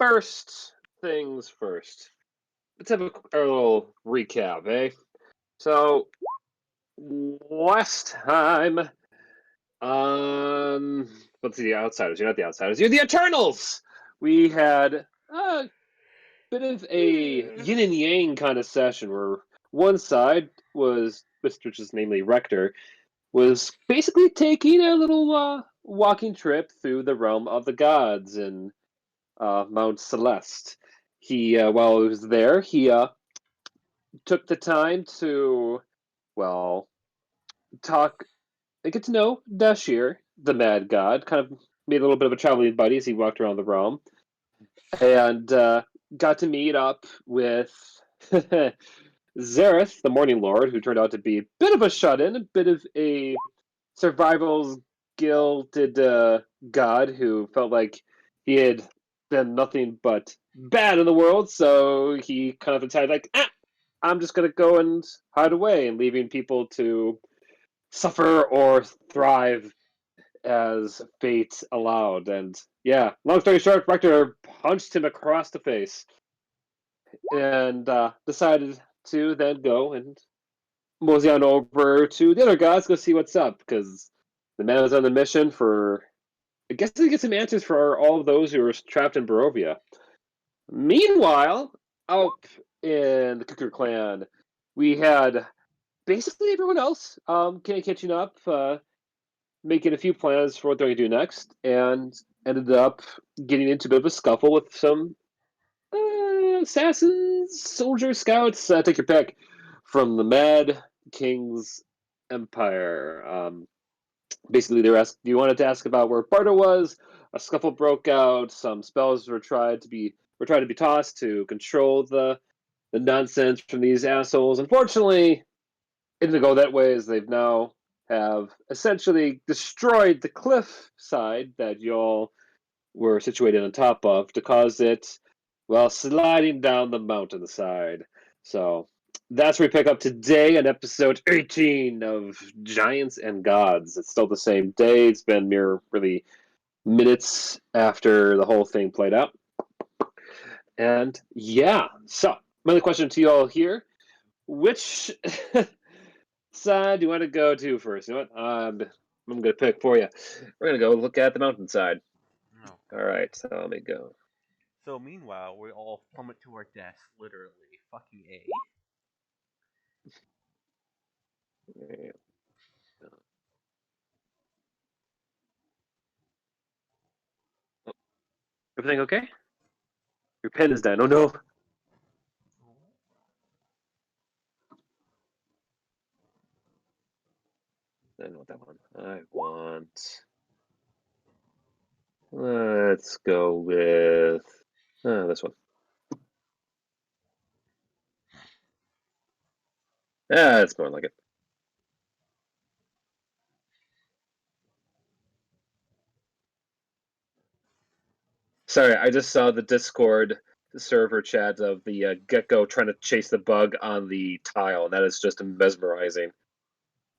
first things first. Let's have a little recap, eh? So last time, let's see, the Outsiders. You're not the Outsiders. You're the Eternals. We had a bit of a yin and yang kind of session where one side was, which is namely Rector, was basically taking a little walking trip through the realm of the gods in Mount Celeste. He, while he was there, he took the time to, well, talk and get to know Dashir, the Mad God. Kind of made a little bit of a traveling buddy as he walked around the realm, and got to meet up with Zareth, the Morning Lord, who turned out to be a bit of a shut-in, a bit of a survival's guilted god who felt like he had been nothing but bad in the world, so he kind of decided, like, I'm just going to go and hide away and leaving people to suffer or thrive as fate allowed. And yeah, long story short, Rector punched him across the face and decided to then go and mosey on over to the other guys, go see what's up, because the man was on the mission for, I guess, to get some answers for all of those who were trapped in Barovia. Meanwhile, out in the Cuckoo clan, we had basically everyone else catching up, making a few plans for what they're going to do next, and ended up getting into a bit of a scuffle with some assassins, soldiers, scouts, take your pick, from the Mad King's Empire. Basically, they were asked, you wanted to ask about where Bardo was. A scuffle broke out. Some spells were tried to be tossed to control the nonsense from these assholes. Unfortunately, it didn't go that way, as they've now have essentially destroyed the cliff side that y'all were situated on top of to cause it, well, sliding down the mountainside. So that's where we pick up today on episode 18 of Giants and Gods. It's still the same day. It's been mere really minutes after the whole thing played out. And yeah, so my other question to you all here: which side do you want to go to first? You know what? I'm going to pick for you. We're going to go look at the mountainside. Oh, All right, so let me go. So meanwhile, we all plummet to our deaths, literally. Fucking A. Everything okay? Your pen is down. Oh no. I don't want that one. I want. Let's go with this one. That's more like it. Sorry, I just saw the Discord server chat of the gecko trying to chase the bug on the tile, and that is just mesmerizing.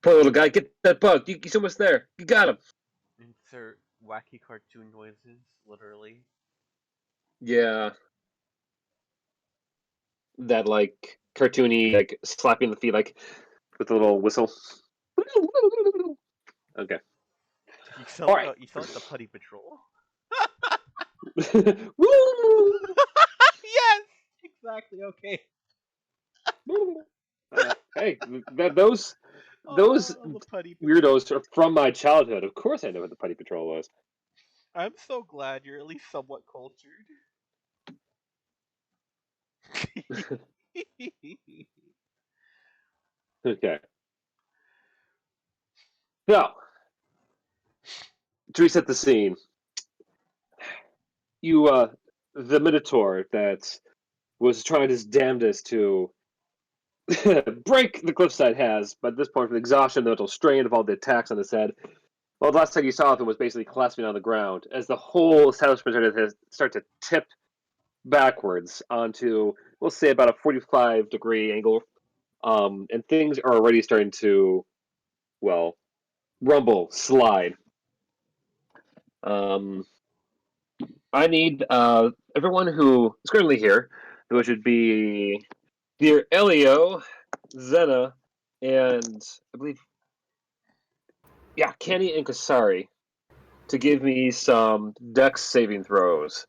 Poor little guy, get that bug! He's almost there. You got him. Insert wacky cartoon noises, literally. Yeah, that like cartoony, like slapping the feet, like with a little whistle. Okay. All right. You sound like the Putty Patrol. Woo! Yes, exactly. Okay. Hey, those Oh, the Putty Patrol. weirdos are from my childhood. Of course, I know what the Putty Patrol was. I'm so glad you're at least somewhat cultured. Okay. Now, to reset the scene, you, the Minotaur that was trying his damnedest to break the cliffside has, but at this point, from the exhaustion, the mental strain of all the attacks on his head, well, the last time you saw him was basically collapsing on the ground as the whole establishment started to start to tip backwards onto, we'll say, about a 45-degree angle, and things are already starting to, well, rumble, slide. I need everyone who is currently here, which would be dear Elio, Zena, and I believe, Kenny and Kasari, to give me some Dex saving throws.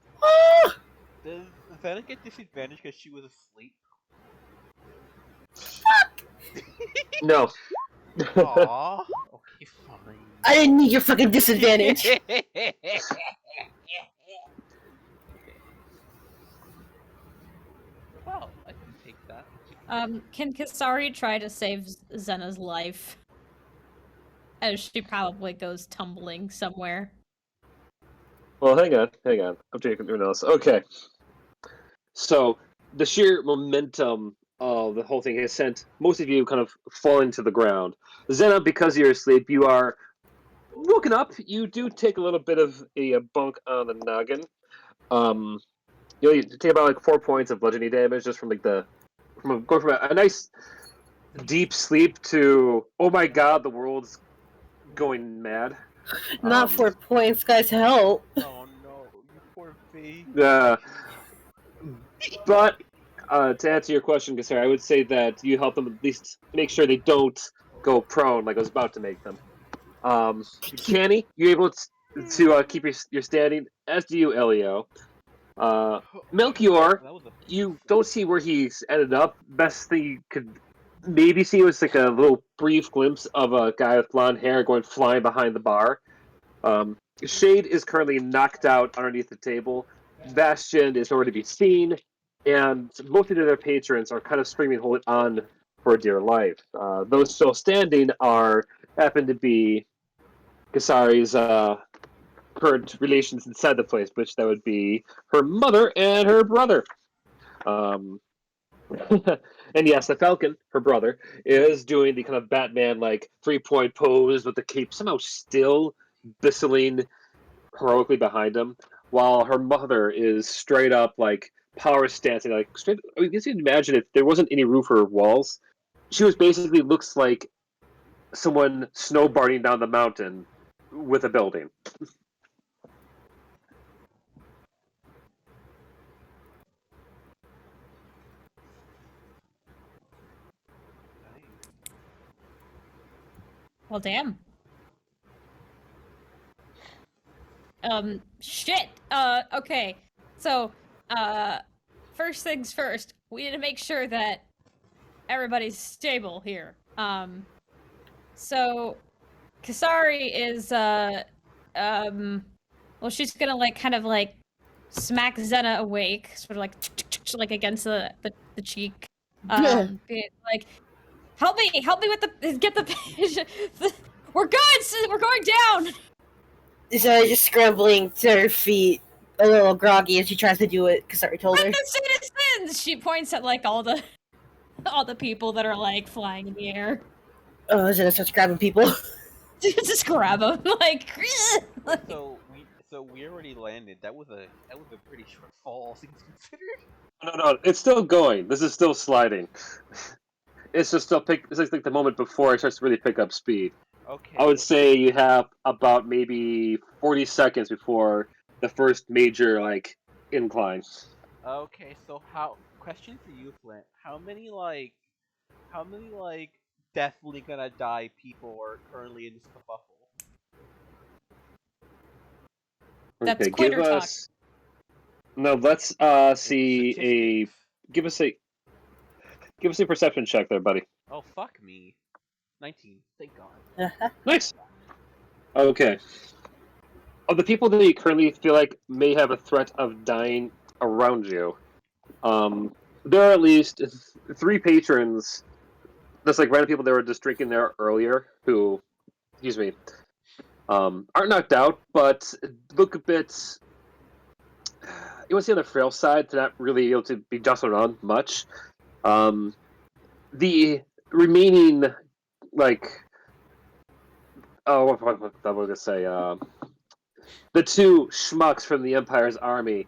Does Vanna get disadvantage because she was asleep? No. Aww. Okay, fine. I didn't need your fucking disadvantage. Well, I can take that. Can Kasari try to save Zena's life? As she probably goes tumbling somewhere. Well, hang on. I'm taking your notes. Okay. So, the sheer momentum of the whole thing has sent most of you kind of falling to the ground. Zena, because you're asleep, you are woken up. You do take a little bit of a bunk on the noggin. You take about like 4 points of bludgeoning damage just from like going from a nice deep sleep to, oh my god, the world's going mad. Not 4 points, guys, help. Oh no, you poor baby. Yeah. But to answer your question, Kasar, I would say that you help them at least make sure they don't go prone like I was about to make them. Canny, you're able to keep your standing, as do you, Elio. Melchior, you don't see where he's ended up. Best thing you could maybe see was like a little brief glimpse of a guy with blonde hair going flying behind the bar. Shade is currently knocked out underneath the table. Bastion is nowhere to be seen, and most of their patrons are kind of screaming, "Hold on for dear life." Those still standing happen to be Kasari's current relations inside the place, which that would be her mother and her brother. And yes, the Falcon, her brother, is doing the kind of Batman like 3-point pose with the cape somehow still bristling heroically behind him, while her mother is straight up like power stancing, like straight. I mean, you can imagine if there wasn't any roof or walls, she was basically looks like someone snowboarding down the mountain with a building. Well, damn. Shit! Okay. So, first things first, we need to make sure that everybody's stable here. So, Kasari is, well, she's gonna, like, kind of, like, smack Zena awake, sort of, like against the cheek. Be like, help me with get the, we're good! We're going down! So just scrambling to her feet, a little groggy as she tries to do it, Kasari told her. We're the citizens! She points at, like, all the people that are, like, flying in the air. Oh, Zena starts grabbing people. Just grab them, like. So we already landed. That was a pretty short fall, all things considered. No, it's still going. This is still sliding. It's just still it's like the moment before it starts to really pick up speed. Okay. I would say you have about maybe 40 seconds before the first major like incline. Okay, so question for you, Flint. How many definitely gonna die people are currently in this kerfuffle? That's Okay, quitter give talk. us. No, let's see a. Give us a perception check there, buddy. Oh fuck me. 19. Thank God. Nice. Okay. Of the people that you currently feel like may have a threat of dying around you, there are at least 3 patrons. That's like random people that were just drinking there earlier who, excuse me, aren't knocked out, but look a bit. You want to see on the frail side to not really able to be jostled around much. The remaining, like, what was I going to say? The 2 schmucks from the Empire's army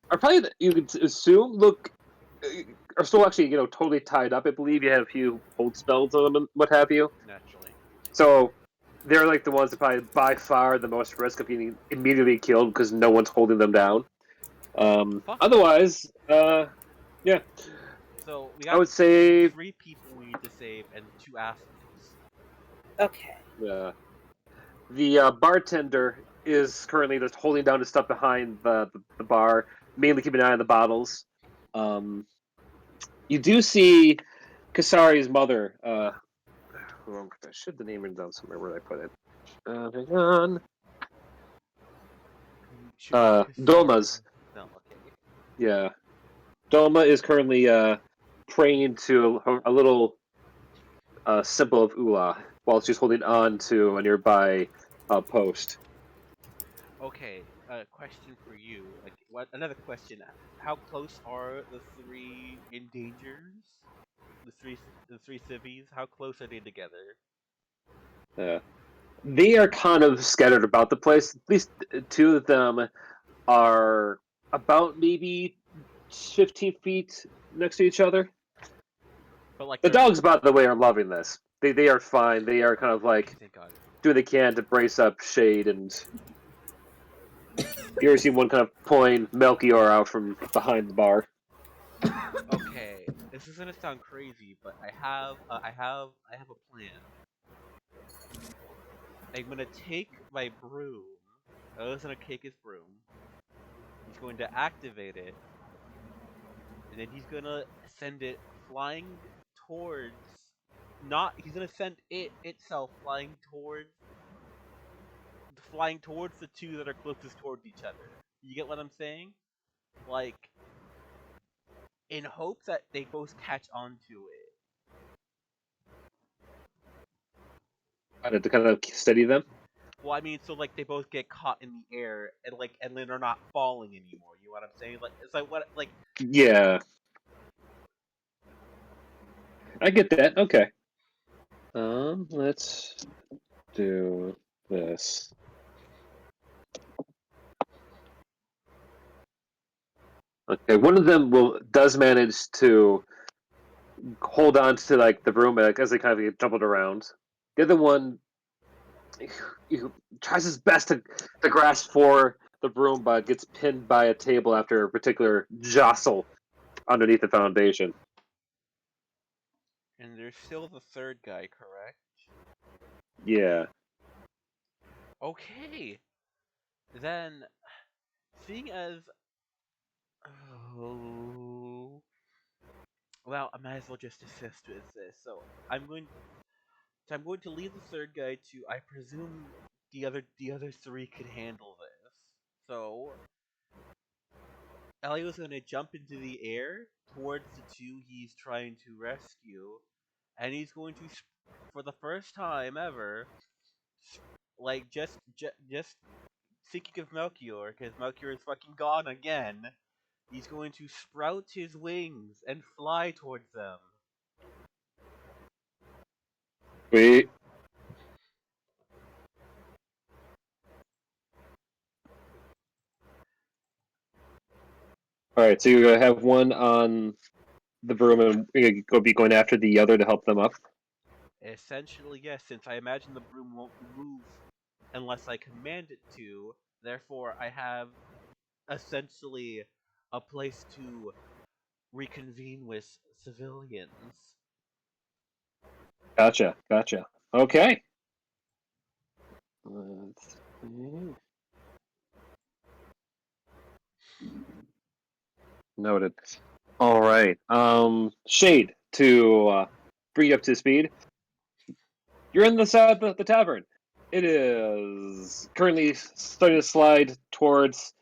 are probably, you could assume, are still actually, totally tied up. I believe you have a few hold spells on them and what have you. Naturally. So they're like the ones that probably by far the most risk of being immediately killed because no one's holding them down. Fuck. Otherwise, yeah, So we I got would say, 3 people we need to save and 2 assholes. Okay. the bartender is currently just holding down his stuff behind the bar, mainly keeping an eye on the bottles. You do see Kasari's mother. I should the name written down somewhere. Where did I put it? Hang on. Should be Dolma's. No, okay. Yeah, Dolma is currently praying to a little symbol of Ula while she's holding on to a nearby post. Okay, question for you. Like, what? Another question. How close are the 3 endangers? The three civvies. How close are they together? They are kind of scattered about the place. At least 2 of them are about maybe 15 feet next to each other. But like The they're dogs, by the way, are loving this. They are fine. They are kind of like thank God. doing what they can to brace up Shade, and you ever seen one kind of pulling Melchior out from behind the bar? Okay, this is gonna sound crazy, but I have a plan. I'm gonna take my broom. O's gonna take his broom. He's going to activate it, and then he's gonna send it flying towards. Not. He's gonna send it itself flying towards the 2 that are closest towards each other. You get what I'm saying? Like, in hopes that they both catch on to it. To kind of steady them. Well, I mean, so like they both get caught in the air and then they're not falling anymore. You know what I'm saying? Like it's like what like Yeah, I get that. Okay. Let's do this. Okay, one of them does manage to hold on to like the broom as they kind of get jumbled around. The other one he tries his best to grasp for the broom, but gets pinned by a table after a particular jostle underneath the foundation. and there's still the 3rd guy, correct? Yeah. Okay. Then seeing as oh well, I might as well just assist with this. So I'm going to leave the 3rd guy to I presume the other 3 could handle this. So Elio's gonna jump into the air towards the 2 he's trying to rescue, and he's going to, for the first time ever, like just thinking of Melchior, because Melchior is fucking gone again. He's going to sprout his wings and fly towards them. Wait. All right, so you're gonna have one on the broom, and you're gonna be going after the other to help them up. Essentially, yes, since I imagine the broom won't move unless I command it to, therefore I have essentially a place to reconvene with civilians. Gotcha. Okay. Let's see. Noted. All right. Shade, to bring you up to speed. You're in the tavern. It is currently starting to slide towards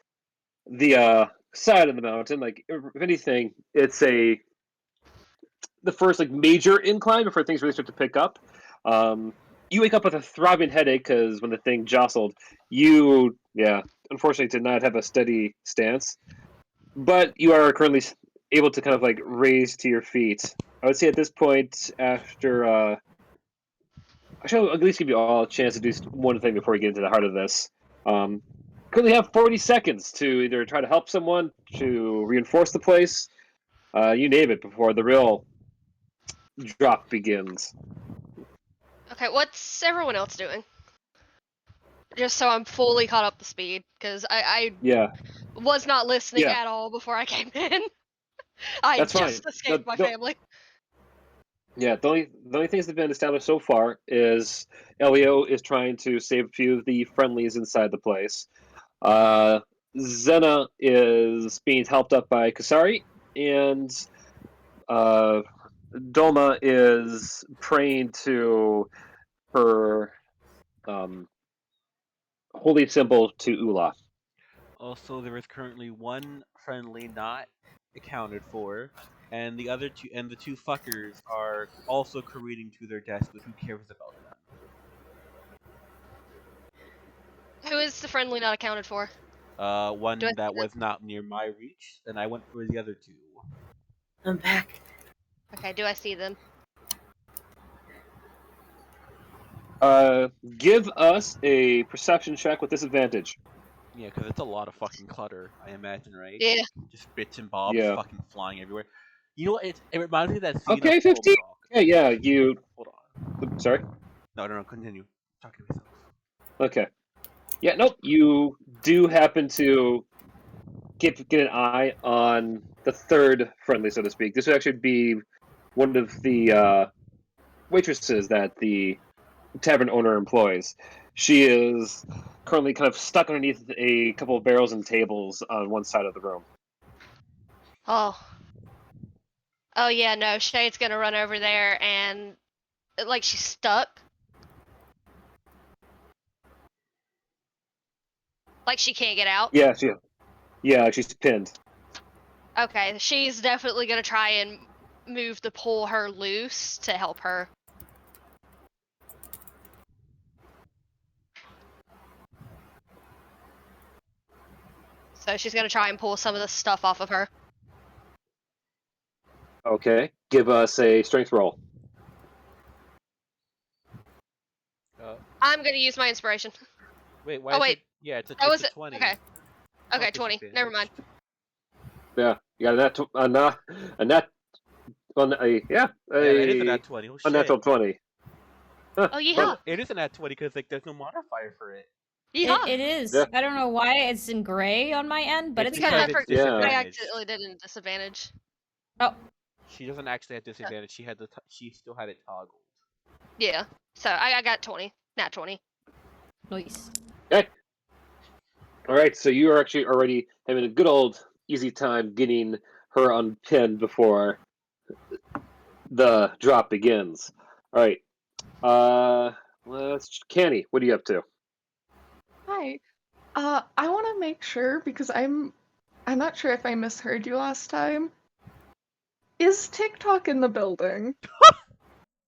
the side of the mountain. Like, if anything, it's the first like major incline before things really start to pick up. You wake up with a throbbing headache because when the thing jostled, you unfortunately did not have a steady stance. But you are currently able to kind of like raise to your feet. I would say at this point, after I shall at least give you all a chance to do one thing before we get into the heart of this. Currently have 40 seconds to either try to help someone, to reinforce the place, you name it, before the real drop begins. Okay, what's everyone else doing? Just so I'm fully caught up to speed, because Yeah. was not listening Yeah. at all before I came in. I That's just fine. escaped my family. Yeah, the only things that have been established so far is Elio is trying to save a few of the friendlies inside the place. Zena is being helped up by Kasari, and Dolma is praying to her holy symbol to Ula. Also, there is currently one friendly not accounted for, and the two fuckers are also careening to their deaths. But who cares about them? Who is the friendly not accounted for? One Do I that see was not near my reach, and I went for the other two. I'm back. Okay, do I see them? Give us a perception check with disadvantage. Yeah, because it's a lot of fucking clutter, I imagine, right? Yeah. Just bits and bobs Yeah. fucking flying everywhere. You know what? It reminds me of that scene Okay, of 15. Full Okay, yeah, you. Hold on. Sorry. No, continue. I'm talking to myself. Okay. Yeah, nope. You do happen to get an eye on the third friendly, so to speak. This would actually be one of the waitresses that the tavern owner employs. She is currently kind of stuck underneath a couple of barrels and tables on one side of the room. Oh. Oh yeah, no. Shade's gonna run over there and like she's stuck. Like she can't get out. Yeah, she's pinned. Okay, she's definitely gonna try and move to pull her loose to help her. So she's gonna try and pull some of the stuff off of her. Okay, give us a strength roll. I'm gonna use my inspiration. Wait, why Oh is wait, it? Yeah, it's that was a it. 20. Okay. Okay, Fuck 20. Never mind. Yeah, you got a nat Yeah, it is a nat 20. Oh shit. unnatural 20. Huh, Oh yeah. fun. It is a nat 20 because like there's no modifier for it. Yeah. It is. Yeah. I don't know why it's in gray on my end, but It's it's Because because fine. it's Yeah. I disadvantaged. accidentally did a disadvantage. Oh, She doesn't actually have disadvantage. She still had it toggled. Yeah. So I got 20. Nat 20. nice. Okay. All right, so you are actually already having a good old easy time getting her unpinned before the drop begins. All right. Let's Canny, what are you up to? Hi. I want to make sure because I'm not sure if I misheard you last time. Is TikTok in the building?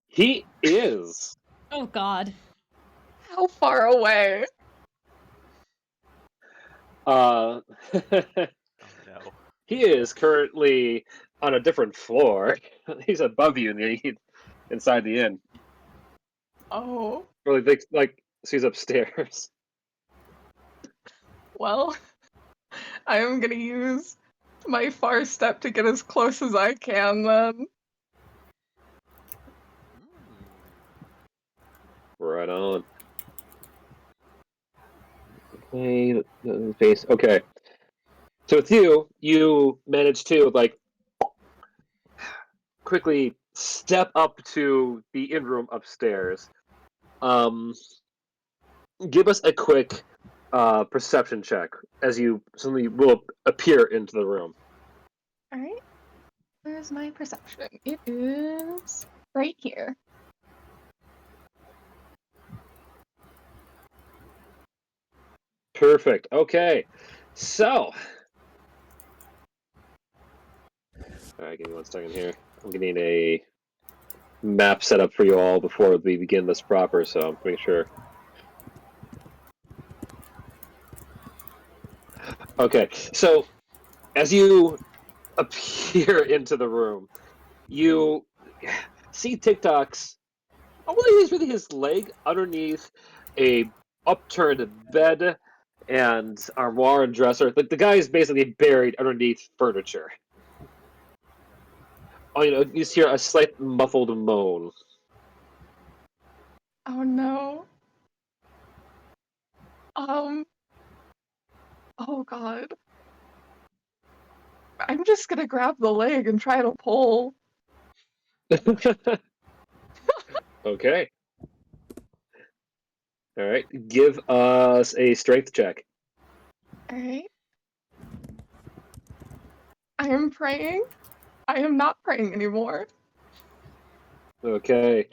He is. Oh God. How far away? Uh, Oh no. he is currently on a different floor. He's above you inside the inn. Oh, Really big, like she's upstairs. well, I am gonna use my far step to get as close as I can then. Right on. Okay, face. Okay. So with you, you manage to like quickly step up to the inn room upstairs. Um, give us a quick perception check as you suddenly will appear into the room. Alright. Where's my perception? It is right here. Perfect. Okay. So, all right, give me 1 second here. I'm getting a map set up for you all before we begin this proper, so I'm making sure. Okay, so as you appear into the room, you see TikTok's. I want to use really his leg underneath a upturned bed and armoire and dresser. Like the guy is basically buried underneath furniture. Oh, you just hear a slight muffled moan. Oh no. Oh god. I'm just gonna grab the leg and try to pull. Okay. All right. Give us a strength check. Alright. I am praying. I am not praying anymore. Okay.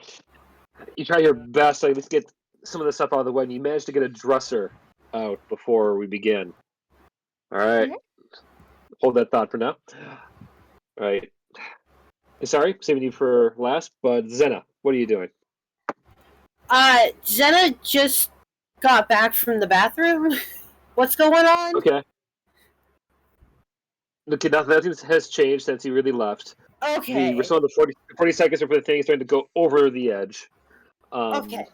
You try your best to at least get some of the stuff out of the way, and you manage to get a dresser out before we begin. All right. Okay. Hold that thought for now. All right. Sorry, saving you for last, but Zena, what are you doing? Jenna just got back from the bathroom. What's going on? Okay. Okay, nothing has changed since you really left. Okay. We're still in the 40 seconds before the thing is starting to go over the edge. Okay.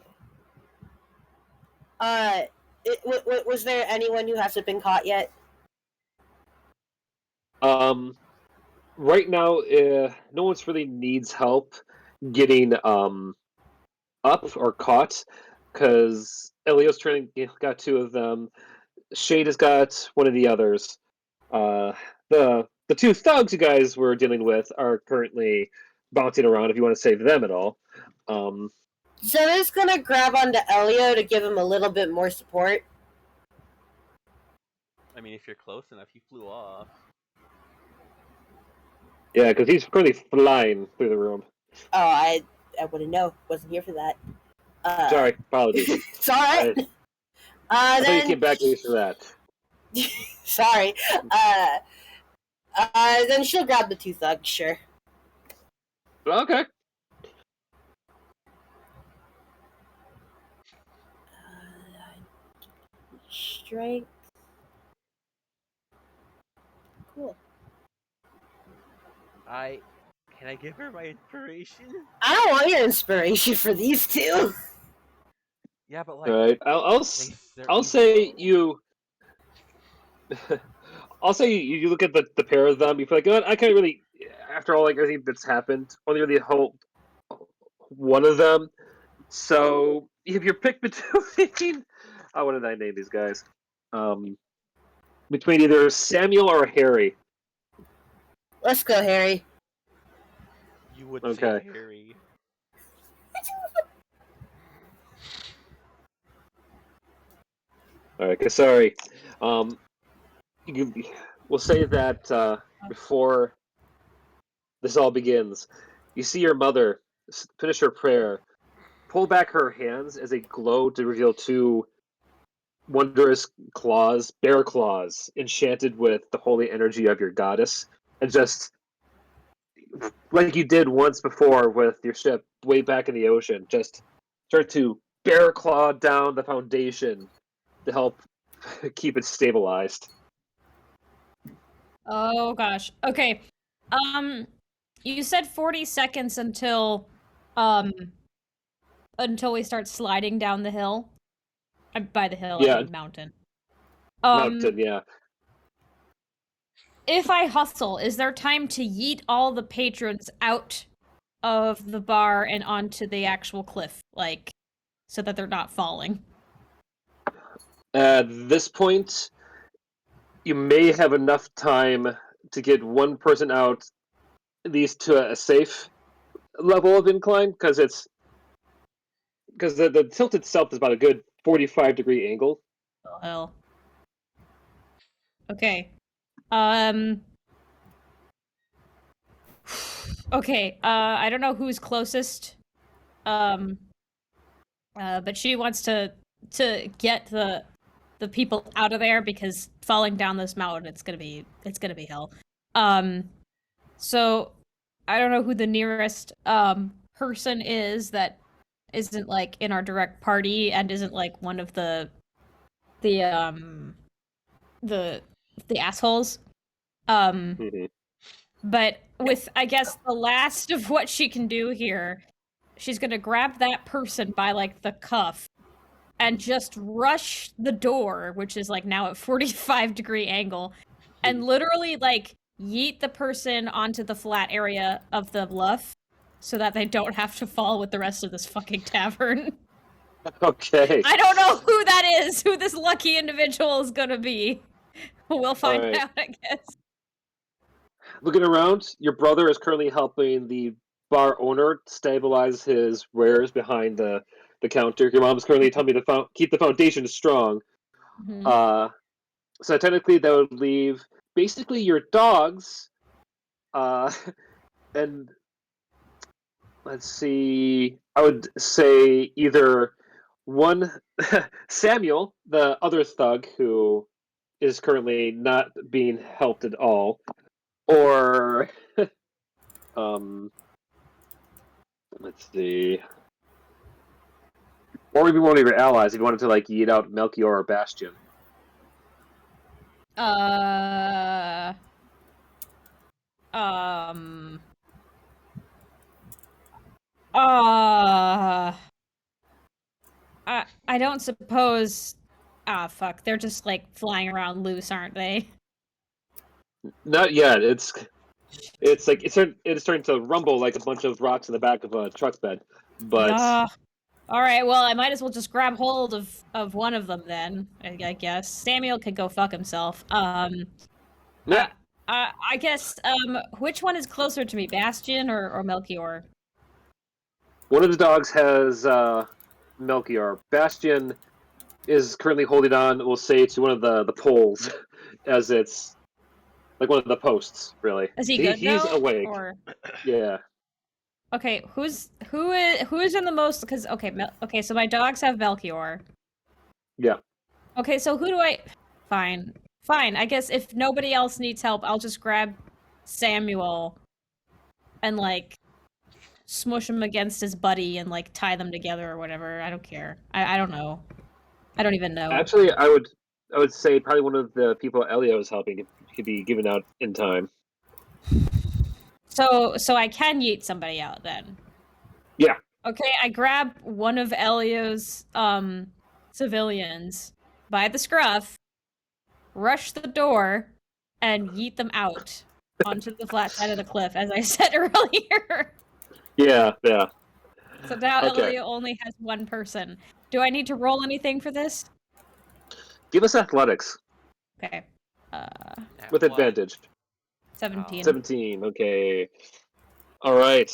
Was there anyone who hasn't been caught yet? Right now, no one's really needs help getting up or caught, because Elio's got 2 of them. Shade has got one of the others. The 2 thugs you guys were dealing with are currently bouncing around. If you want to save them at all, Jenna's gonna grab onto Elio to give him a little bit more support. I mean, if you're close enough, he flew off. yeah, because he's currently flying through the room. Oh, I wouldn't know. Wasn't here for that. Sorry, apologies. It's alright. I thought you Then came back to me for that. sorry. Then she'll grab the 2 thugs, sure. Okay. Strength. Cool. Can I give her my inspiration? I don't want your inspiration for these 2. Yeah, but like, All right. they're I'll say evil. you. I'll say you look at the pair of them. You feel like, oh, I can't really. After all, like everything that's happened, only really hold one of them. So if you're picked between, what did I name these guys? Between either Samuel or Harry. Let's go, Harry. You would Okay. say Harry. All right. Sorry. We'll say that before this all begins, you see your mother finish her prayer, pull back her hands as they glow to reveal 2 wondrous claws, bear claws, enchanted with the holy energy of your goddess, and just like you did once before with your ship way back in the ocean, just start to bear claw down the foundation to help keep it stabilized. Oh gosh. Okay. You said 40 seconds until we start sliding down the hill. By the hill, Yeah. I mean mountain. Mountain, yeah. If I hustle, is there time to yeet all the patrons out of the bar and onto the actual cliff, like, so that they're not falling? At this point, you may have enough time to get one person out, at least to a safe level of incline, because the tilt itself is about a good 45-degree angle. Oh, hell. Okay. Okay, I don't know who's closest. But she wants to get the people out of there, because falling down this mountain, it's gonna be hell. So I don't know who the nearest person is that isn't like in our direct party and isn't like one of the assholes. Mhm. But with, I guess, the last of what she can do here, she's gonna grab that person by like the cuff and just rush the door, which is like now at 45-degree angle, and literally like yeet the person onto the flat area of the bluff so that they don't have to fall with the rest of this fucking tavern. Okay. I don't know who that is, who this lucky individual is gonna be. We'll find Alright. out, I guess. looking around, your brother is currently helping the bar owner stabilize his wares behind the counter. Your mom's currently telling me to keep the foundation strong. Mhm. So technically, that would leave basically your dogs, and let's see. I would say either one Samuel, the other thug who is currently not being helped at all, or um, let's see, or maybe one of your allies if you wanted to like eat out Melchior or Bastion. Uh, um, uh, I don't suppose. Ah, fuck. They're just like flying around loose, aren't they? Not yet. It's like it's starting to rumble like a bunch of rocks in the back of a truck bed. But Yeah. All right. Well, I might as well just grab hold of one of them then. I guess Samuel could go fuck himself. yeah, I guess. Which one is closer to me, Bastion or Melchior? one of the dogs has Melchior. Bastion is currently holding on. We'll say to one of the poles, as it's like one of the posts. Really, Is he good he's though? awake. Or Yeah. okay, who is in the most? Because okay, so my dogs have Melchior. Yeah. Okay, so who do I? Fine, fine. I guess if nobody else needs help, I'll just grab Samuel and like smush him against his buddy and like tie them together or whatever. I don't care. I don't know. I don't even know. Actually, I would say probably one of the people Elio is helping could be given out in time. So I can yeet somebody out then. Yeah. Okay, I grab one of Elio's civilians by the scruff, rush the door, and yeet them out onto the flat side of the cliff, as I said earlier. Yeah. Yeah. So now Okay. Elio only has one person. Do I need to roll anything for this? Give us athletics Okay. At with what? advantage. 17. 17. Okay. All right.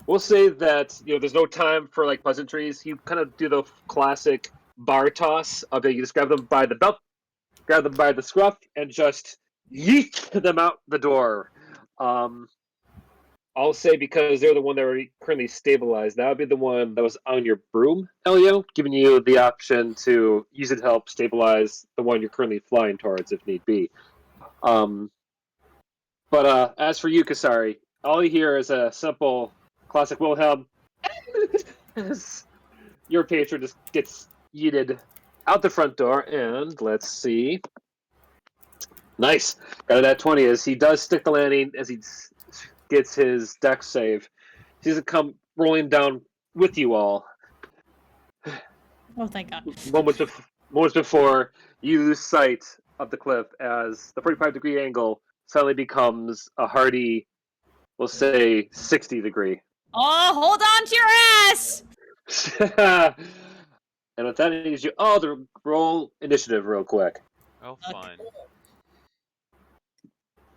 We'll say that there's no time for like pleasantries. You kind of do the classic bar toss of you just grab them by the belt, grab them by the scruff, and just yeet them out the door. Um, I'll say because they're the one that are currently stabilized. That would be the one that was on your broom, Elio, giving you the option to use it to help stabilize the one you're currently flying towards, if need be. Um, but as for you, Kasari, all you hear is a simple classic Wilhelm. Your patron just gets yeeted out the front door, and let's see. Nice. Got it at 20 as he does stick the landing as he gets his dex save. He doesn't come rolling down with you all. Oh, thank God. Moments before you lose sight of the cliff as the 45-degree angle suddenly becomes a hearty, we'll say, 60-degree. Oh, hold on to your ass! And with that, I need you all to roll initiative real quick. Oh, fun.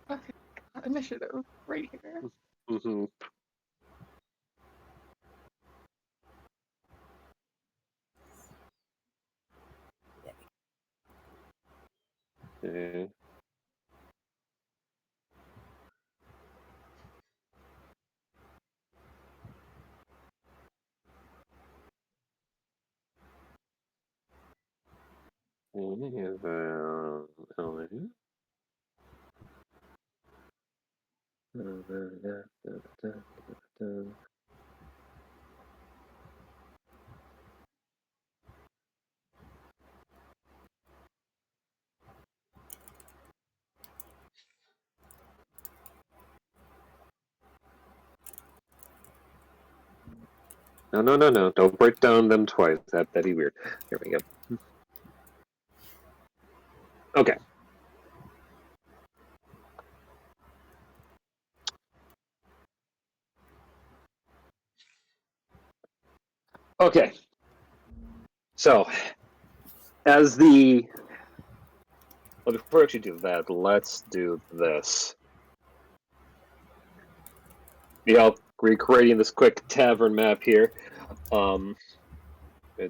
Okay, initiative right here. Mm-hmm. Okay. No. Don't break down them twice. That'd be weird. Here we go. Okay. Okay. So, as the... Well, before I actually do that, let's do this. Yeah, recreating this quick tavern map here. Gonna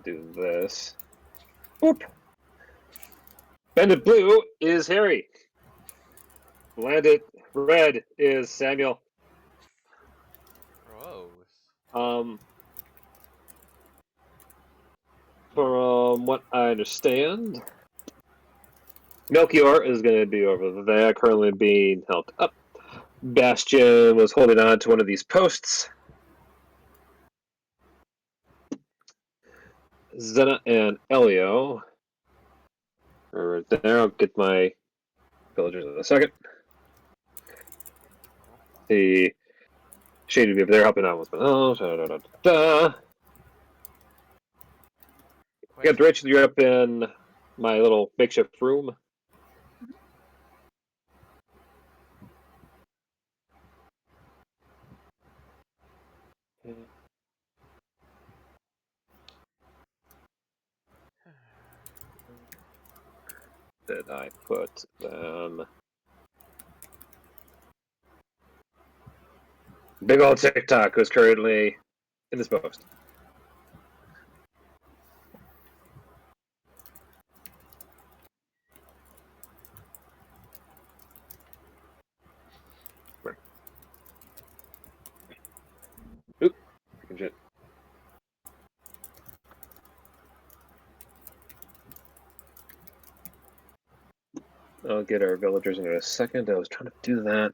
do this. Boop. Bandit blue is Harry. Bandit red is Samuel. Gross. From what I understand, Melchior is going to be over there, currently being helped up. Bastion was holding on to one of these posts. Zena and Elio are right there. I'll get my villagers in a second. The Shady will be over there helping out with Get Rachel, you're up in my little makeshift room. Did I put them? Big old TikTok was currently in this post. Oop, freaking shit. I'll get our villagers in a second. I was trying to do that.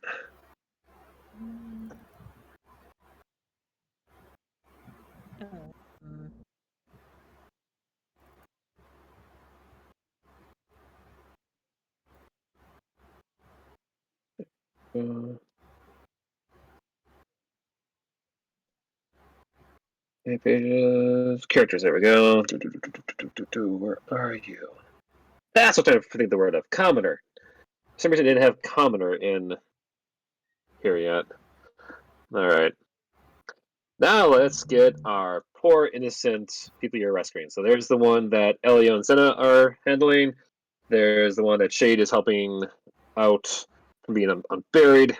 Pages, characters. There we go. Where are you? That's what I think the word of commoner. For some reason, I didn't have commoner in here yet. All right. Now let's get our poor innocent people you're rescuing. So there's the one that Elio and Senna are handling. There's the one that Shade is helping out from being unburied.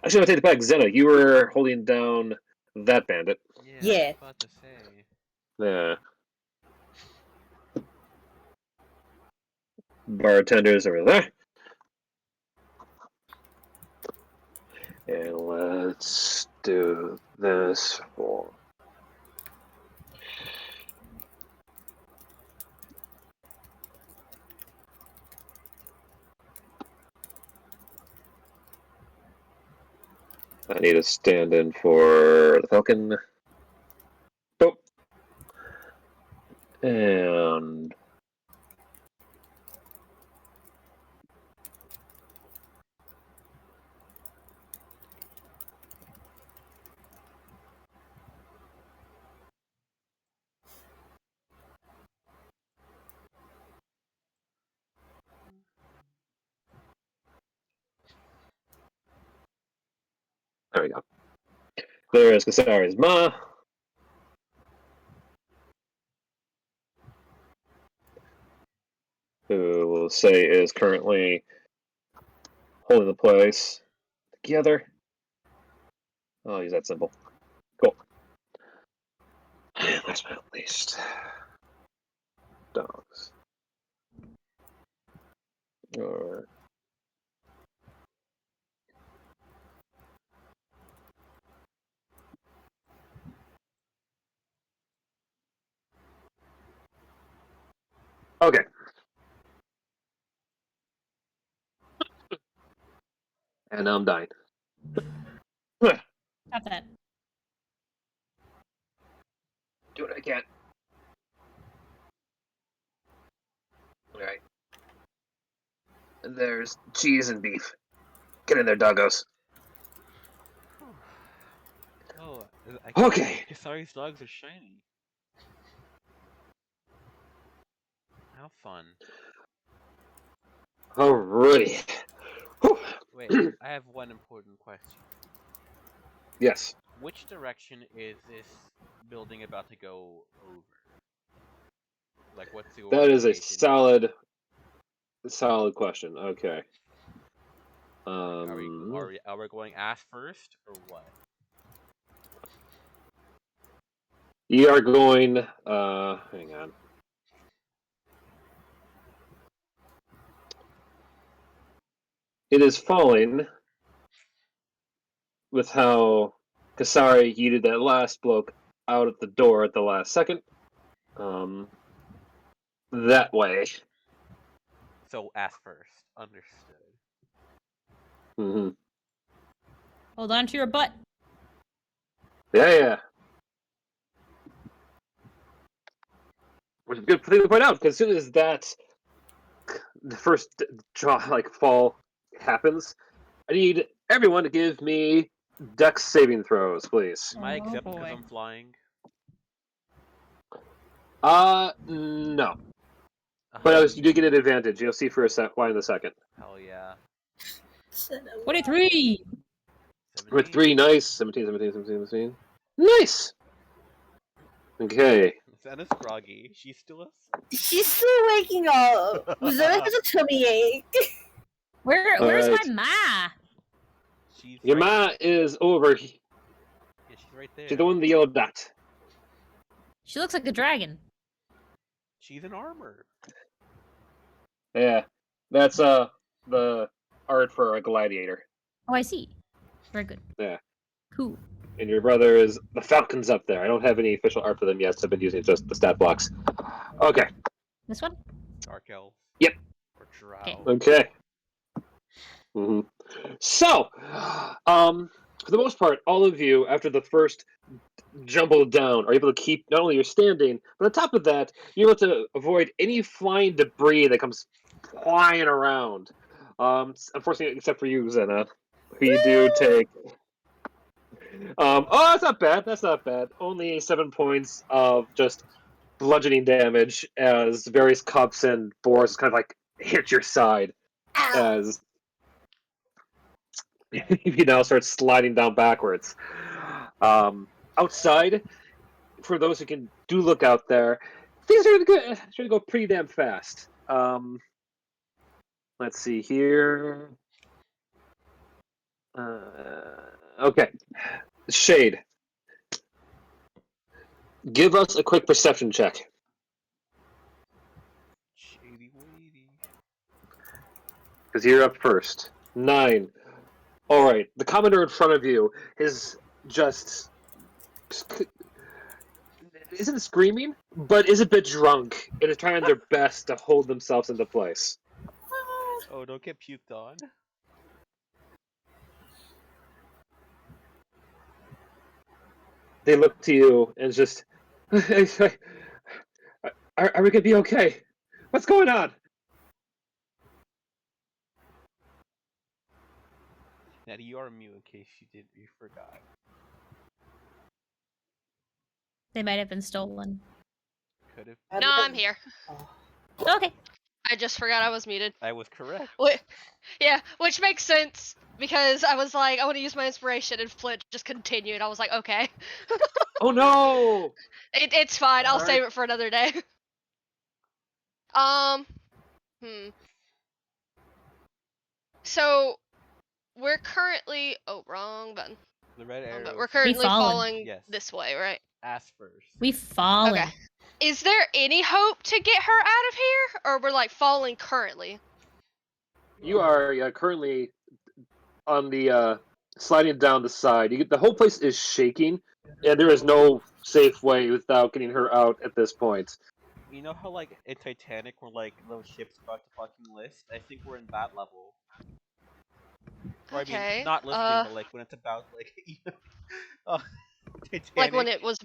Actually, I'll take it back. Zena, you were holding down that bandit. Yeah. I Yeah. was about to say. Yeah. Bartenders over there. And let's do this for. I need a stand-in for the Falcon. Oh. And there we go. There's Kasari's Ma. Who we'll say is currently holding the place together. I'll use that symbol. Cool. And last but not least, dogs. Or okay. And now I'm dying. Stop that. Do what I can. Alright. And there's cheese and beef. Get in there, doggos. Oh, Okay. Kasari's dogs are shiny. How fun. Alrighty. Whew. Wait, I have one important question. Yes. Which direction is this building about to go over? Like, what's the That is a orientation? solid question. Okay. Are we going ass first or what? You are going. Hang on. It is falling with how Kasari yeeted that last bloke out at the door at the last second. That way. So ass first. Understood. Mm-hmm. Hold on to your butt. Yeah. Which is a good thing to point out, because as soon as the first fall happens, I need everyone to give me Dex saving throws, please. Am I Oh, exempt because boy. I'm flying? No. But you did get an advantage. You'll see for why in a second. Hell yeah. 23! With 17. 3, nice. 17. Nice! Okay. Zena's groggy. She's still asleep. She's still waking up. Zena has a tummy ache. Where's Alright. my ma? She's Your right. ma is over. Yeah, she's right there. She's the one with the yellow dot. She looks like a dragon. She's in armor. Yeah. That's the art for a gladiator. Oh, I see. Very good. Yeah. Cool. And your brother is the Falcons up there. I don't have any official art for them yet, so I've been using just the stat blocks. Okay. This one? Dark elf. Yep. Or drow. Okay. Okay. Mm-hmm. So, for the most part, all of you, after the first jumble down, are able to keep not only your standing, but on top of that, you're able to avoid any flying debris that comes flying around. Unfortunately, except for you, Zena, who you do take. That's not bad. That's not bad. Only 7 points of just bludgeoning damage as various cups and boars kind of like hit your side as you now start sliding down backwards. Outside, for those who can do look out there, things are going to go pretty damn fast. Let's see here. Okay. Shade. Give us a quick perception check. Shady weedy. Because you're up first. 9. Alright, the commoner in front of you is just isn't screaming, but is a bit drunk and is trying their best to hold themselves into place. Oh, don't get puked on. They look to you and just are we gonna be okay? What's going on? Natty, you are mute in case you forgot. They might have been stolen. Could have. No, I'm here. Okay. I just forgot I was muted. I was correct. Yeah, which makes sense because I was like, I want to use my inspiration, and Flint just continued. I was like, okay, Oh no! it's fine. I'll Alright. save it for another day. So we're currently wrong button. The red arrow. But we're currently fallen. falling Yes. this way, right? Ass first. We've fallen. Okay. Is there any hope to get her out of here, or we're like falling currently? You are currently on the sliding down the side. The whole place is shaking, and there is no safe way without getting her out at this point. You know how like in Titanic where like those ships got to fucking list? I think we're in that level. Or I Okay. mean, not listing, but like when it's about like Titanic. Like when it was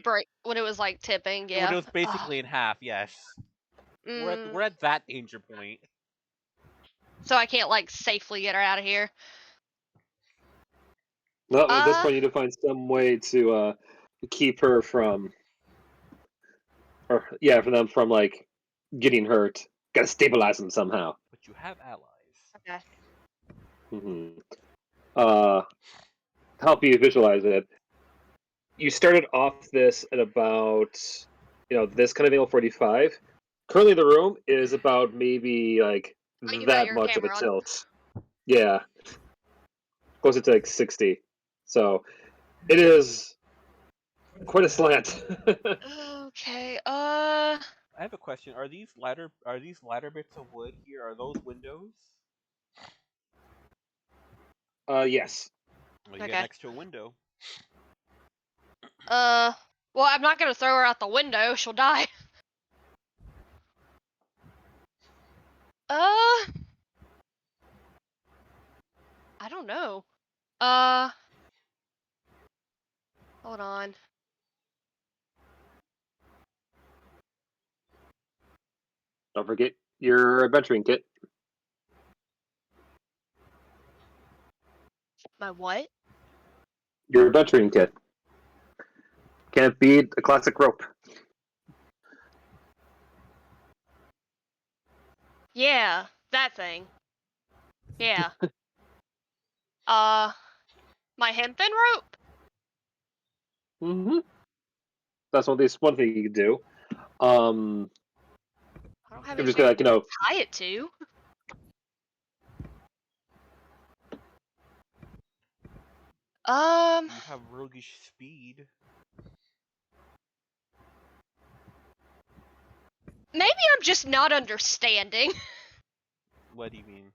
when it was like tipping, yeah. When it was basically in half, yes. We're at that danger point. So I can't like safely get her out of here. Well, at this point, you need to find some way to keep her from, for them from like getting hurt. Gotta stabilize them somehow. But you have allies. Okay. Help you visualize it. You started off this at about, this kind of angle 45. Currently, the room is about maybe like Oh, you got that your much of a camera on. tilt. Yeah. closer to like 60. So it is quite a slant. Okay. I have a question. Are these ladder bits of wood here? Are those windows? Yes. Well, you get Okay. next to a window. Well, I'm not gonna throw her out the window. She'll die. I don't know. Hold on. Don't forget your adventuring kit. My what? Your adventuring kit. Can't beat a classic rope. Yeah, that thing. Yeah. My hempen rope? Mm-hmm. That's one thing you can do. I don't have I'm just anything gonna, to tie it to. You have roguish speed. Maybe I'm just not understanding. What do you mean?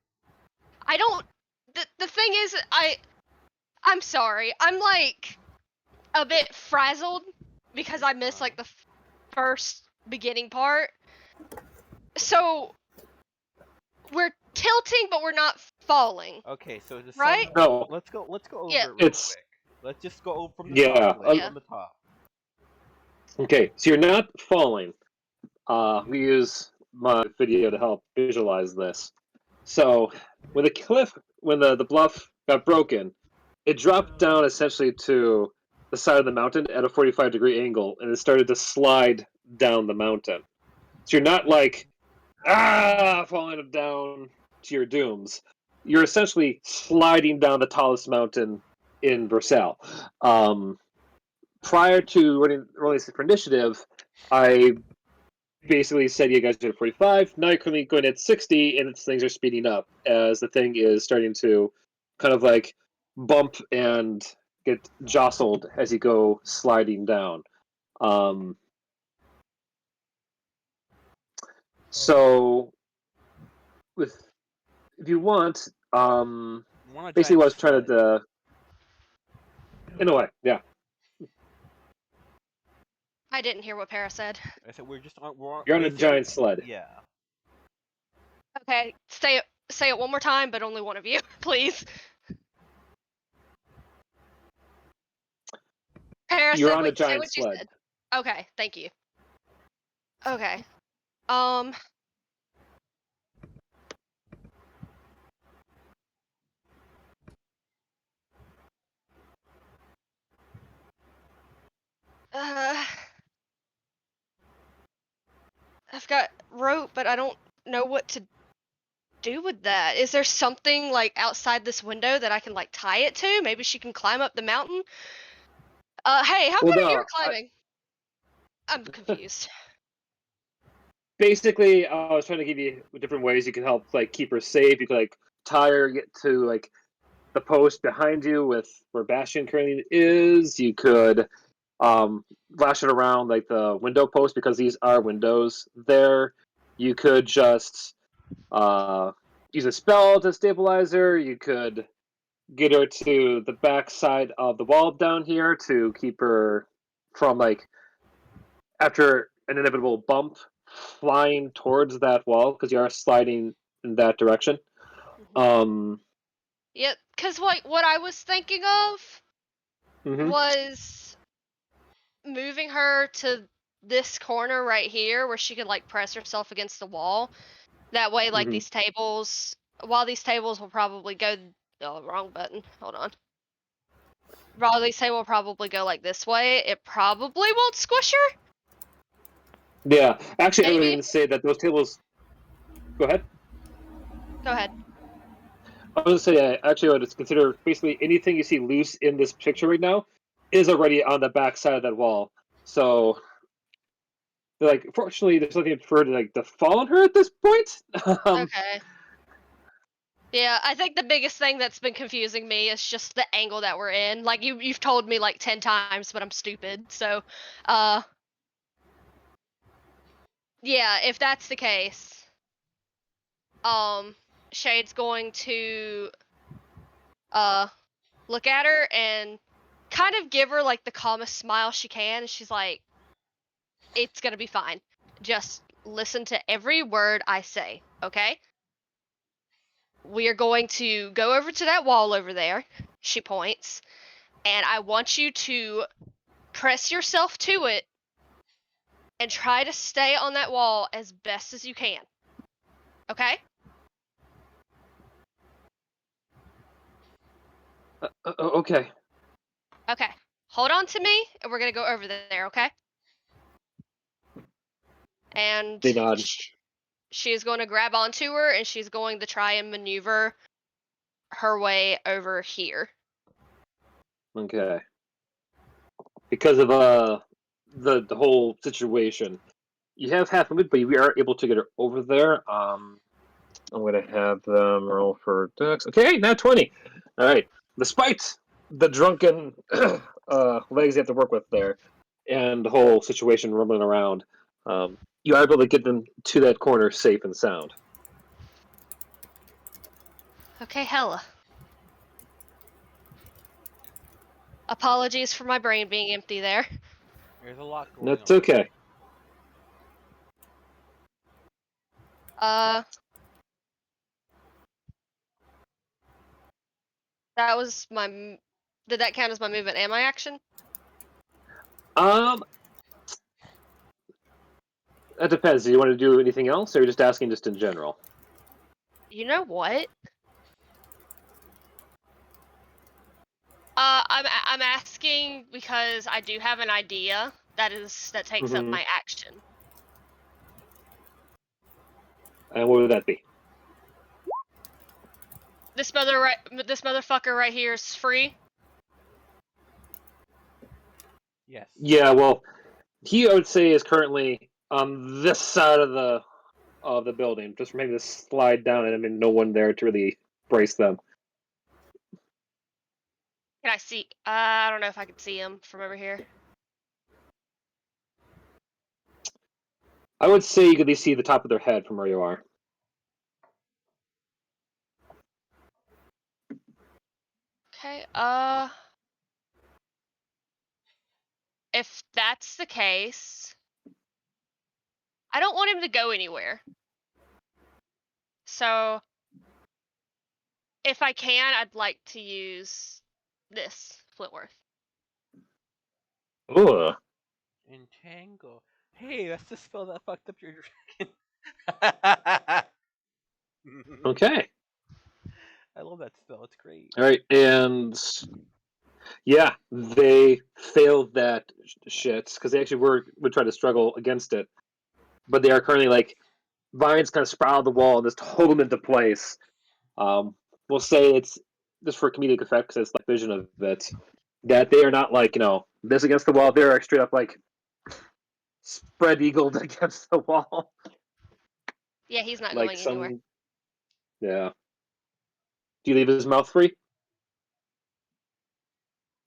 I don't. The thing is, I'm sorry. I'm like a bit frazzled because I missed like the first beginning part. So we're tilting, but we're not falling. Okay, so to Right? No. let's go over Yeah. it real It's quick. Let's just go from the yeah. top. Like, Yeah. from the top. Okay, so you're not falling. We use my video to help visualize this. So when the bluff got broken, it dropped down essentially to the side of the mountain at a 45-degree angle, and it started to slide down the mountain. So you're not like falling down to your dooms. You're essentially sliding down the tallest mountain in Versailles. Prior to rolling for initiative, I basically said you guys are at 45. Now you're currently going at 60, and things are speeding up as the thing is starting to kind of like bump and get jostled as you go sliding down. So, with if you want, Want a basically giant what I was trying sled. to, in a way, yeah. I didn't hear what Para said. I said we're You're on a basically- giant sled. Yeah. Okay, say it one more time, but only one of you, please. Para You're said, on a wait, say giant what you sled. said. Okay, thank you. Okay. I've got rope, but I don't know what to do with that. Is there something like outside this window that I can like tie it to? Maybe she can climb up the mountain. Hey, how Well, good are you no, at climbing? I'm confused. basically, I was trying to give you different ways you can help, like keep her safe. You could like tie her, get to like the post behind you with where Bastion currently is. You could lash it around like the window post because these are windows there. You could just use a spell to stabilize her. You could get her to the back side of the wall down here to keep her from like after an inevitable bump flying towards that wall because you are sliding in that direction. Yep, because what I was thinking of Mhm. was moving her to this corner right here where she could like press herself against the wall. That way, like Mhm. while these tables will probably go, oh, wrong button. Hold on. While these tables will probably go like this way, it probably won't squish her. Yeah, actually, I would Maybe. even say that those tables. Go ahead. Go ahead. I was gonna say, actually, I would consider basically anything you see loose in this picture right now is already on the back side of that wall. So, like, fortunately, there's nothing for her to like to fall on her at this point. Okay. Yeah, I think the biggest thing that's been confusing me is just the angle that we're in. Like you've told me like 10 times, but I'm stupid. So, yeah, if that's the case, Shade's going to look at her and kind of give her like the calmest smile she can. And she's like, "It's gonna be fine. Just listen to every word I say, okay? We are going to go over to that wall over there." She points. "And I want you to press yourself to it and try to stay on that wall as best as you can. Okay?" Okay. Okay. Hold on to me, and we're gonna go over there, okay? And They nod. she is going to grab onto her, and she's going to try and maneuver her way over here. Okay. Because of the whole situation, you have half a minute, but we are able to get her over there. I'm gonna have them roll for dex. Okay, now 20. All right. Despite the drunken legs you have to work with there, and the whole situation rumbling around, you are able to get them to that corner safe and sound. Okay, hella. Apologies for my brain being empty there. There's a lot going That's on. okay. That was my. Did that count as my movement and my action? That depends. Do you want to do anything else, or are you just asking just in general? You know what? I'm asking because I do have an idea that takes up Mhm. my action. And what would that be? This motherfucker right here is free. Yes. Yeah, well, he I would say is currently on this side of the building, just maybe to slide down, and I mean, no one there to really brace them. Can I see? I don't know if I can see him from over here. I would say you could at least see the top of their head from where you are. Okay. If that's the case, I don't want him to go anywhere. So, if I can, I'd like to use this Flintworth. Ugh. Entangle. Hey, that's the spell that fucked up your dragon. Okay. I love that spell. It's great. All right, and yeah, they failed that shit because they actually would try to struggle against it, but they are currently like vines kind of sprout the wall and just hold them into place. We'll say it's just for comedic effects, it's like vision of it, that they are not like this against the wall. They're straight up like spread eagled against the wall, Yeah, he's not like going anywhere. some. Yeah. Do you leave his mouth free?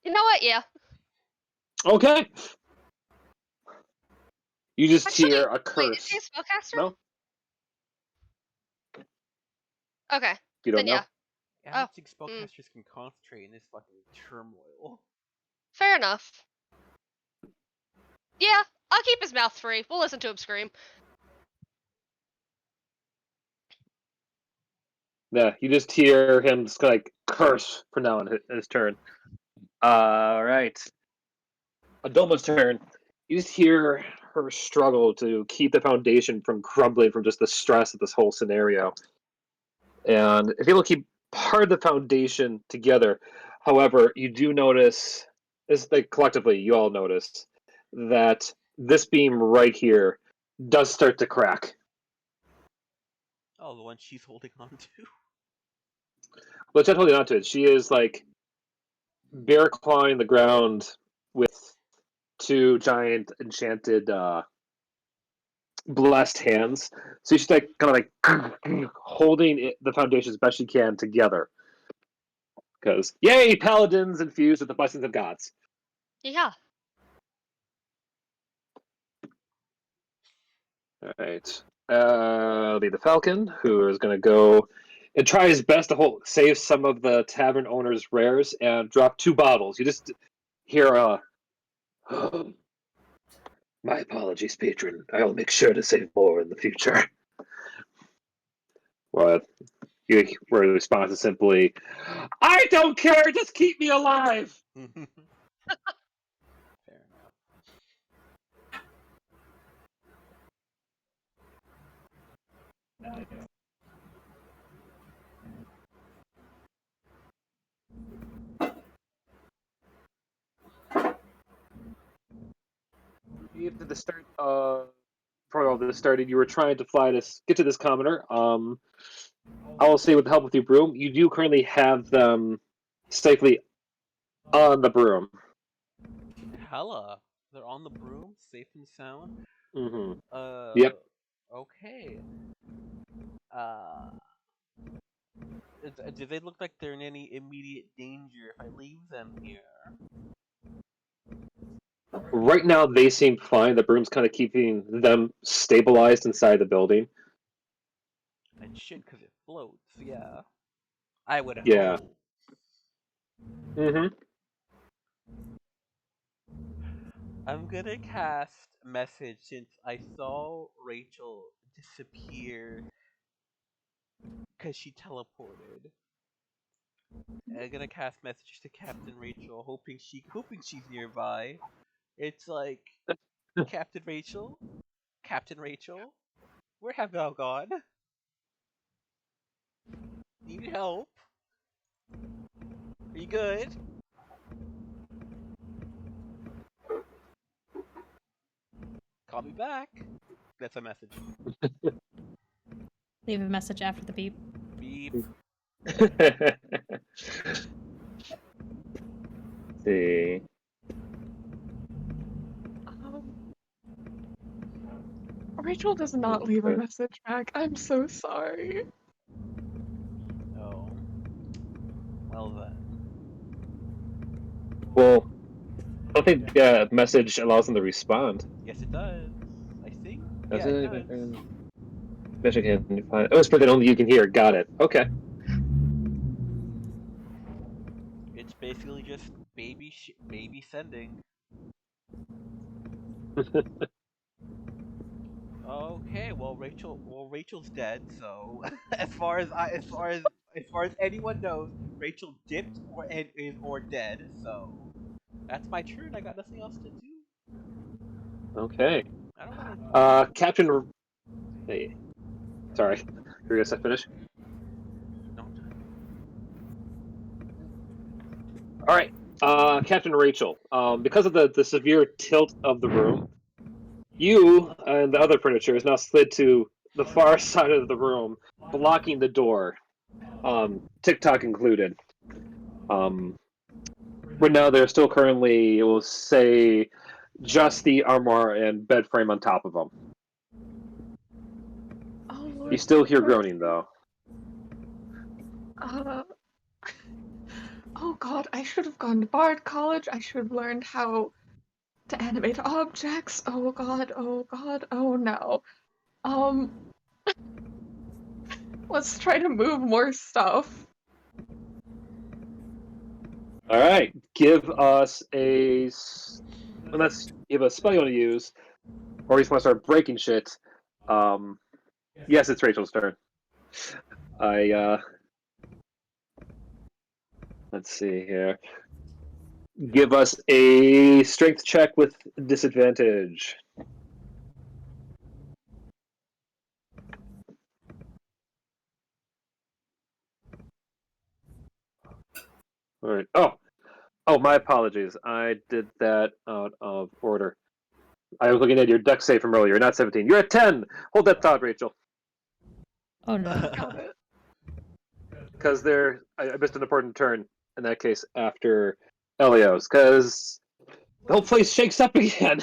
You know what? Yeah. Okay. You just Actually, hear a wait, is he curse. a spellcaster? No, Okay. you don't Then know. yeah. I Oh, don't think spellcasters can concentrate in this fucking turmoil. Fair enough. Yeah, I'll keep his mouth free. We'll listen to him scream. Yeah, you just hear him just like curse for now in his turn. All right. Adoma's turn. You just hear her struggle to keep the foundation from crumbling from just the stress of this whole scenario. And if able to keep part of the foundation together, however, you do notice, this like collectively, you all notice that this beam right here does start to crack. Oh, the one she's holding on to. But she's not holding onto it. She is like bear clawing the ground with two giant enchanted blessed hands. So she's like kind of like holding the foundation as best she can together. Because yay, paladins infused with the blessings of gods. Yeah. All right. It'll be the Falcon, who is going to go and try his best to save some of the tavern owner's rares and drop 2 bottles. You just hear my apologies, patron. I will make sure to save more in the future. Well, where the response is simply, I don't care, just keep me alive! Fair enough. After the start, before all this started, you were trying to get to this commoner. I will say, with the help of your broom, you do currently have them safely on the broom. Hella. They're on the broom, safe and sound. Mm-hmm. Yep. Okay. Do they look like they're in any immediate danger if I leave them here? Right now, they seem fine. The broom's kind of keeping them stabilized inside the building. It should, because it floats, yeah. I would Yeah. hope. Mm-hmm. I'm gonna cast message since I saw Rachel disappear because she teleported. I'm gonna cast message to Captain Rachel, hoping she's nearby. It's like, Captain Rachel, where have thou gone? Need help? Are you good? Call me back. That's a message. Leave a message after the beep. Beep. See. Rachel does not leave a message back. I'm so sorry. Oh. Well then. Well, I don't think the message allows them to respond. Yes, it does. I think. Does Yeah, it it? does. Message can find. Oh, it's for that only you can hear. Got it. Okay. It's basically just baby sending. Okay, well Rachel's dead, so as far as anyone knows, Rachel dipped or dead, so that's my turn. I got nothing else to do. Okay. I don't wanna Captain. Hey. Sorry. You're gonna finish? No. All right. Captain Rachel. Because of the severe tilt of the room, you and the other furniture is now slid to the far side of the room, blocking the door. TikTok included. Right now, there's still currently, we'll say, just the armor and bed frame on top of them. Oh, Lord, You still hear groaning, though. Oh god, I should have gone to Bard College. I should have learned how to animate objects. Oh god, oh god, oh no. Let's try to move more stuff. All right, give us unless you have a spell you want to use, or you just want to start breaking shit. Yes, it's Rachel's turn. Let's see here. Give us a strength check with disadvantage. All right. Oh, my apologies. I did that out of order. I was looking at your deck save from earlier. Not 17. You're at 10. Hold that thought, Rachel. Oh no. Got it. Because I missed an important turn in that case after Elios. Because the whole place shakes up again.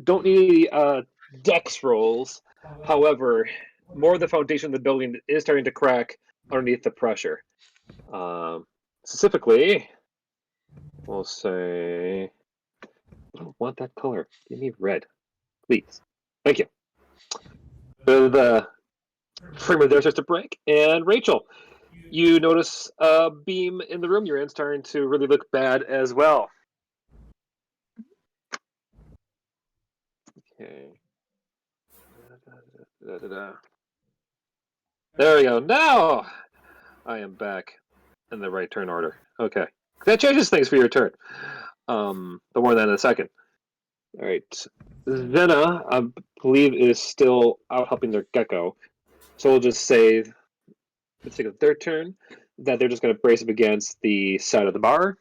don't need dex rolls. However, more of the foundation of the building is starting to crack underneath the pressure. Specifically, we'll say, I don't want that color. Give me red, please. Thank you. So the frame of there starts to break, and Rachel, you notice a beam in the room you're in starting to really look bad as well. Okay. There we go. Now I am back in the right turn order. Okay. That changes things for your turn. But more than in a second. All right. Zena, I believe, is still out helping their gecko. So we'll just say, let's take their turn, that they're just going to brace up against the side of the bar.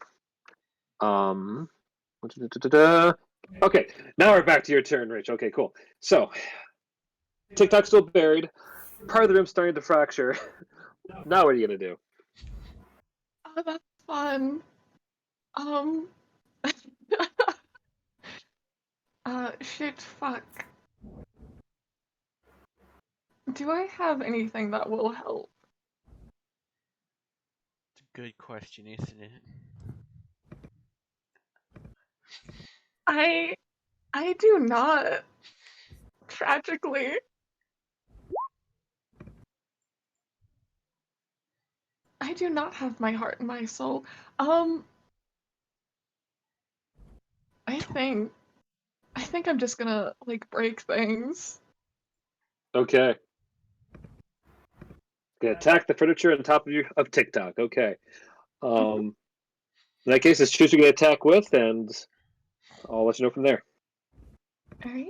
Okay, now we're back to your turn, Rich. Okay, cool. So, TikTok's still buried. Part of the room's starting to fracture. Now what are you going to do? Oh, that's fun. Shit, fuck. Do I have anything that will help? It's a good question, isn't it? I do not. Tragically. I do not have my heart and my soul. I think I'm just gonna like break things. Okay. Gonna attack the furniture on top of TikTok. Okay. In that case, it's choose who you get attack with, and I'll let you know from there. Alright.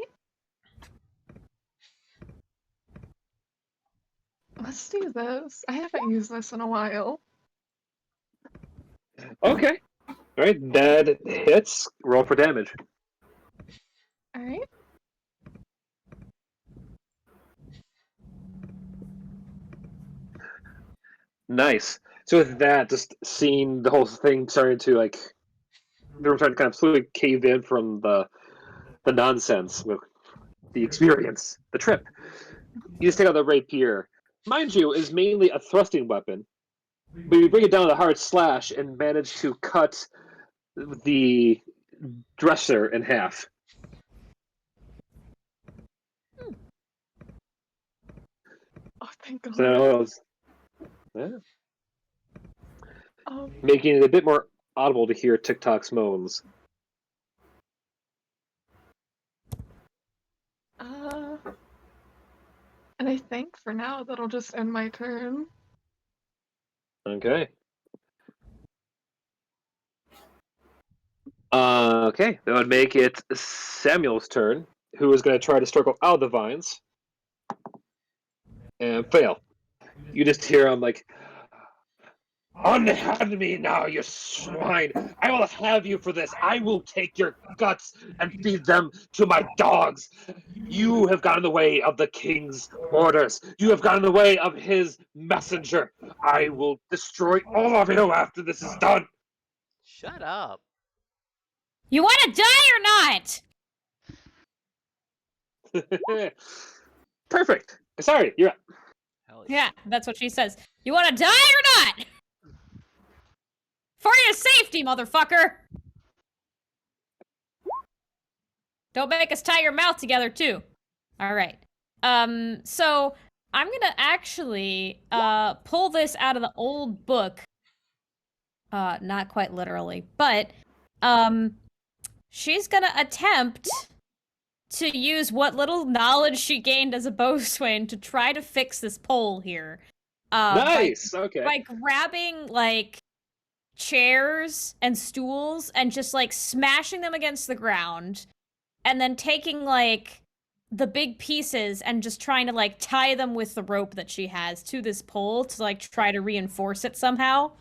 Let's do this. I haven't used this in a while. Okay. All right. That hits. Roll for damage. Alright. Nice. So with that, just seeing the whole thing starting to like, they were trying to kind of slowly cave in from the nonsense with the experience, the trip. You just take out the rapier. Mind you, is mainly a thrusting weapon, but you bring it down with a hard slash and manage to cut the dresser in half. Oh, thank God. So, making it a bit more audible to hear TikTok's moans. And I think for now that'll just end my turn. Okay. Okay, that would make it Samuel's turn, who is going to try to struggle out of the vines and fail. You just hear him like, "Unhand me now, you swine! I will have you for this. I will take your guts and feed them to my dogs. You have gotten in the way of the king's orders. You have gotten in the way of his messenger. I will destroy all of you after this is done." Shut up. You want to die or not? Perfect. Sorry, you're up. Hell Yeah, that's what she says. You want to die or not? For your safety, motherfucker! Don't make us tie your mouth together, too. Alright. So, I'm gonna actually, pull this out of the old book. Not quite literally, but, she's gonna attempt to use what little knowledge she gained as a boatswain to try to fix this pole here. Nice! Okay. By grabbing, like, chairs and stools and just, like, smashing them against the ground, and then taking, like, the big pieces and just trying to, like, tie them with the rope that she has to this pole to, like, try to reinforce it somehow.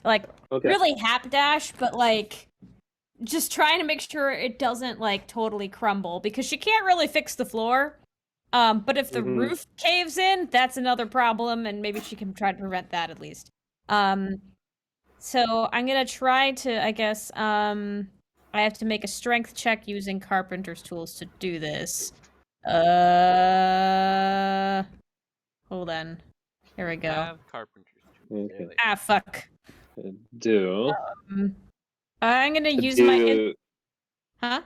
Like, really hapdash, but, like, just trying to make sure it doesn't, like, totally crumble, because she can't really fix the floor. But if the roof caves in, that's another problem, and maybe she can try to prevent that at least. So I'm gonna try to, I guess, I have to make a strength check using carpenter's tools to do this. Hold on. Here we go. Have carpenter's tools. Okay. Ah, fuck. Do. I'm gonna use do my. Huh?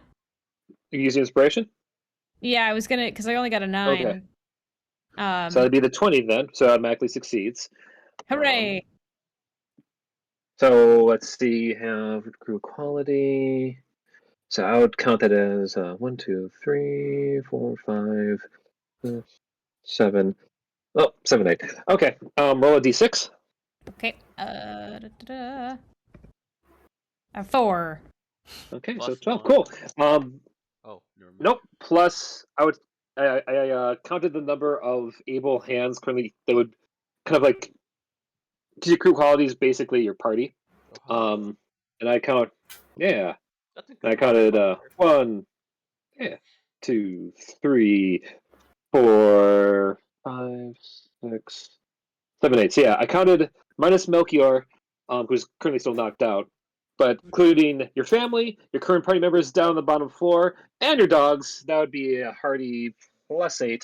you use the inspiration? Yeah, I was gonna, because I only got a 9. Okay. So that'd be the 20 then, so it automatically succeeds. Hooray! So let's see, have crew quality. So I would count that as 1, 2, 3, 4, 5, 6, 7. Oh, 7, 8. Okay. Roll a d6. Okay. 4. Okay, Plus so 12. 1. Cool. Oh, never mind. Nope. Plus, I counted the number of able hands currently. They would kind of like, because your crew quality is basically your party. Oh, And I count. Yeah. that's a And I good counted modifier. 1, 2, 3, 4, 5, 6, 7, 8. So yeah, I counted minus Melchior, who's currently still knocked out, but including your family, your current party members down on the bottom floor, and your dogs. That would be a hearty +8,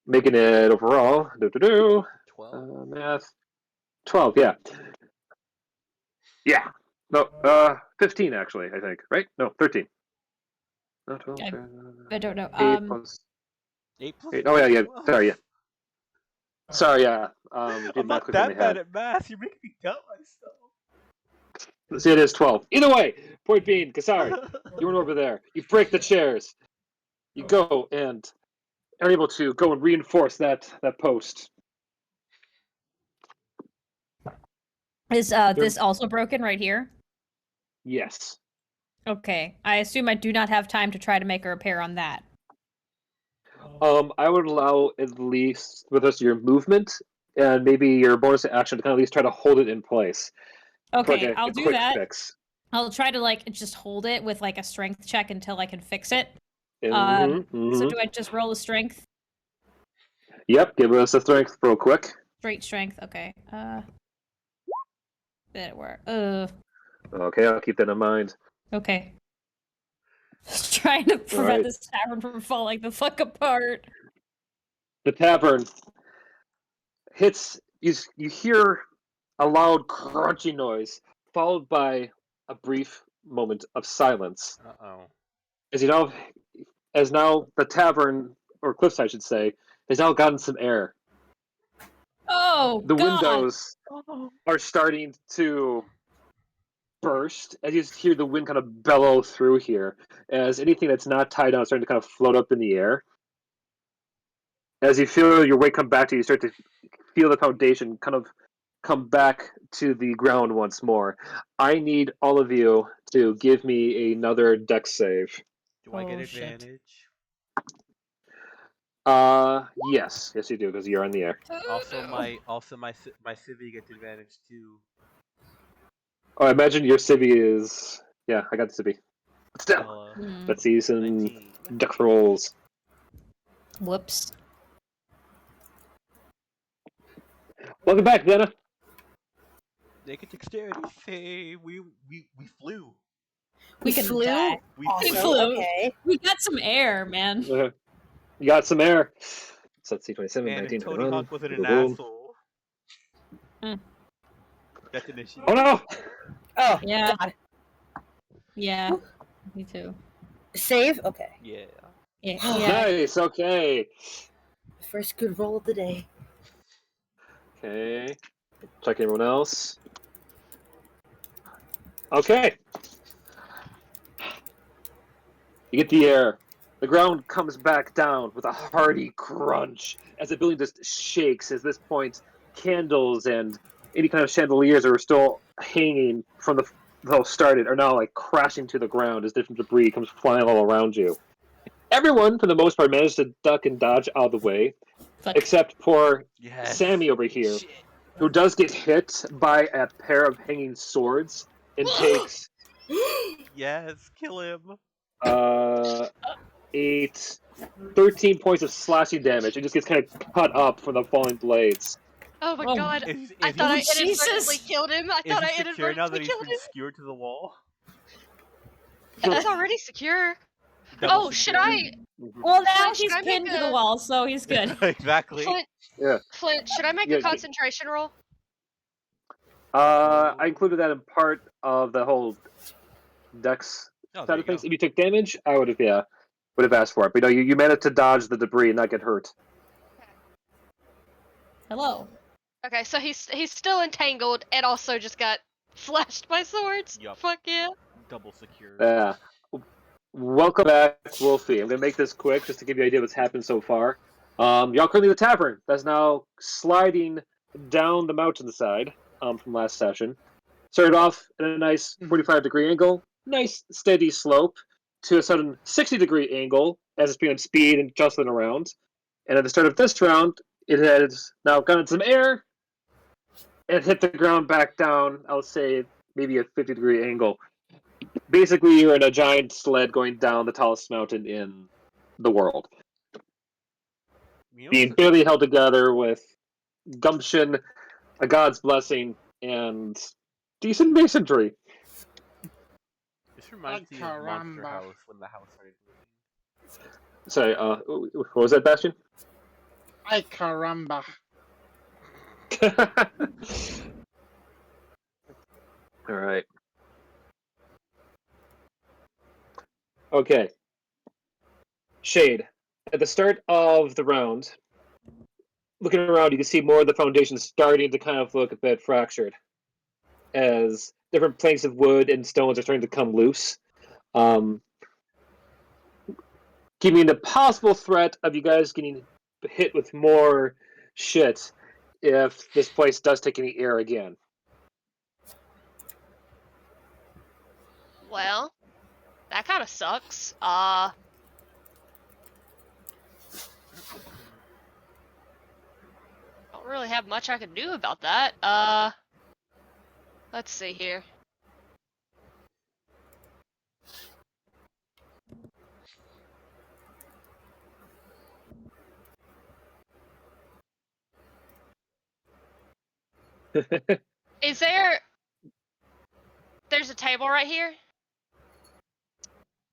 making it overall 12. math 12. Yeah, yeah. No, 15 actually. I think, right? No, 13. No, 12. I don't know. 8 plus 8 plus 8. Oh yeah, yeah. 12? Sorry, yeah. Sorry, yeah. I'm Did math not quick on that my bad head. at math. You're making me doubt myself. See, it is 12. Either way, point being, Kasari, you went over there. You break the chairs. You go and are able to go and reinforce that post. Is this also broken right here? Yes. Okay. I assume I do not have time to try to make a repair on that. I would allow at least with us your movement and maybe your bonus action to kind of at least try to hold it in place. Okay, Like I'll a do quick that. fix. I'll try to like just hold it with like a strength check until I can fix it. Mm-hmm, So do I just roll a strength? Yep, give us a strength real quick. Straight strength. Okay. That work. Okay, I'll keep that in mind. Okay. Just trying to prevent right. this tavern from falling the fuck apart. The tavern hits. You hear a loud crunchy noise, followed by a brief moment of silence. Uh-oh. As now the tavern, or cliffs I should say, has now gotten some air. Oh, The God. windows are starting to burst as you hear the wind kind of bellow through here, as anything that's not tied down is starting to kind of float up in the air. As you feel your weight come back to you, start to feel the foundation kind of come back to the ground once more. I need all of you to give me another dex save. Do I get Oh, shit. advantage? Yes, you do because you're on the air. Also, my civvy gets advantage too. Oh, I imagine your civvy is. Yeah, I got the civvy. Still, Hmm. let's see some 19. dex rolls. Whoops. Welcome back, Dana. Make a dexterity save. We flew. We can flew. die. We Awesome. flew. Okay. We got some air, man. You got some air. So let's see, 27, Man, 19, if Tony 21. Hawk wasn't an Boom. asshole. Mm. That's initiative. Oh no! Oh, Yeah. God. Yeah. Me too. Save? Okay. Yeah. Yeah. Nice, okay. First good roll of the day. Okay. Check everyone else. Okay. You get the air. The ground comes back down with a hearty crunch as the building just shakes. At this point, candles and any kind of chandeliers that were still hanging from the started are now like crashing to the ground as different debris comes flying all around you. Everyone, for the most part, managed to duck and dodge out of the way, Fuck. except for Yes. Sammy over here, Shit. who does get hit by a pair of hanging swords and takes Yes, kill him. 13 points of slashing damage. It just gets kind of cut up from the falling blades. Oh my Oh, god. Is I thought I he, Jesus. inadvertently killed him. I is thought he I secure now that inadvertently he's killed been him. skewered to the wall? He's already secure. Double Oh, should secure. I, Well, now Flint, should he's I make pinned to the a wall, so he's good. Exactly. Flint, should I make Yeah, a concentration roll? I included that in part of the whole dex Oh, there side you of things. go. If you took damage, I would have asked for it. But you managed to dodge the debris and not get hurt. Hello. Okay, so he's still entangled and also just got flashed by swords. Yup. Fuck yeah. Double secure. Yeah. Welcome back, Wolfie. I'm gonna make this quick just to give you an idea of what's happened so far. Y'all currently the tavern that's now sliding down the mountainside from last session. Started off at a nice 45-degree angle, nice steady slope, to a sudden 60-degree angle as it's being speed and jostling around. And at the start of this round, it has now gotten some air and hit the ground back down, I'll say maybe a 50-degree angle. Basically, you're in a giant sled going down the tallest mountain in the world, You know, being barely held together with gumption, a god's blessing, and decent masonry. this reminds me of Monster Caramba. House when the house started moving. Sorry, what was that, Bastion? Ay caramba. All right. Okay. Shade. At the start of the round, looking around, you can see more of the foundation starting to kind of look a bit fractured as different planks of wood and stones are starting to come loose. Giving the possible threat of you guys getting hit with more shit if this place does take any air again. Well, that kind of sucks. Don't really have much I can do about that. Let's see here. Is there's a table right here?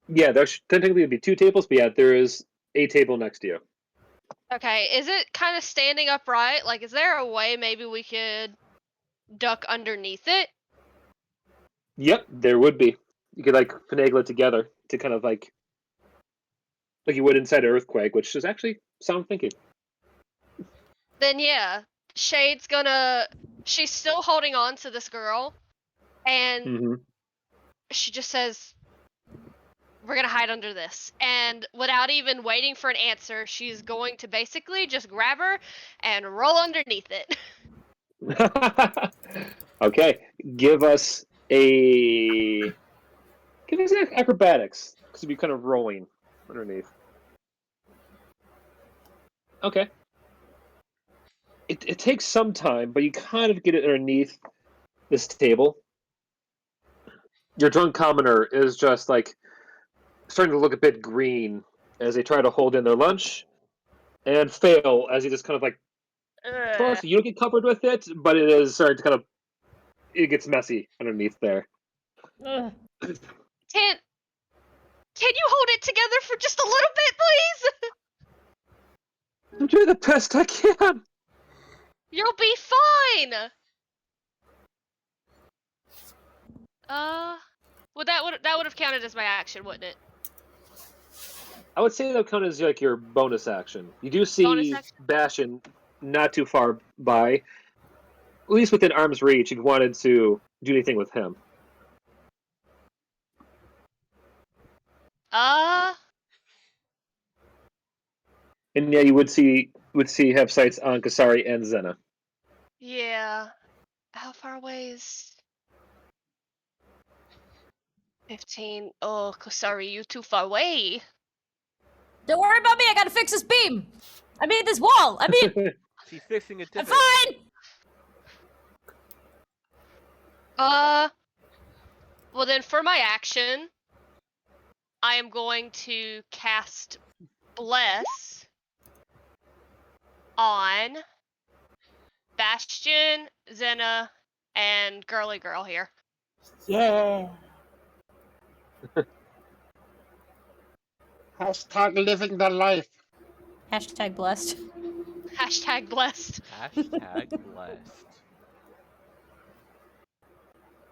Yeah, there should technically be two tables, but yeah, there is a table next to you. Okay, is it kind of standing upright? Like, is there a way maybe we could duck underneath it? Yep, there would be. You could like finagle it together to kind of like you would inside an earthquake, which is actually sound thinking. Then yeah, Shade's gonna. She's still holding on to this girl, and Mm-hmm. she just says, "We're gonna hide under this." And without even waiting for an answer, she's going to basically just grab her and roll underneath it. Okay, give us an acrobatics because you'd be kind of rolling underneath. Okay. It takes some time, but you kind of get it underneath this table. Your drunk commoner is just like starting to look a bit green as they try to hold in their lunch and fail as he just kind of like Ugh. you don't get covered with it, but it is starting to kind of it gets messy underneath there. Ugh. Can you hold it together for just a little bit, please? I'm doing the best I can. You'll be fine. Well, that would have counted as my action, wouldn't it? I would say that count as like your bonus action. You do Bonus see action? Bastion not too far by, at least within arm's reach, if you wanted to do anything with him. And yeah, you would have sights on Kasari and Zena. Yeah. How far away is 15? Oh, sorry, you too far away. Don't worry about me. I gotta fix this beam. I mean this wall. I mean, She's fixing a I'm divot. fine. Well then, for my action, I am going to cast Bless on Bastion, Zena, and Girly Girl here. Yeah. Hashtag living the life. Hashtag blessed. Hashtag blessed. Hashtag blessed.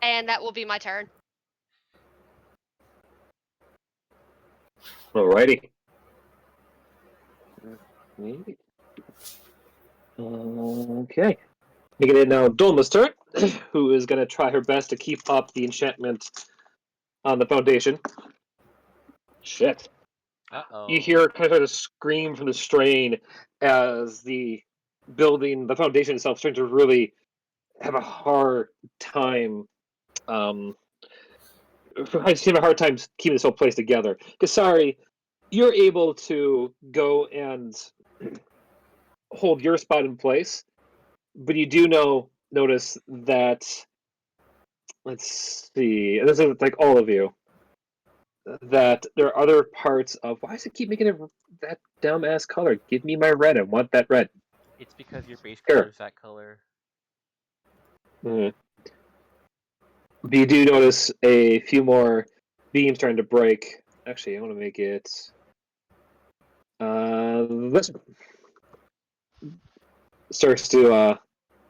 And that will be my turn. Alrighty. Okay. Making it now Dolma's turn, who is going to try her best to keep up the enchantment on the foundation. Shit. Uh-oh. You hear kind of a scream from the strain as the building, the foundation itself, starts to really have a hard time. I just have a hard time keeping this whole place together. Kasari, you're able to go and hold your spot in place, but you do notice that. Let's see. This is like all of you. That there are other parts of. Why does it keep making it that dumb ass color? Give me my red. I want that red. It's because your base Sure. color is that color. Mm. But you do notice a few more beams starting to break. Actually, I want to make it. This starts to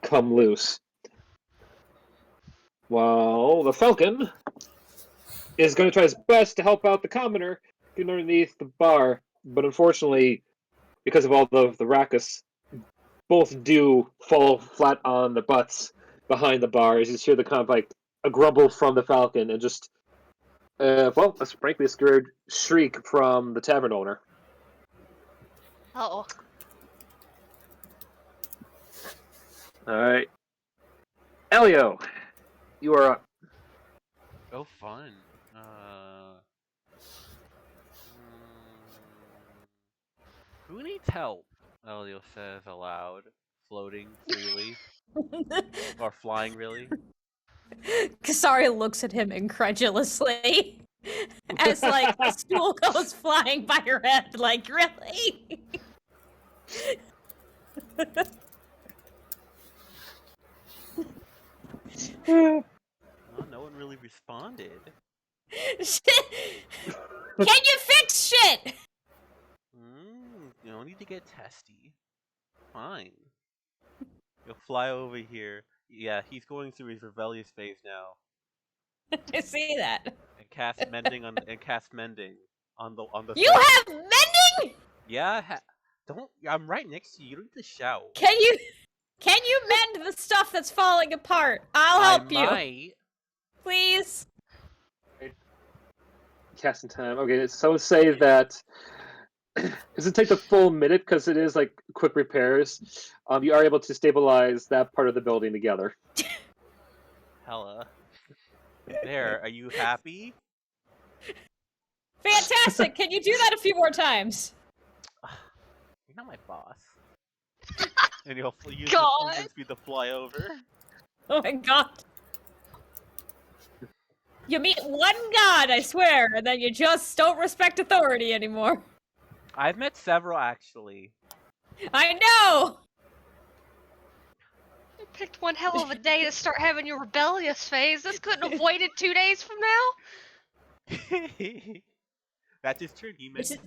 come loose. While the Falcon is going to try his best to help out the commoner underneath the bar, but unfortunately, because of all the rackus, both do fall flat on the butts behind the bar as you hear the kind of like a grumble from the Falcon and just, well, that's frankly a scared shriek from the tavern owner. Uh-oh. Alright. Elio, you are up. Oh, fun. Who needs help? Elio says aloud, floating freely. Or flying, really. Kasari looks at him incredulously as like a stool goes flying by her head. Like, really? Oh, no one really responded. Can you fix shit? You don't need to get testy. Fine. You'll fly over here. Yeah, he's going through his rebellious phase now. I see that. And cast mending on the. You have mending? Yeah, don't. I'm right next to you. You don't need to shout. Can you mend the stuff that's falling apart? I'll help you. Might. Please. Casting time. Okay, so say that. Does it take the full minute because it is like quick repairs? You are able to stabilize that part of the building together. Hella. There. Are you happy? Fantastic. Can you do that a few more times? You're not my boss. And you'll use God. the movement speed to fly over. Oh my god. You meet one god, I swear, and then you just don't respect authority anymore. I've met several actually. I know! You picked one hell of a day to start having your rebellious phase. This couldn't have waited 2 days from now. That's his turn. He meant.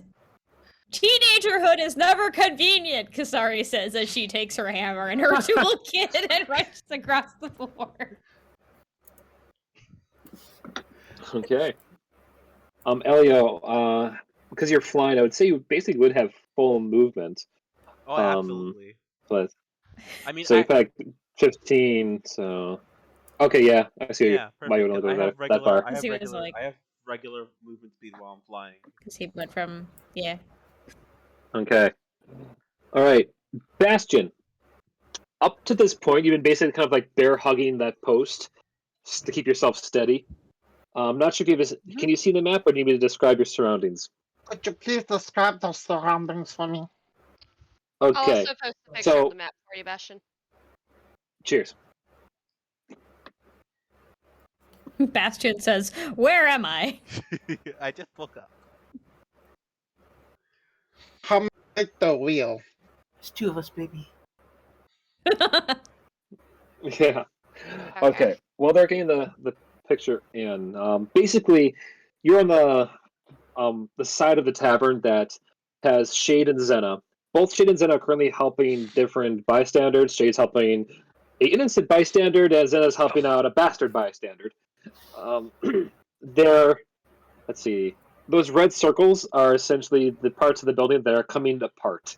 Teenagerhood is never convenient, Kasari says as she takes her hammer and her toolkit and rushes across the floor. Okay. Elio, because you're flying, I would say you basically would have full movement. Oh, absolutely. But I mean, so you've had 15. So okay, yeah, I see. yeah, Why you perfect. want to go I have that regular. far? I have He was regular. like- I have regular movement speed while I'm flying. Because he went from, yeah. Okay. All right, Bastion. Up to this point, you've been basically kind of like bear hugging that post to keep yourself steady. I'm not sure if you have. Can you see the map, or do you need me to describe your surroundings? Could you please describe the surroundings for me? I'll Okay. also post a picture So- of the map for you, Bastion. Cheers. Bastion says, "Where am I?" I just woke up. How make the wheel? There's two of us, baby. Yeah. Okay. Well, they're getting the picture in. Basically, you're on the the side of the tavern that has Shade and Zena. Both Shade and Zena are currently helping different bystanders. Shade's helping an innocent bystander, and Zena's helping out a bastard bystander. They're, let's see, those red circles are essentially the parts of the building that are coming apart.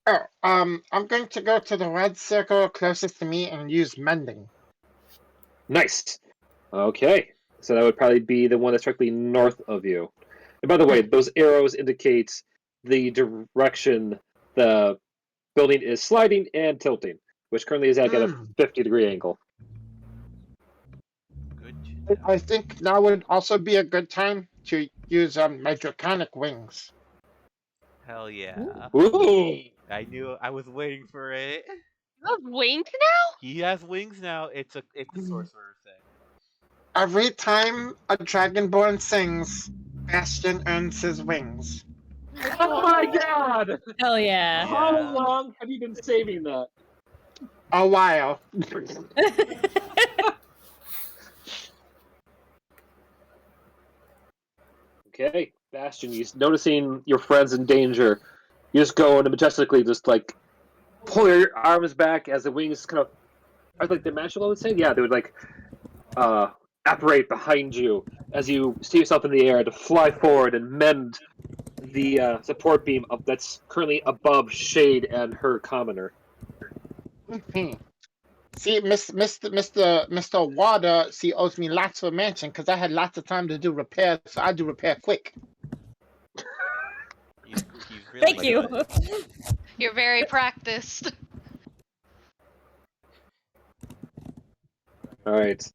Oh, I'm going to go to the red circle closest to me and use mending. Nice. Okay, so that would probably be the one that's directly north of you. And by the way, those arrows indicate the direction the building is sliding and tilting, which currently is at a 50-degree angle. Good to know. I think now would also be a good time to use my draconic wings. Hell yeah. Ooh! I knew I was waiting for it. You have wings now? He has wings now. It's a sorcerer thing. Every time a dragonborn sings, Bastion earns his wings. Oh my god! Hell yeah. How Yeah. long have you been saving that? A while. Okay, Bastion, you noticing your friends in danger, you just go and majestically just like pull your arms back as the wings kind of are like dimensional, I would say. Yeah, they would like apparate behind you as you see yourself in the air to fly forward and mend the support beam that's currently above Shade and her commoner. See, Mr. Water, owes me lots of mansion because I had lots of time to do repairs, so I do repair quick. He's really Thank you. good. You're very practiced. All right,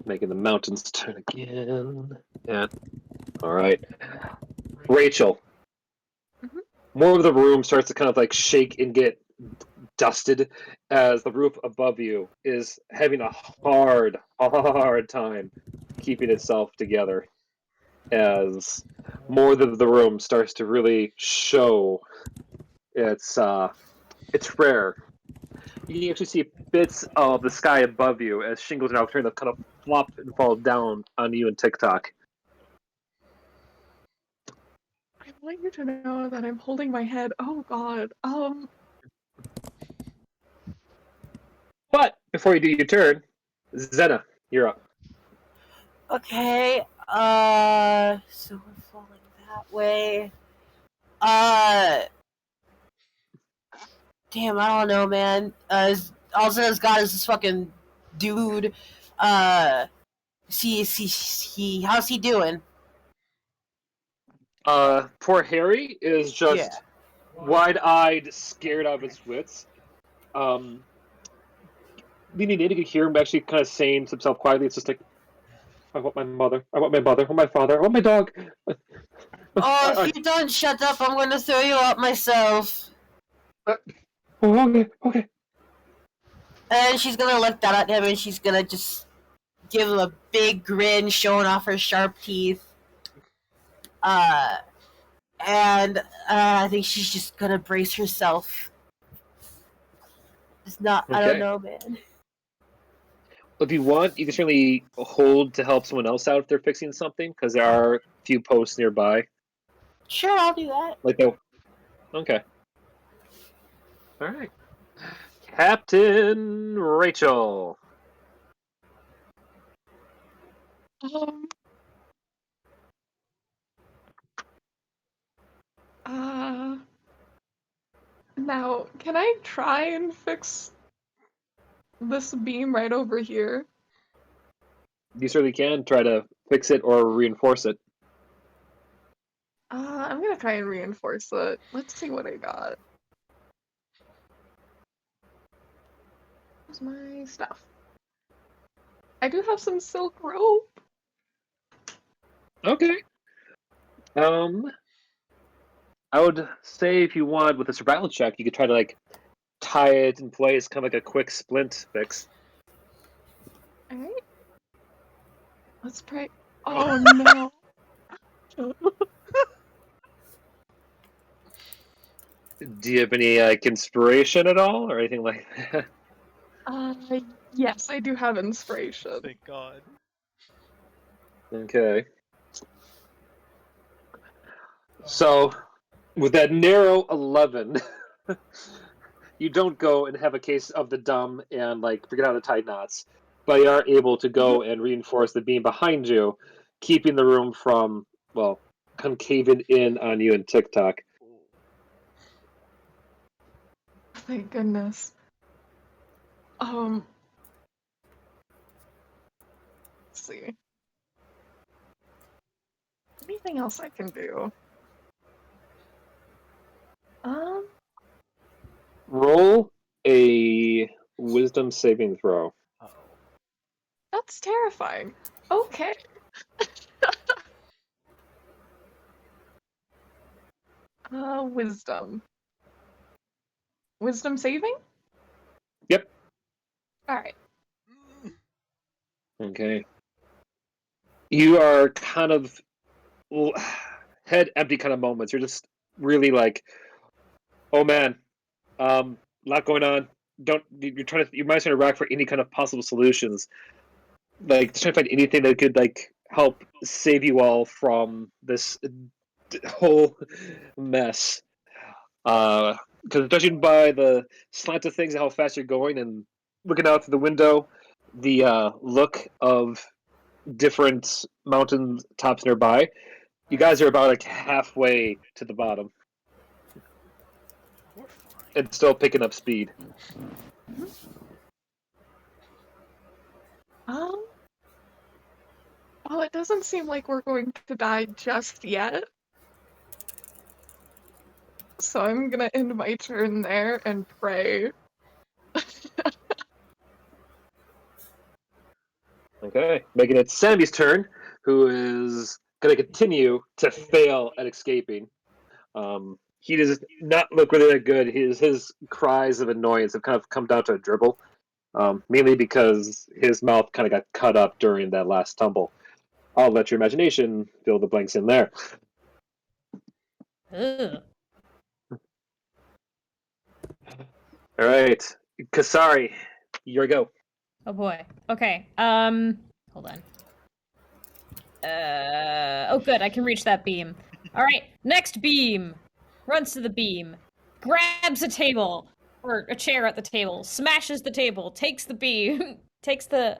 making the mountains turn again. Yeah. All right, Rachel. Mhm. More of the room starts to kind of like shake and get dusted as the roof above you is having a hard time keeping itself together as more of the room starts to really show its rare. You can actually see bits of the sky above you as shingles are now starting to kind of flop and fall down on you and TikTok. I want you to know that I'm holding my head. Oh god. But before you do your turn, Zena, you're up. Okay, so we're falling that way. Damn, I don't know, man. All Zena's got is this fucking dude. How's he doing? Poor Harry is just wide-eyed, scared out of his wits. Leaning in, you can hear him actually kind of saying to himself quietly, it's just like, I want my mother, I want my mother, I want my father, I want my dog. Oh, if you don't shut up, I'm gonna throw you out myself. Okay. And she's gonna look down at him and she's gonna just give him a big grin, showing off her sharp teeth. And I think she's just gonna brace herself. It's not, I don't Okay. know, man. If you want, you can certainly hold to help someone else out if they're fixing something, because there are a few posts nearby. Sure, I'll do that. Okay. All right. Captain Rachel. Now, can I try and fix this beam right over here? You certainly can try to fix it or reinforce it. I'm gonna try and reinforce it. Let's see what I got. Where's my stuff? I do have some silk rope. Okay. I would say if you want with a survival check, you could try to like tie it in place, kind of like a quick splint fix. Alright. Let's try. Oh no. Do you have any like inspiration at all or anything like that? Yes, I do have inspiration. Thank God. Okay. So, with that narrow 11, you don't go and have a case of the dumb and forget how to tie knots, but you are able to go and reinforce the beam behind you, keeping the room from concaving in on you and TikTok. Thank goodness. Let's see. Anything else I can do? Roll a wisdom saving throw. Uh-oh. That's terrifying. Okay. Wisdom. Wisdom saving? Yep. Alright. Okay. You are kind of head empty kind of moments. You're just really oh man, lot going on. Your mind's trying to rack for any kind of possible solutions. Trying to find anything that could help save you all from this whole mess. Because judging by the slant of things and how fast you're going, and looking out through the window, the look of different mountain tops nearby, you guys are about halfway to the bottom. We're fine. And still picking up speed. Well, it doesn't seem like we're going to die just yet. So I'm gonna end my turn there and pray. Okay, making it Sammy's turn, who is going to continue to fail at escaping. He does not look really that good. His cries of annoyance have kind of come down to a dribble, mainly because his mouth kind of got cut up during that last tumble. I'll let your imagination fill the blanks in there. Ugh. All right, Kasari, your go. Oh boy. Okay. Hold on. Oh good, I can reach that beam. Alright, next beam. Runs to the beam. Grabs a table. Or a chair at the table. Smashes the table. Takes the beam. Takes the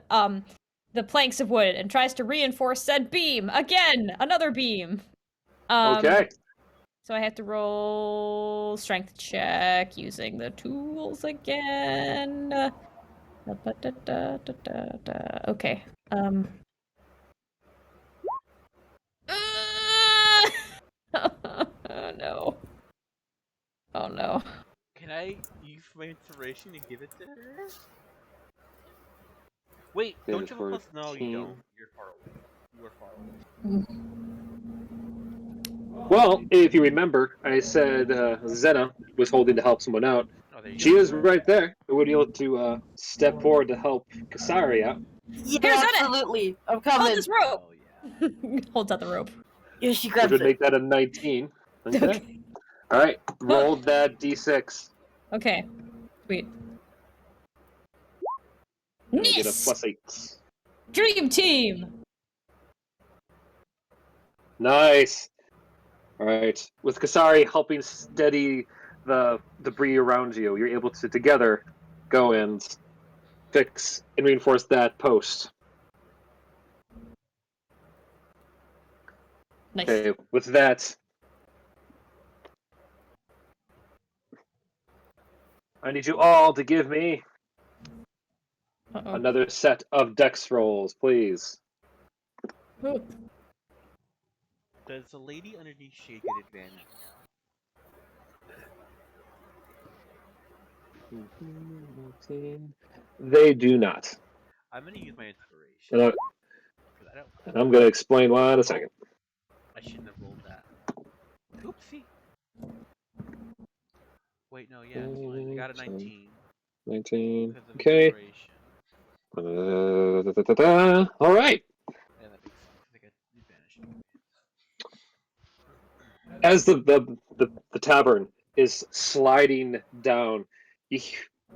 planks of wood and tries to reinforce said beam. Again! Another beam. Okay. So I have to roll strength check using the tools again. Okay. Oh no. Oh no. Can I use my inspiration and give it to her? Wait, don't you have a plus? No, you don't. You're far away. You are far away. Well, if you remember, I said Zena was holding to help someone out. Oh, there you She go. is right there. Would be able to step forward to help Kasari out. Yeah, Here's Anna. absolutely. I'm Hold coming. this rope! Oh yeah. Holds out the rope. Yeah, she Which grabs would it. make that a 19. Okay. Okay. All right. Roll that d6. Okay. Sweet. And I get a Yes! +8. Dream team! Nice. All right. With Kasari helping steady the debris around you, you're able to together go and fix and reinforce that post. Nice. Okay. With that, I need you all to give me Uh-oh. another set of dex rolls, please. Ooh. Does the lady underneath shade get advantage now? They do not. I'm gonna use my inspiration. And 'Cause I don't. I'm going to explain why in a second. I shouldn't have rolled that. Oopsie. Wait, no, yeah, it's fine. I got a 19. 19. Because of Okay. inspiration. All right. Yeah, that makes sense. I got advantage. As the tavern is sliding down, the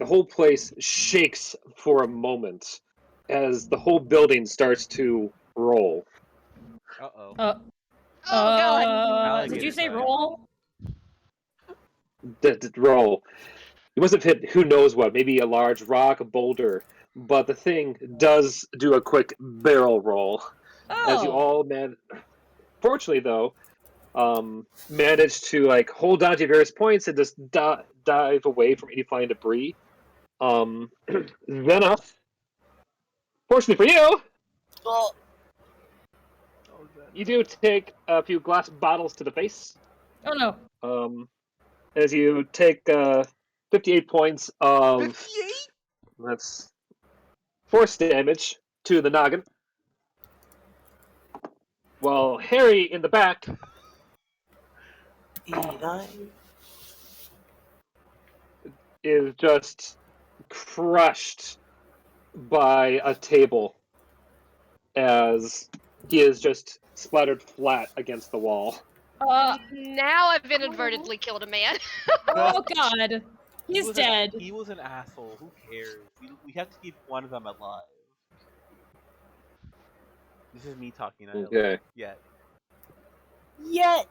whole place shakes for a moment as the whole building starts to roll. Uh-oh. Oh god. Alligator Did you say style. roll? Roll. You must have hit who knows what, maybe a large rock, a boulder. But the thing does do a quick barrel roll. As you Oh. all fortunately though, managed to like hold on to various points and just dive away from any flying debris. Then fortunately for you, Well, Oh, God. you do take a few glass bottles to the face. Oh no. As you take 58 points of 58? that's force damage to the noggin. While Harry in the back 89. is just crushed by a table as he is just splattered flat against the wall. Now I've inadvertently killed a man. Oh god. He He's was dead. He was an asshole. Who cares? We have to keep one of them alive. This is me talking. Okay. Yeah. Yet.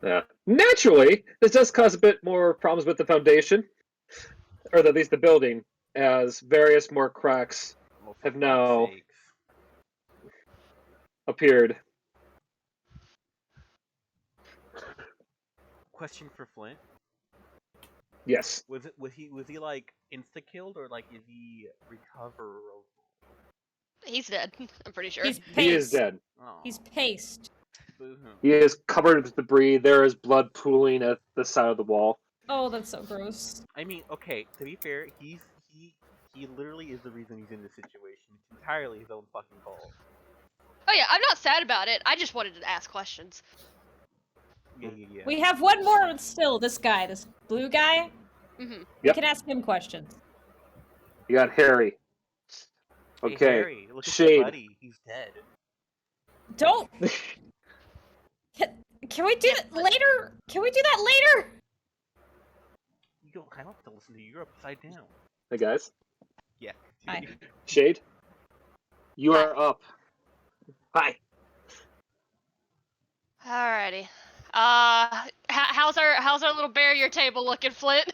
Yeah. Naturally, this does cause a bit more problems with the foundation, or at least the building, as various more cracks Oh, for have fuck's now sakes. appeared. Question for Flint: Yes, was he like insta killed or like is he recover? He's dead. I'm pretty sure. He's he is paced. dead. Oh, He's paced. boo-hoo. He is covered with debris. There is blood pooling at the side of the wall. Oh, that's so gross. I mean, okay. To be fair, he literally is the reason he's in this situation. It's entirely his own fucking fault. Oh yeah, I'm not sad about it. I just wanted to ask questions. Yeah. We have one more still, this guy, this blue guy. hmm We Yep. can ask him questions. You got Harry. Hey, Okay, Harry, look at Shade. your buddy. He's dead. Don't! Can we do that later? Can we do that later? You don't. I don't have to listen to you. You're upside down. Hey guys, Yeah. Hi. Shade, you Hi. are up. Hi. Alrighty. How's our little barrier table looking, Flint?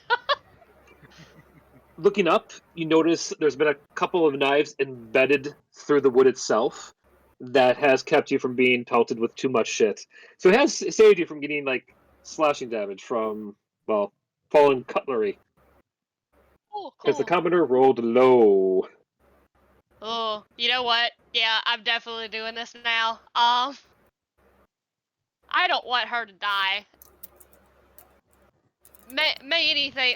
Looking up, you notice there's been a couple of knives embedded through the wood itself that has kept you from being pelted with too much shit. So it has saved you from getting like slashing damage from, well, fallen cutlery. Oh, Because the cool. Commodore rolled low. Oh, you know what? Yeah, I'm definitely doing this now. I don't want her to die. May anything,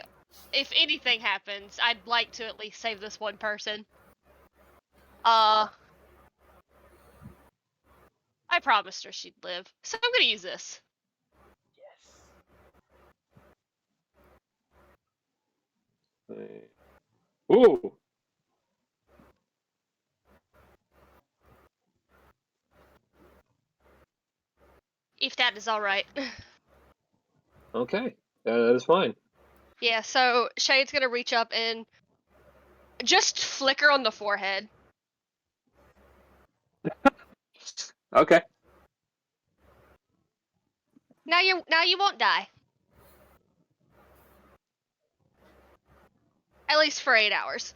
if anything happens, I'd like to at least save this one person. I promised her she'd live, so I'm gonna use this. Ooh. If that is alright. Okay. That is fine. Yeah, so Shade's gonna reach up and just flicker on the forehead. Okay. Now you won't die. At least for 8 hours.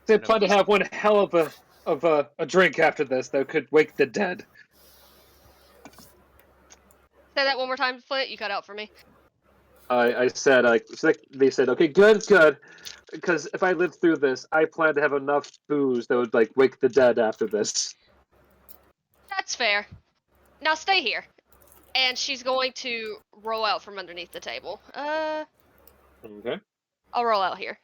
They plan to have one hell of a drink after this that could wake the dead. Say that one more time, Flint. You cut out for me. I said, they said, okay, good, because if I live through this, I plan to have enough booze that would like wake the dead after this. That's fair. Now stay here. And she's going to roll out from underneath the table. Okay. I'll roll out here.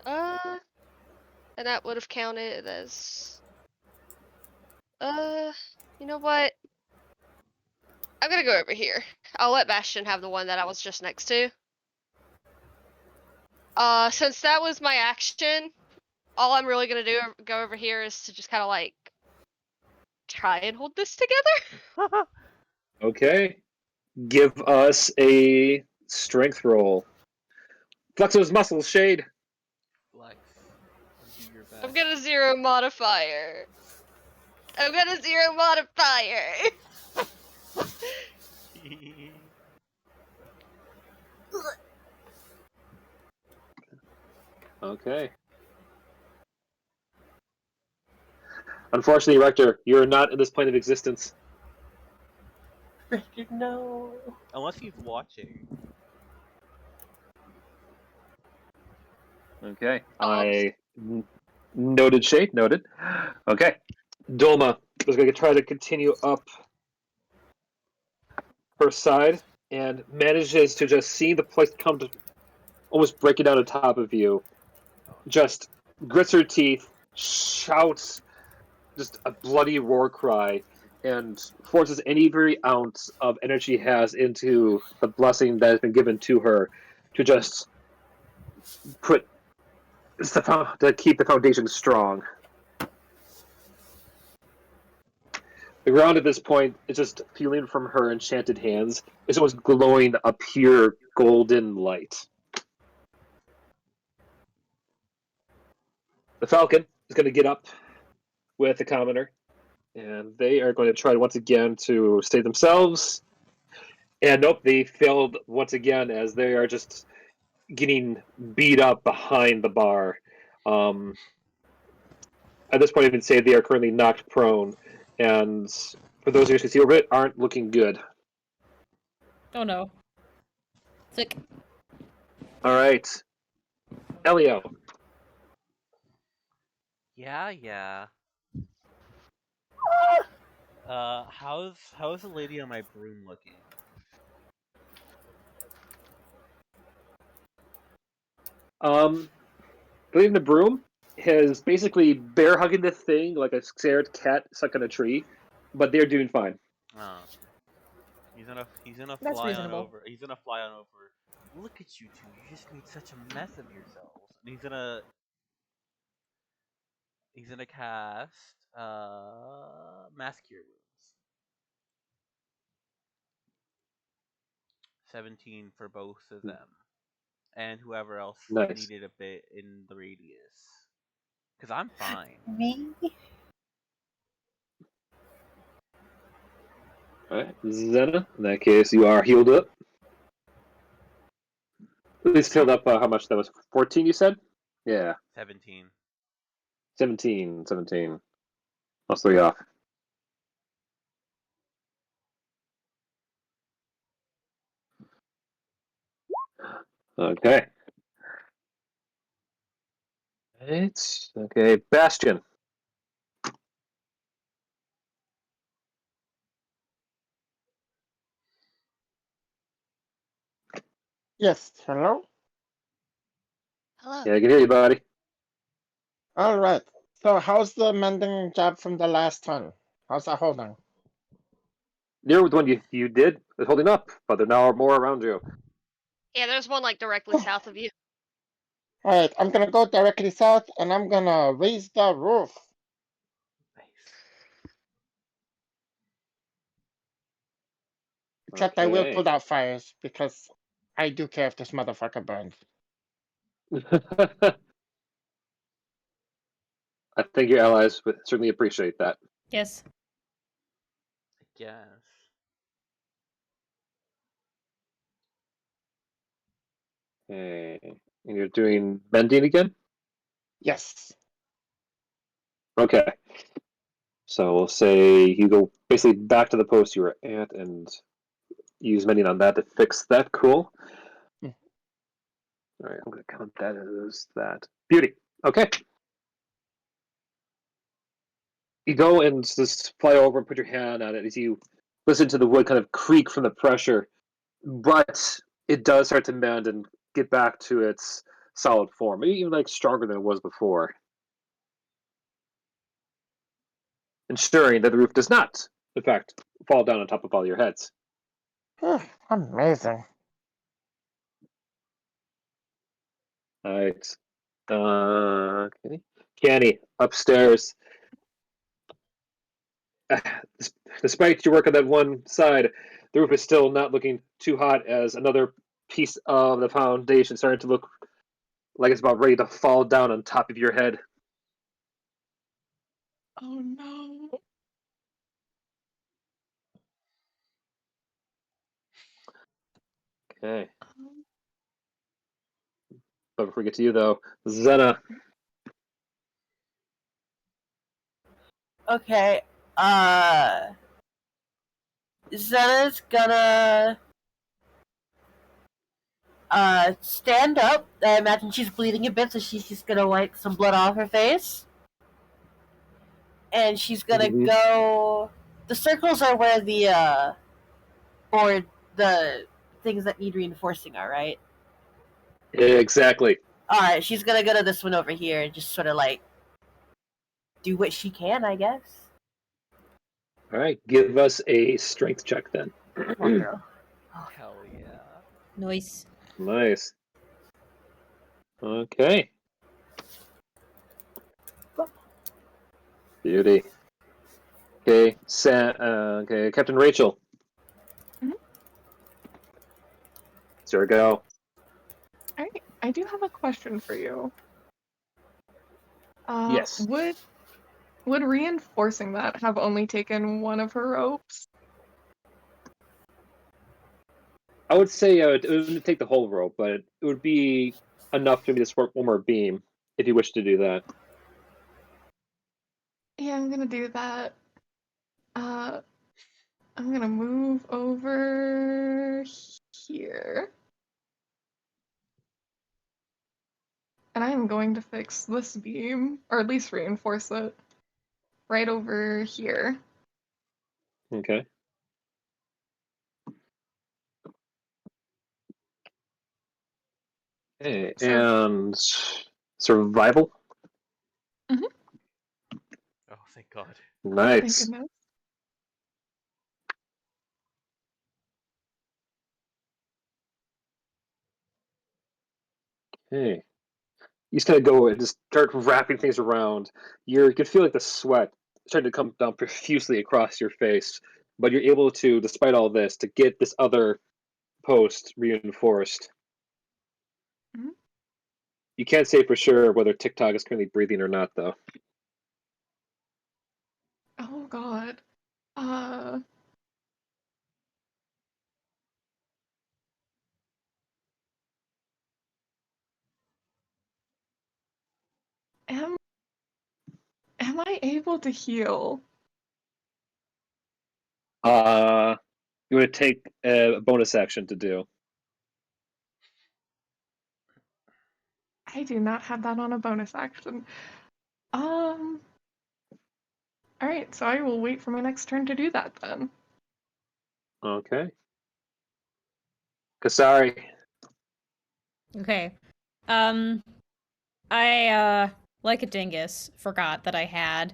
And that would have counted as... you know what? I'm gonna go over here. I'll let Bastion have the one that I was just next to. Since that was my action, all I'm really gonna go over here is to just kind of like try and hold this together. Okay. Give us a strength roll. Flex those muscles, Shade. Flex. Do your best. I'm gonna zero modifier. I'm gonna zero modifier. Okay. Unfortunately, Rector, you're not in this plane of existence. Richard, no. Unless he's watching. Okay. Noted, Shade. Noted. Okay. Dolma is going to try to continue up her side and manages to just see the place come to almost breaking down on top of you. Just grits her teeth, shouts just a bloody war cry, and forces any very ounce of energy she has into the blessing that has been given to her to just put to keep the foundation strong. The ground at this point is just peeling from her enchanted hands. It's almost glowing a pure golden light. The Falcon is going to get up with the Commoner, and they are going to try once again to save themselves. And nope, they failed once again as they are just getting beat up behind the bar. At this point, I can say they are currently knocked prone, and for those of you who see over it, aren't looking good. Oh no. Sick. All right, Elio. Yeah. How's the lady on my broom looking? Believing the broom is basically bear hugging the thing like a scared cat stuck on a tree, but they're doing fine. Oh. He's gonna That's fly on reasonable. over. He's gonna fly on over. Look at you two. You just made such a mess of yourselves. And he's gonna cast mass cure wounds. 17 for both of them. And whoever else Nice. needed a bit in the radius. Cause I'm fine. Me? Alright, Zena, in that case, you are healed up. At least healed up how much that was? 14, you said? Yeah. 17. 17. Plus 3 off. Okay. Right. Okay, Bastion. Yes, hello? Hello. Yeah, I can hear you, buddy. All right. So how's the mending job from the last time? How's that holding? Near the one you did is holding up, but there now are more around you. Yeah, there's one like directly south of you. All right, I'm gonna go directly south, and I'm gonna raise the roof. Except I will Okay. put out fires, because I do care if this motherfucker burns. I think your allies would certainly appreciate that. Yes. I guess. Okay. And you're doing mending again? Yes. Okay. So we'll say you go basically back to the post you were at and use mending on that to fix that. Cool. Mm. All right, I'm going to count that as that. Beauty. Okay. You go and just fly over and put your hand on it as you listen to the wood kind of creak from the pressure, but it does start to mend and get back to its solid form, maybe even like stronger than it was before, ensuring that the roof does not, in fact, fall down on top of all your heads. Amazing. All right. Okay. Canny, upstairs. Despite your work on that one side, the roof is still not looking too hot as another piece of the foundation started to look like it's about ready to fall down on top of your head. Oh no. Okay. But before we get to you, though, Zena. Okay. Zena's gonna stand up. I imagine she's bleeding a bit, so she's just gonna wipe some blood off her face. And she's gonna Mhm. go. The circles are where the board, the things that need reinforcing are, right? Exactly. Alright, she's gonna go to this one over here and just sort of like do what she can, I guess. All right, give us a strength check then. Come on, girl. Hell yeah. Nice. Nice. Okay. Beauty. Okay, okay, Captain Rachel. Mhm. It's your go. Alright, I do have a question for you. Yes. Would reinforcing that have only taken one of her ropes? I would say it wouldn't take the whole rope, but it would be enough for me to support one more beam if you wish to do that. Yeah, I'm gonna do that. I'm gonna move over here. And I am going to fix this beam, or at least reinforce it, right over here. Okay. Okay, So, and survival. mhm, Oh, thank God. thank Nice. goodness. Okay. You just kind of go and just start wrapping things around. You can feel like the sweat starting to come down profusely across your face, but you're able to, despite all this, to get this other post reinforced. Mhm. You can't say for sure whether TikTok is currently breathing or not, though. Oh God. Uh, am am I able to heal? You would take a bonus action to do. I do not have that on a bonus action. Um, alright, so I will wait for my next turn to do that then. Okay. Kasari. Okay. I like a dingus forgot that I had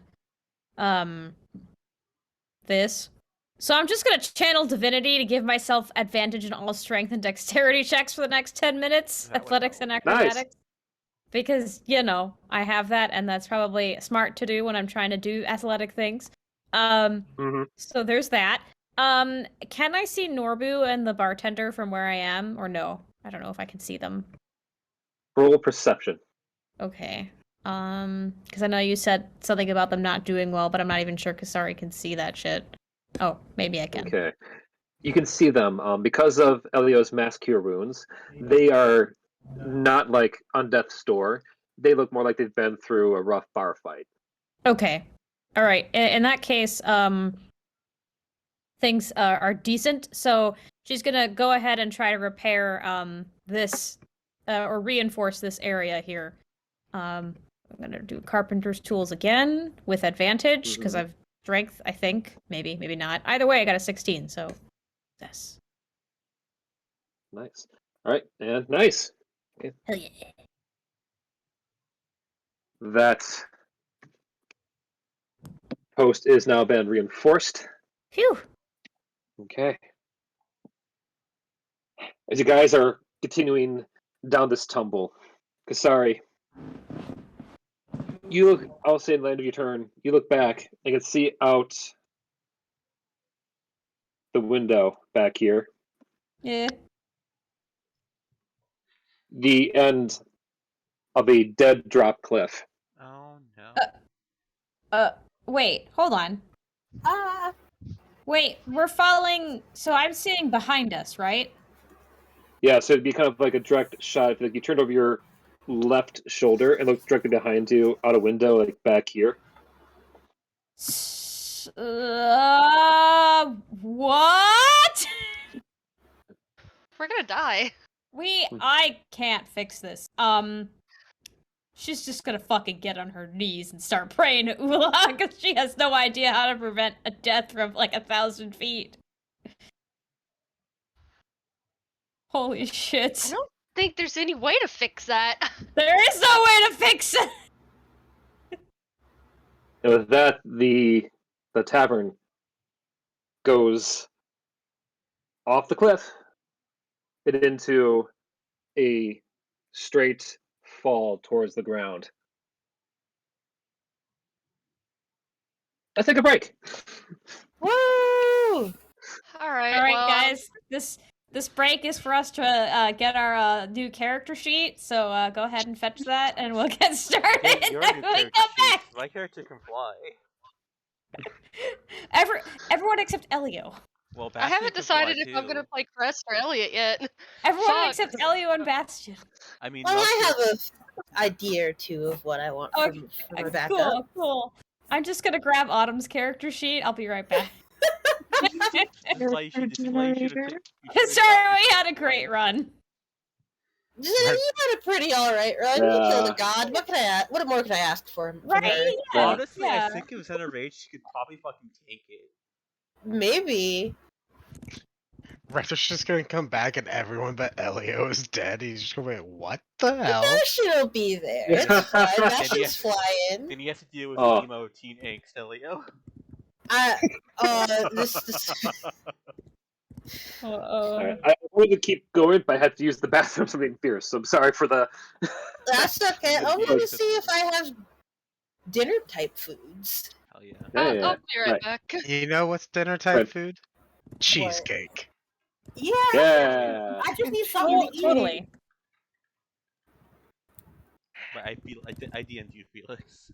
this. So I'm just gonna channel divinity to give myself advantage in all strength and dexterity checks for the next 10 minutes, That would athletics and help. Nice. acrobatics. Because, you know, I have that and that's probably smart to do when I'm trying to do athletic things. Mm-hmm. So there's that. Can I see Norbu and the bartender from where I am or no? I don't know if I can see them. Roll perception. Okay. Because I know you said something about them not doing well, but I'm not even sure Kasari can see that shit. Oh, maybe I can. Okay. You can see them because of Elio's mass cure wounds. They are not like on death's door. They look more like they've been through a rough bar fight. Okay. All right. In that case, things are decent. So she's gonna go ahead and try to repair this or reinforce this area here. I'm gonna do carpenter's tools again with advantage because Mhm. I've strength. I think maybe not. Either way, I got a 16. So yes. Nice. All right, and nice. Hell yeah. That post is now been reinforced. Phew. Okay. As you guys are continuing down this tumble, Kasari, you look, I'll say at the end of your turn, you look back and can see out the window back here. Yeah. The end of a dead drop cliff. Oh no. Wait, hold on. Ah. Wait, we're following. So I'm seeing behind us, right? Yeah, so it'd be kind of like a direct shot. If like you turned over your left shoulder and looked directly behind you out a window, like back here. What? We're gonna die. I can't fix this. She's just gonna fucking get on her knees and start praying to Ula because she has no idea how to prevent a death from like 1,000 feet. Holy I shit. don't think there's any way to fix that. There is no way to fix it! And with that, the tavern goes off the cliff and into a straight fall towards the ground. Let's take a break. Woo! Alright, Alright, well, guys. This break is for us to get our new character sheet, so go ahead and fetch that and we'll get started Get your when new we character come sheet. back! My character can fly. Everyone except Elio. Well, I Bastion haven't can fly, decided if I'm too. gonna play Crest or Elliot yet. Everyone Fuck. except Elio and Bastion. I mean, Well, Melchior- I have a idea or two of what I want Okay, from my backup. cool. I'm just gonna grab Autumn's character sheet. I'll be right back. This is why you should have Sorry, we had a great run. You had a pretty alright run. You killed Yeah. a god. What more could I ask for from Right? her? Yeah. Honestly, yeah. I think if Center Rage, she could probably fucking take it. Maybe. Rector's just gonna come back and everyone but Elio is dead. He's just gonna be like, what the hell? Bastion'll be there. It's fine. Bastion's yes. flying. Then he has to deal with Oh. emo teen angst, Elio. This Alright, I wanted to keep going, but I had to use the bathroom something fierce, so I'm sorry for the. that's okay. I want to see if I have dinner type foods. Hell yeah. Yeah, I'll be right right. back. You know what's dinner type Right. food? Cheesecake. Yeah. Yeah. I just need something to eat. Totally. But I DM'd you, Felix.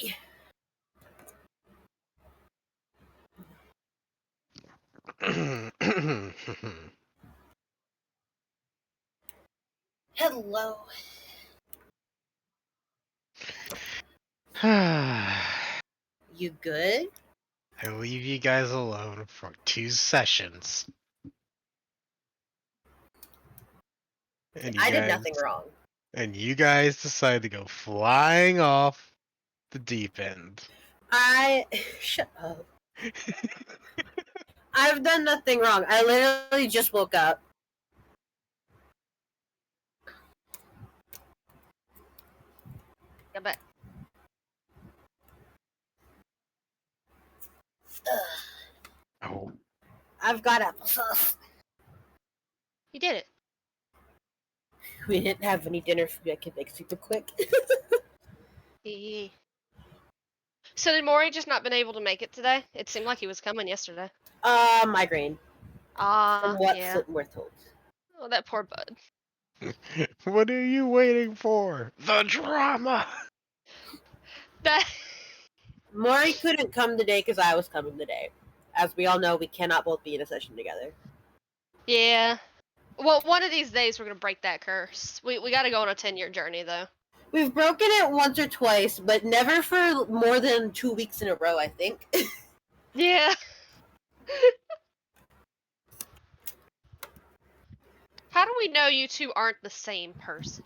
Hi. Hello. You good? I leave you guys alone for 2 sessions. And I did nothing wrong. And you guys decide to go flying off the deep end. Shut up. I've done nothing wrong. I literally just woke up. Yeah, but Oh. I've got applesauce. you did it. We didn't have any dinner food I could make super quick. Hee. So did Maury just not been able to make it today? It seemed like he was coming yesterday. Migraine. Ah, From what yeah. we're told. Oh, that poor bud. What are you waiting for? The drama! That. Maury couldn't come today because I was coming today. As we all know, we cannot both be in a session together. Yeah. Well, one of these days we're gonna break that curse. We gotta go on a 10-year journey though. We've broken it once or twice, but never for more than 2 weeks in a row, I think. Yeah. How do we know you two aren't the same person?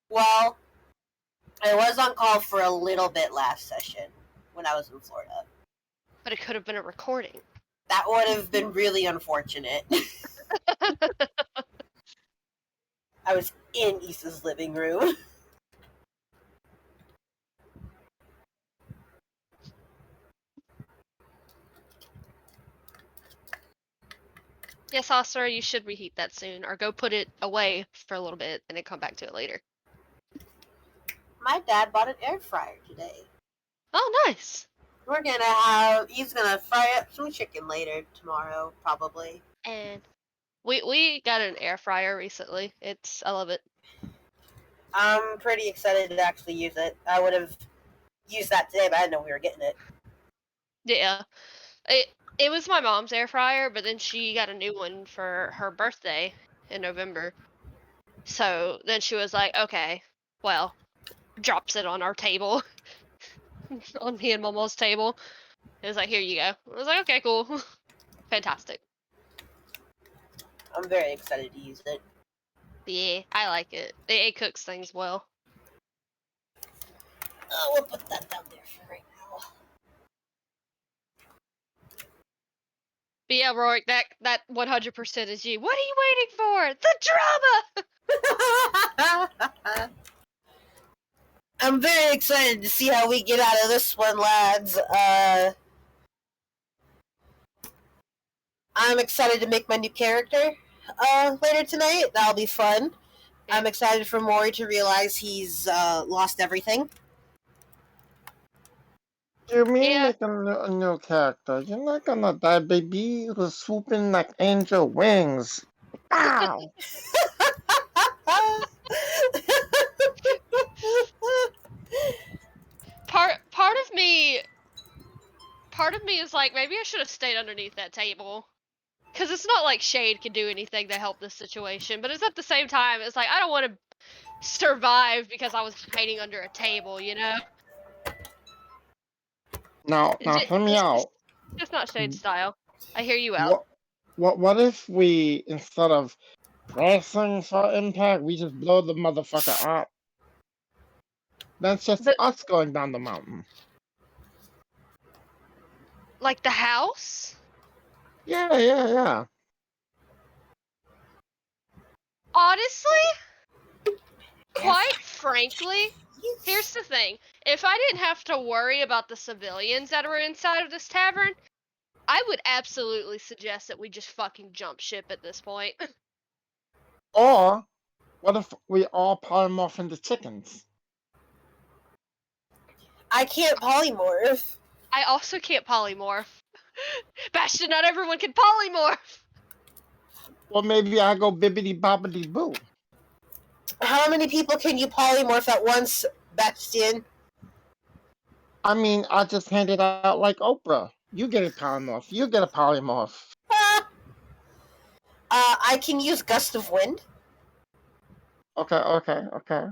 Well, I was on call for a little bit last session when I was in Florida. But it could have been a recording. That would have been really unfortunate. I was in Issa's living room. Yes, Oscar, you should reheat that soon, or go put it away for a little bit and then come back to it later. My dad bought an air fryer today. Oh, nice. He's gonna fry up some chicken later tomorrow, probably. And we got an air fryer recently. I love it. I'm pretty excited to actually use it. I would have used that today, but I didn't know we were getting it. Yeah. It was my mom's air fryer, but then she got a new one for her birthday in November. So then she was like, okay, well, drops it on our table. On me and Momo's table. It was like, here you go. I was like, okay, cool. Fantastic. I'm very excited to use it. Yeah, I like it. It cooks things well. We'll put that down there for right now. But yeah, Rorik, that 100% is you. What are you waiting for? The drama! I'm very excited to see how we get out of this one, lads. I'm excited to make my new character later tonight. That'll be fun. I'm excited for Maury to realize he's lost everything. You mean Yeah. make a new character? You're not gonna die, baby. You're swooping like angel wings. Ow! Part of me is like, maybe I should have stayed underneath that table. Because it's not like Shade can do anything to help this situation, but it's at the same time, it's like, I don't want to survive because I was hiding under a table, you know? Now, hear me out. It's not Shade's style. I hear you out. What if we, instead of pressing for impact, we just blow the motherfucker up? That's just us going down the mountain. Like the house? Yeah. Honestly, quite frankly, here's the thing. If I didn't have to worry about the civilians that are inside of this tavern, I would absolutely suggest that we just fucking jump ship at this point. Or, what if we all polymorph into chickens? I can't polymorph. I also can't polymorph. Bastion, not everyone can polymorph! Well, maybe I go bibbity bobbity boo. How many people can you polymorph at once, Bastion? I mean, I just hand it out like Oprah. You get a polymorph. You get a polymorph. I can use Gust of Wind. Okay.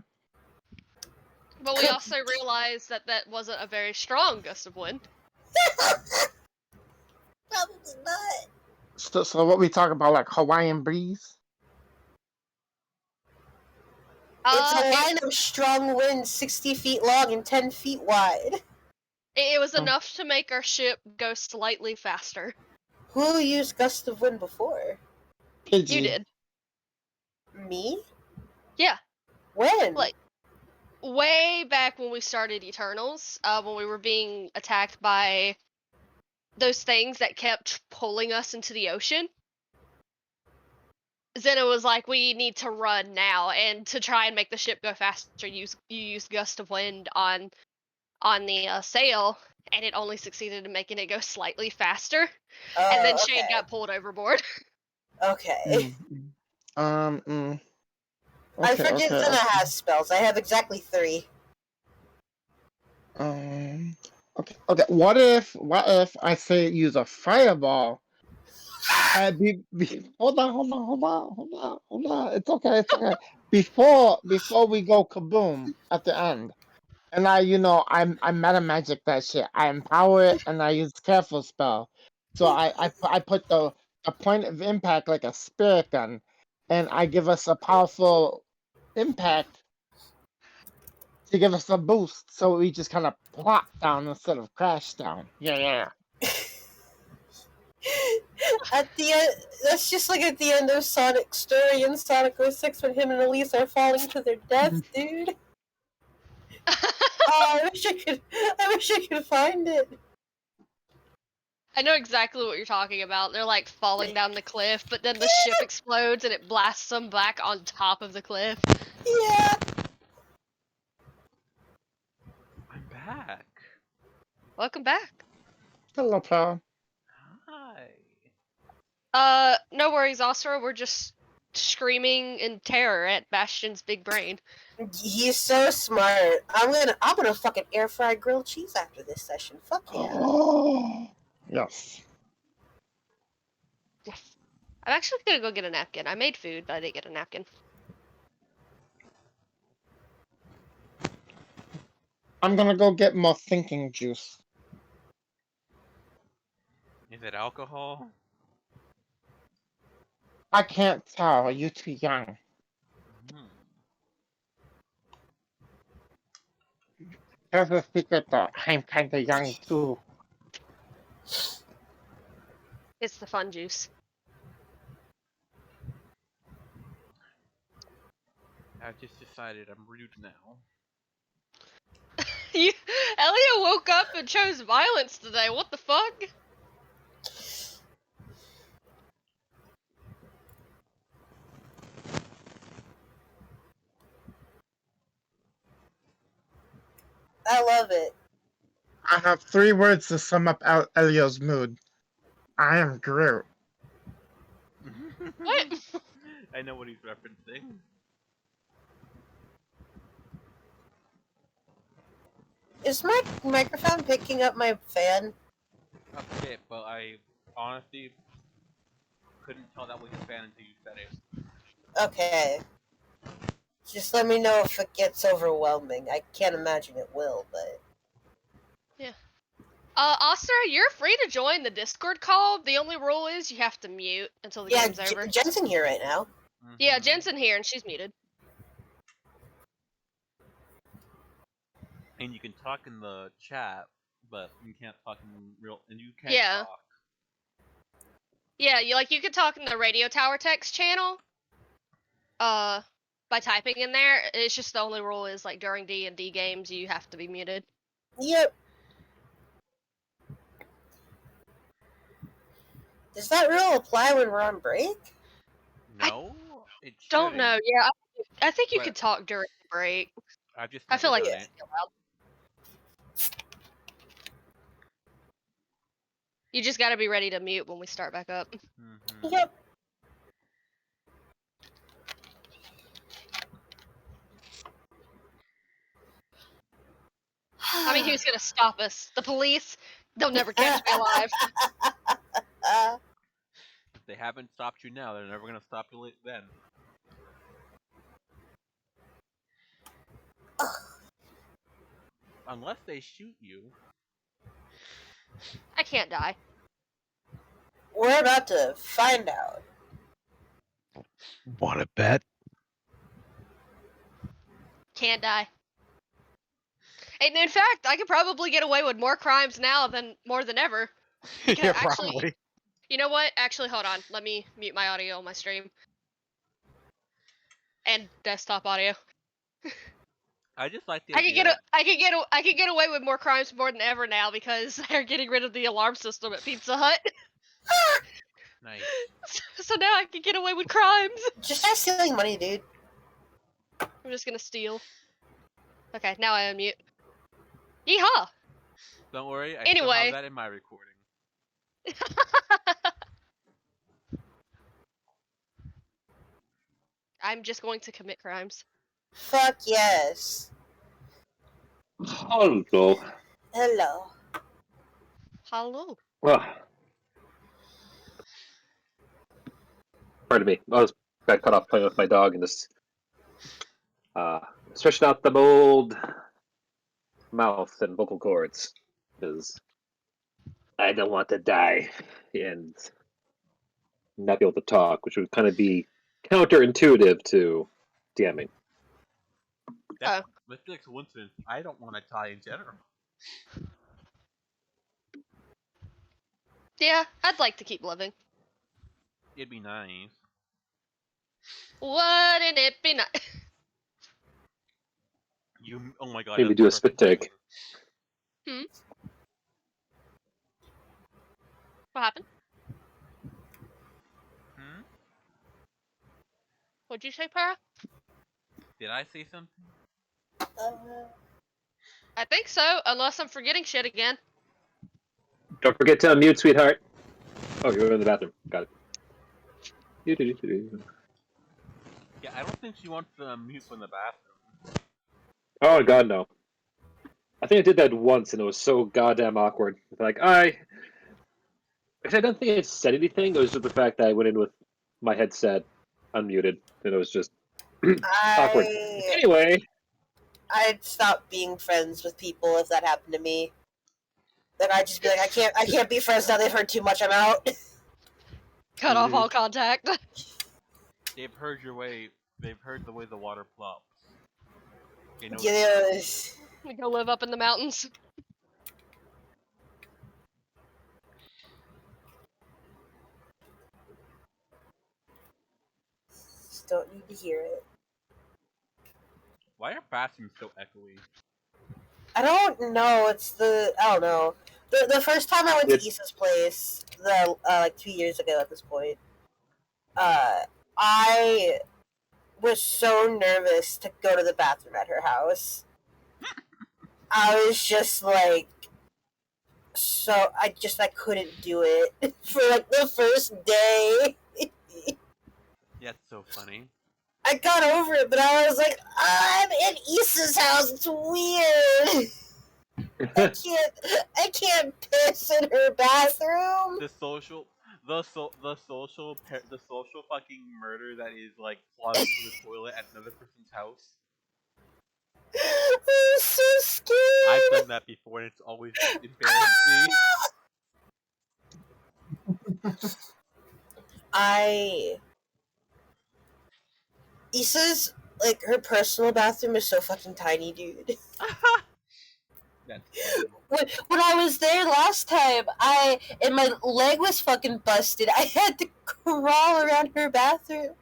But we also realized that that wasn't a very strong gust of wind. Probably not. So what we talk about, like Hawaiian breeze? It's a It, line of strong winds 60 feet long and 10 feet wide. it was Oh. enough to make our ship go slightly faster. Who used Gust of Wind before? Pidgey. You did. Me? Yeah. When? Like, way back when we started Eternals, when we were being attacked by those things that kept pulling us into the ocean. Zena was like, we need to run now, and to try and make the ship go faster, you use Gust of Wind on the sail, and it only succeeded in making it go slightly faster. And then Shade got pulled overboard. Okay. Okay, I forget Zena okay. has spells. I have exactly 3. Okay. What if I say use a fireball? Hold on. It's okay. Before we go kaboom at the end, and I meta magic that shit. I empower it and I use careful spell. So I put the point of impact like a spirit gun, and I give us a powerful impact to give us a boost. So we just kind of plop down instead of crash down. Yeah. At the end, that's just like at the end of Sonic's story in Sonic 06 when him and Elise are falling to their death, dude. Oh, I wish I could find it. I know exactly what you're talking about. They're like falling down the cliff, but then the ship explodes and it blasts them back on top of the cliff. Yeah. I'm back. Welcome back. Hello, pal. Hi. No worries, Osra. We're just screaming in terror at Bastion's big brain. He's so smart. I'm gonna fucking air fry grilled cheese after this session. Fuck yeah. Oh, yes. I'm actually gonna go get a napkin. I made food, but I didn't get a napkin. I'm gonna go get more thinking juice. Is it alcohol? I can't tell. Are you too young? Hmm. Here's the secret though. I'm kinda young too. It's the fun juice. I've just decided I'm rude now. Elio woke up and chose violence today. What the fuck? I love it. I have 3 words to sum up Elio's mood. I am Groot. What? I know what he's referencing. Is my microphone picking up my fan? A bit, but I honestly couldn't tell that was your fan until you said it. Okay. Just let me know if it gets overwhelming. I can't imagine it will, but... Ostra, you're free to join the Discord call. The only rule is you have to mute until the Yeah, game's over. Jen's in here right now. Yeah, Jen's in here and she's muted. And you can talk in the chat, but you can't talk in real. And you can't Yeah. talk. Yeah, you can talk in the Radio Tower text channel. By typing in there. It's just the only rule is like during D&D games you have to be muted. Yep. Does that rule apply when we're on break? No, it Don't know. shouldn't. Yeah, I think you But- could talk during the break. I've just I feel like never it's done allowed. You just gotta be ready to mute when we start back up. it. Mhm. Yep. I mean, who's gonna stop us? The police? They'll never catch me alive. If they haven't stopped you now, they're never gonna stop you then. Unless they shoot you. I can't die. We're about to find out. Want to bet? Can't die. And in fact, I could probably get away with more crimes now than more than ever. Yeah, actually- probably. You know what? Actually, hold on. Let me mute my audio on my stream. And desktop audio. I just like the I could idea. I could get away with more crimes more than ever now because they're getting rid of the alarm system at Pizza Hut. Nice. So now I can get away with crimes. Just start stealing money, dude. I'm just gonna steal. Okay, now I unmute. Yeehaw! Don't worry, I still Anyway. have that in my recording. I'm just going to commit crimes. Fuck yes. Hello. Hello. Hello. Pardon me. I got cut off playing with my dog and just stretching out the old mouth and vocal cords because I don't want to die and not be able to talk, which would kind of be counterintuitive to DMing. That's like a coincidence. I don't want to die in general. Yeah, I'd like to keep living. It'd be nice. Wouldn't it be nice? Oh my god. Maybe that's do a perfect. spit take. What happened? Hmm? What'd you say, Para? Did I say something? I think so, unless I'm forgetting shit again. Don't forget to unmute, sweetheart. Oh, you're in the bathroom. Got it. Yeah, I don't think she wants to mute from the bathroom. Oh god, no. I think I did that once, and it was so goddamn awkward. Like actually, I don't think I said anything. It was just the fact that I went in with my headset unmuted, and it was just awkward. Anyway, I'd stop being friends with people if that happened to me. Like I'd just be like, I can't be friends now. They've heard too much. I'm out. Cut off all contact. They've heard your way. They've heard the way the water plops. They know Yes. We go live up in the mountains. Just don't need to hear it. Why are bathrooms so echoey? I don't know. I don't know. The first time I went to Issa's place, like 2 years ago at this point, I was so nervous to go to the bathroom at her house. I was just like, I couldn't do it for like the first day. That's so funny. I got over it, but I was like, I'm in Issa's house. It's weird. I can't piss in her bathroom. The social fucking murder that is like clogging the toilet at another person's house. I'm so scared. I've done that before, and it's always embarrassed me. Issa's, like, her personal bathroom is so fucking tiny, dude. That's funny. When I was there last time, and my leg was fucking busted, I had to crawl around her bathroom.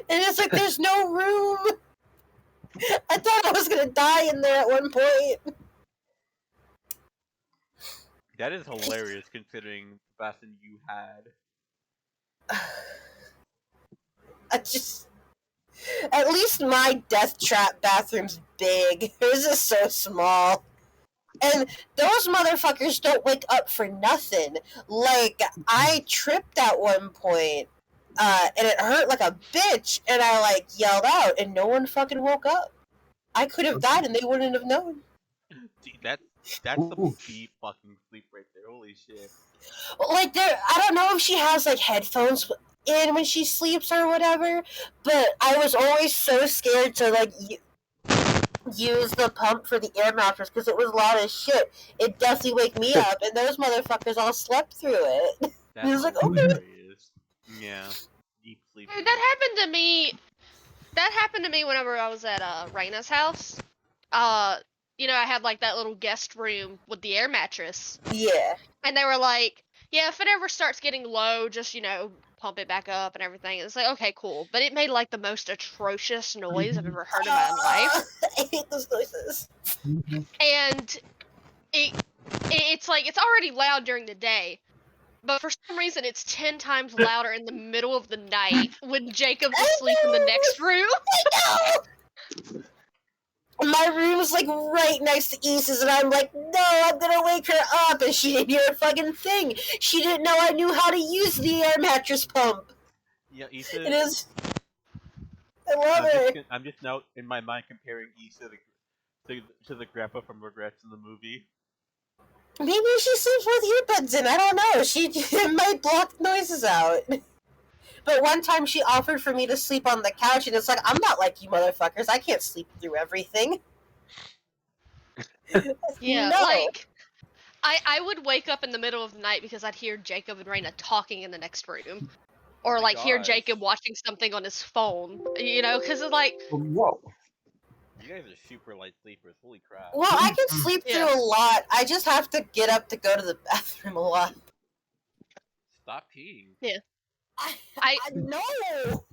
And it's like, there's no room. I thought I was gonna die in there at one point. That is hilarious considering the bathroom you had. At least my death trap bathroom's big. Hers is so small. And those motherfuckers don't wake up for nothing. Like, I tripped at one point, and it hurt like a bitch, and I, like, yelled out, and no one fucking woke up. I could have died, and they wouldn't have known. Dude, that's some deep fucking sleep right there. Holy shit. Like there, I don't know if she has like headphones in when she sleeps or whatever, but I was always so scared to like use the pump for the air mattress because it was loud as shit. It definitely wake me up, and those motherfuckers all slept through it. That's was like, okay. hilarious. Yeah. Deep sleep. Dude, that happened to me. That happened to me whenever I was at Raina's house. You know, I had like that little guest room with the air mattress, Yeah. and they were like, "Yeah, if it ever starts getting low, just pump it back up and everything." It's like, okay, cool, but it made like the most atrocious noise I've ever heard in my life, I hate those noises. and it's like it's already loud during the day. But for some reason, it's 10 times louder in the middle of the night when Jacob's asleep in the next room. I know. My room is like right next to Issa's, and I'm like, no, I'm gonna wake her up, and she didn't hear a fucking thing. She didn't know I knew how to use the air mattress pump. Yeah, Issa. It is. I love it. I'm just now in my mind comparing Issa to the grandpa from Regrets in the movie. Maybe she sleeps with earbuds in. I don't know. She might block noises out. But one time she offered for me to sleep on the couch, and it's like, I'm not like you motherfuckers. I can't sleep through everything. Yeah, no. like I would wake up in the middle of the night because I'd hear Jacob and Raina talking in the next room, or like hear gosh. Jacob watching something on his phone. Because it's like, Whoa. You guys are super light sleepers. Holy crap. Well, I can sleep through a lot. I just have to get up to go to the bathroom a lot. Stop peeing. I know.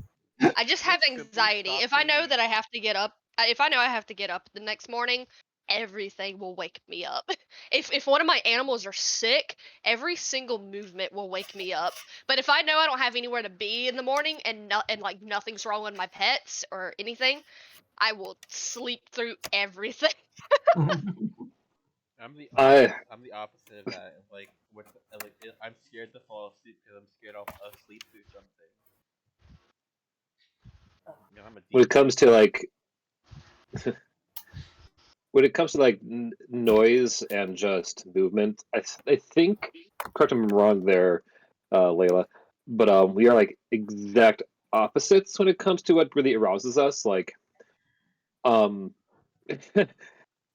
I just have Simply anxiety. stop If I know peeing. that I have to get up, if I know I have to get up the next morning, everything will wake me up. If one of my animals are sick, every single movement will wake me up. But if I know I don't have anywhere to be in the morning and like nothing's wrong with my pets or anything, I will sleep through everything. I'm the I- I'm the opposite of that. Like I'm scared to fall asleep because I'm scared I'll sleep through something. You know, I'm a when deep it comes to like when it comes to like noise and just movement, I think, correct me if I'm wrong there, Layla, but we are like exact opposites when it comes to what really arouses us. Like um,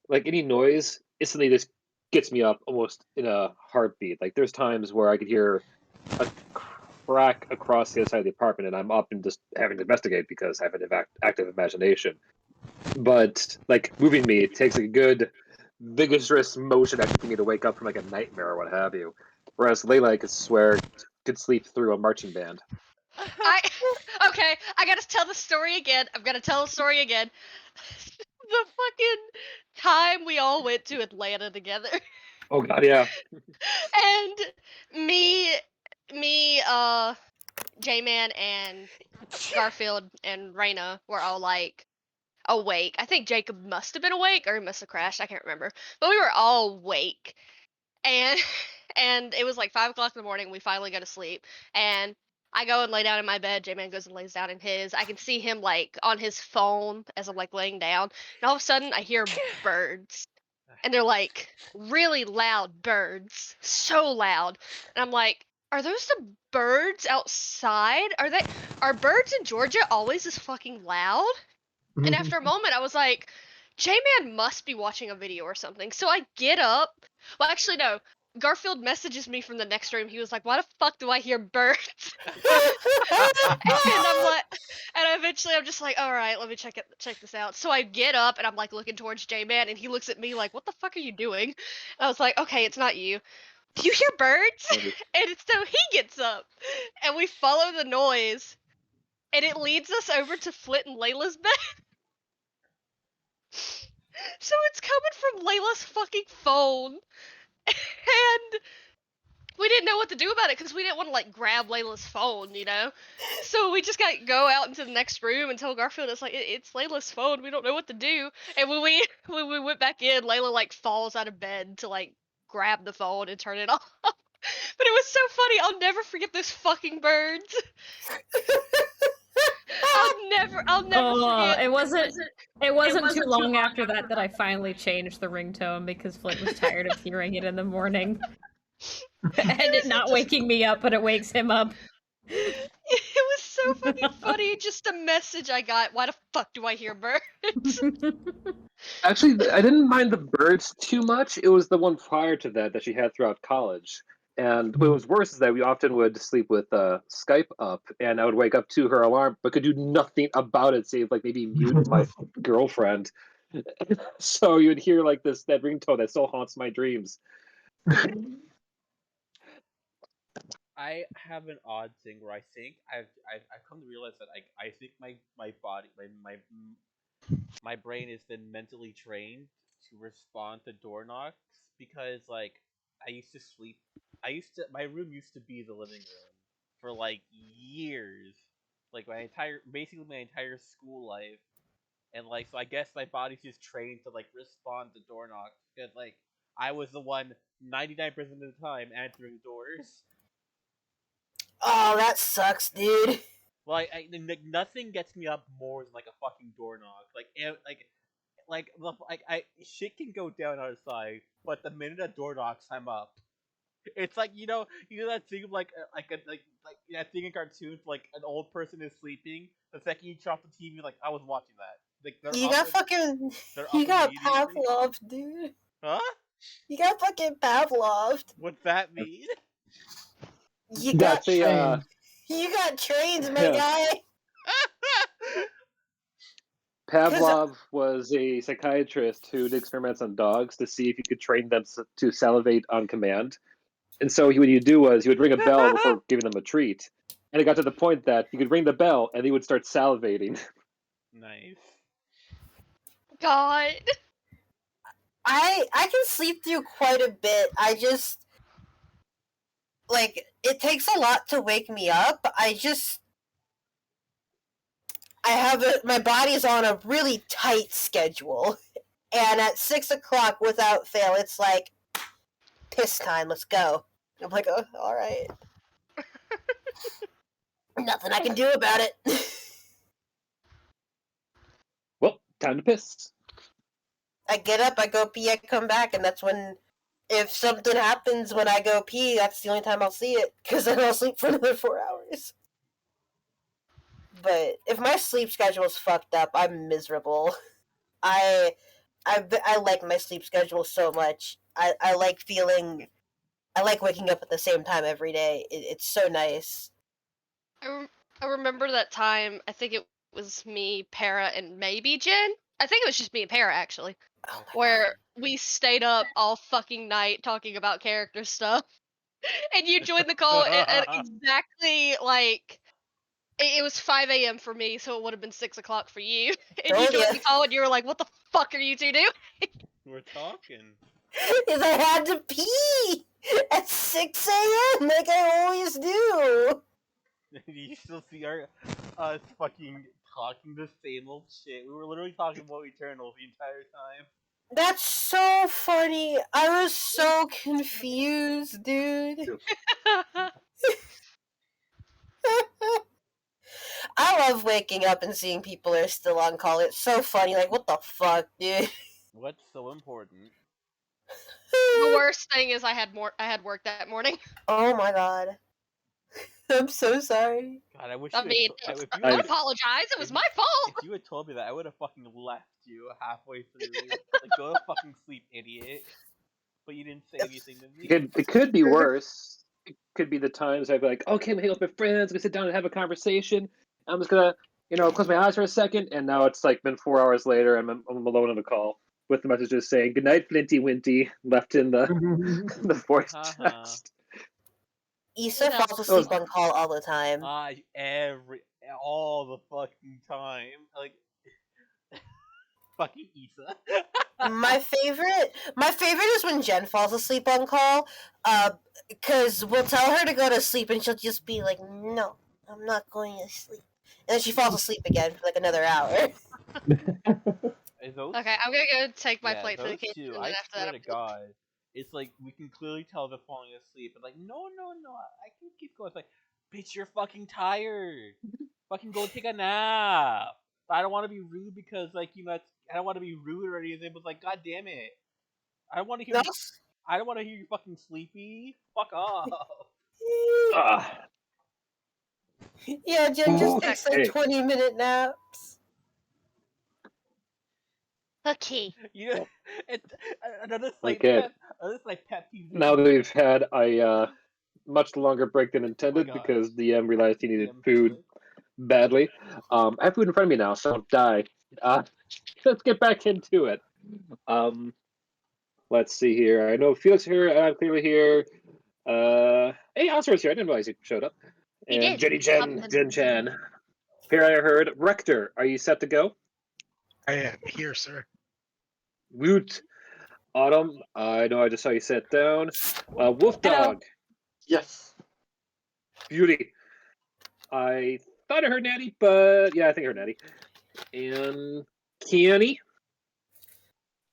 like any noise instantly just gets me up almost in a heartbeat. Like there's times where I could hear a crack across the other side of the apartment, and I'm up and just having to investigate because I have an active imagination. But like moving me, it takes a good vigorous motion actually for me to wake up from like a nightmare or what have you. Whereas Layla, I could swear, could sleep through a marching band. Okay, I gotta tell the story again. I'm gonna tell the story again. The fucking time we all went to Atlanta together. Oh god, yeah. And J-Man and Garfield and Raina were all like awake. I think Jacob must have been awake or he must have crashed. I can't remember. But we were all awake. And and it was like 5 o'clock in the morning. We finally go to sleep. And I go and lay down in my bed. J-Man goes and lays down in his. I can see him like on his phone as I'm like laying down. And all of a sudden I hear birds. And they're like really loud birds. So loud. And I'm like, are those the birds outside? Are birds in Georgia always this fucking loud? And after a moment I was like, J-Man must be watching a video or something. So I get up. Well, actually no. Garfield messages me from the next room. He was like, "Why the fuck do I hear birds?" And I'm like, and eventually I'm just like, "All right, let me check this out." So I get up and I'm like looking towards J-Man, and he looks at me like, "What the fuck are you doing?" And I was like, "Okay, it's not you. Do you hear birds?" And so he gets up, and we follow the noise, and it leads us over to Flit and Layla's bed. So it's coming from Layla's fucking phone. And we didn't know what to do about it because we didn't want to like grab Layla's phone, you know. So we just got to go out into the next room and tell Garfield it's like it's Layla's phone. We don't know what to do. And when we went back in, Layla like falls out of bed to like grab the phone and turn it off. But it was so funny. I'll never forget those fucking birds. I'll never forget. It wasn't too long after that that I finally changed the ringtone because Flint was tired of hearing it in the morning. And it not waking me up, but it wakes him up. It was so fucking funny. Just a message I got. Why the fuck do I hear birds? Actually, I didn't mind the birds too much. It was the one prior to that she had throughout college. And what was worse is that we often would sleep with Skype up, and I would wake up to her alarm, but could do nothing about it, save like maybe mute my girlfriend. So you would hear like that ringtone that still haunts my dreams. I have an odd thing where I think I've come to realize that I think my body my brain has been mentally trained to respond to door knocks because like I used to sleep. My room used to be the living room for like years, like basically my entire school life, and like so I guess my body's just trained to like respond to door knocks because like I was the one 99% of the time answering doors. Oh, that sucks, dude. Like, nothing gets me up more than like a fucking door knock. Shit can go down outside, but the minute a door knocks, I'm up. It's like you know that thing of like that thing in cartoons, like an old person is sleeping. The second you drop the TV, like I was watching that. Like You got fucking. they're You up got immediately. Pavlov, dude. Huh? You got fucking Pavlov. What's that mean? You got That's a You got trains, my guy. Pavlov was a psychiatrist who did experiments on dogs to see if you could train them to salivate on command. And so what he'd do was he would ring a bell before giving them a treat. And it got to the point that you could ring the bell and they would start salivating. Nice. God. I can sleep through quite a bit. I just like it takes a lot to wake me up. My body's on a really tight schedule. And at 6 o'clock without fail, it's like piss time, let's go. I'm like, oh, alright. Nothing I can do about it. Well, time to piss. I get up, I go pee, I come back, and that's when, if something happens when I go pee, that's the only time I'll see it, because then I'll sleep for another 4 hours. But if my sleep schedule's fucked up, I'm miserable. I like my sleep schedule so much. I like waking up at the same time every day. It's so nice. I remember that time. I think it was me, Para, and maybe Jen. I think it was just me and Para actually, Oh my where we stayed up all fucking night talking about character stuff. And you joined the call at exactly like it was 5 a.m. for me, so it would have been 6 o'clock for you. And you Told joined ya. the call and you were like, "What the fuck are you two doing?" We're talking. Because I had to pee at 6 a.m. like I always do. You still see us fucking talking the same old shit. We were literally talking about Eternals the entire time. That's so funny. I was so confused, dude. I love waking up and seeing people are still on call. It's so funny. Like, what the fuck, dude? What's so important? The worst thing is I had work that morning. Oh my god. I'm so sorry. God, I wish. I mean, don't apologize. It was my fault. If you had told me that, I would have fucking left you halfway through. Like, go to fucking sleep, idiot. But you didn't say anything to me. It could be worse. It could be the times I'd be like, okay, I'm hanging out with my friends, we sit down and have a conversation. I'm just gonna, close my eyes for a second, and now it's like been 4 hours later, and I'm alone on a call with the messages saying "Good night, Flinty Winty," left in the the voice text. Issa falls asleep on call all the time. All the fucking time. Like, fucking Issa. my favorite is when Jen falls asleep on call, because we'll tell her to go to sleep and she'll just be like, no, I'm not going to sleep. And then she falls asleep again for like another hour. Okay, I'm gonna go take my plate for the kitchen, and then after that, to God, it's like we can clearly tell they're falling asleep. And like, no, I can keep going. It's like, bitch, you're fucking tired. fucking go take a nap. I don't want to be rude because I don't want to be rude or anything. But like, god damn it, I don't want to hear No. you. I don't want to hear you fucking sleepy. Fuck off. Ah, Yeah, Jen just okay. takes like 20-minute naps. Okay. You know, Well, it's another okay. pet peeve. Now that we've had a much longer break than Oh my intended god. because DM realized he needed DM food totally. badly. I have food in front of me now, so don't die. Let's get back into it. Um, let's see here. I know Felix here, and I'm clearly here. Hey, Oscar's here. I didn't realize he showed up. He And did. Jenny Popped Jen, in. Jen Chan. Here I heard. Rector, are you set to go? I am here, sir. Woot. Autumn, I know I just saw you sit down. Wolf Hello. Dog, Yes. Beauty. I thought I heard Natty, but yeah, I think I heard Natty. And Kiani.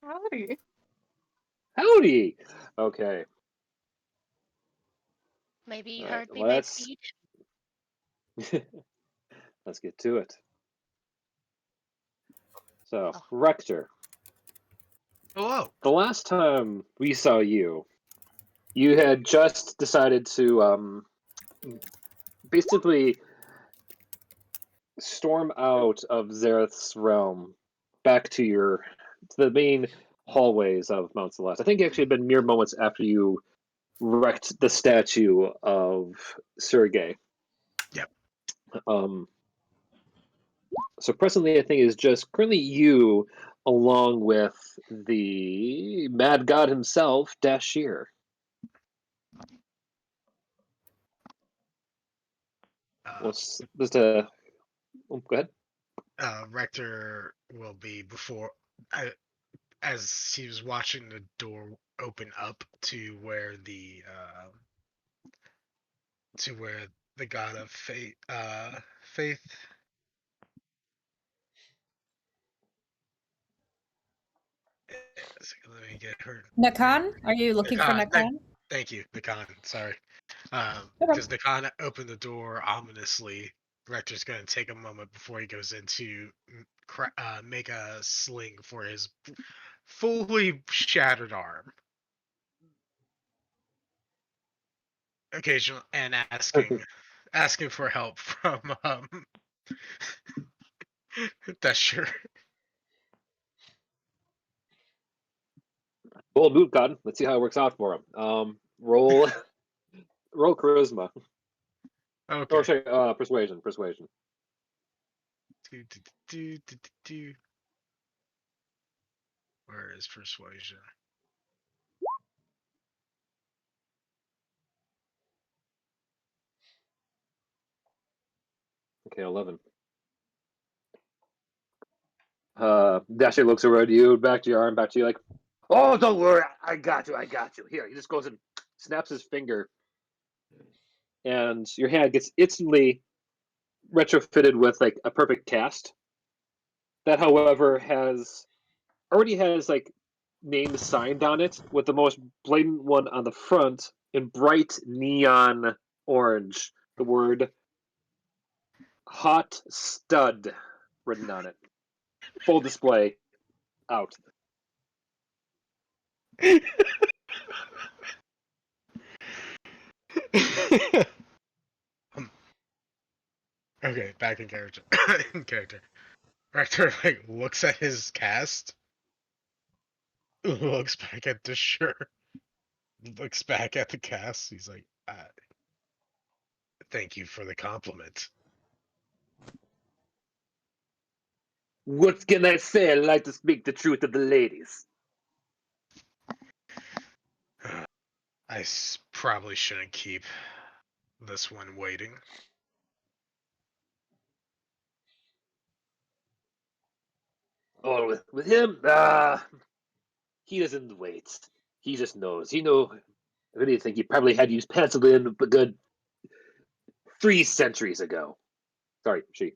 Howdy. Howdy. Okay. Maybe you All right. heard me, maybe you didn't. Let's get to it. So, Oh. Rector, Hello. the last time we saw you, you had just decided to basically storm out of Zareth's realm back to the main hallways of Mount Celeste. I think it actually had been mere moments after you wrecked the statue of Sergei. Yep. So presently, I think is just currently you, along with the Mad God himself, Dashir. What's just a? Oh, go ahead. Rector will be as he was watching the door open up to where the god of faith. Let me get her name. Nakan? Are you looking for Nakan. Nakan? Thank you, Nakan. Sorry. Okay. Because Nakan opened the door ominously. Rector's going to take a moment before he goes in to make a sling for his fully shattered arm. Occasional and asking for help from that's sure. Bold move, God. Let's see how it works out for him. Roll, roll charisma. Okay. Or sorry, persuasion. Persuasion. Where is persuasion? Okay, 11. Dasher looks over at you, back to your arm, back to you, like, oh, don't worry, I got you, I got you. Here, he just goes and snaps his finger, and your hand gets instantly retrofitted with like a perfect cast. That, however, already has like names signed on it, with the most blatant one on the front in bright neon orange. The word "Hot Stud" written on it. Full display out. Okay, back in character. in character. Rector looks at his cast, looks back at the shirt, looks back at the cast. He's like, "Thank you for the compliment." What can I say? I like to speak the truth of the ladies. Probably shouldn't keep this one waiting. Oh, with him, he doesn't wait. He just knows. I really think he probably had used penicillin a good 3 centuries ago. Sorry, she.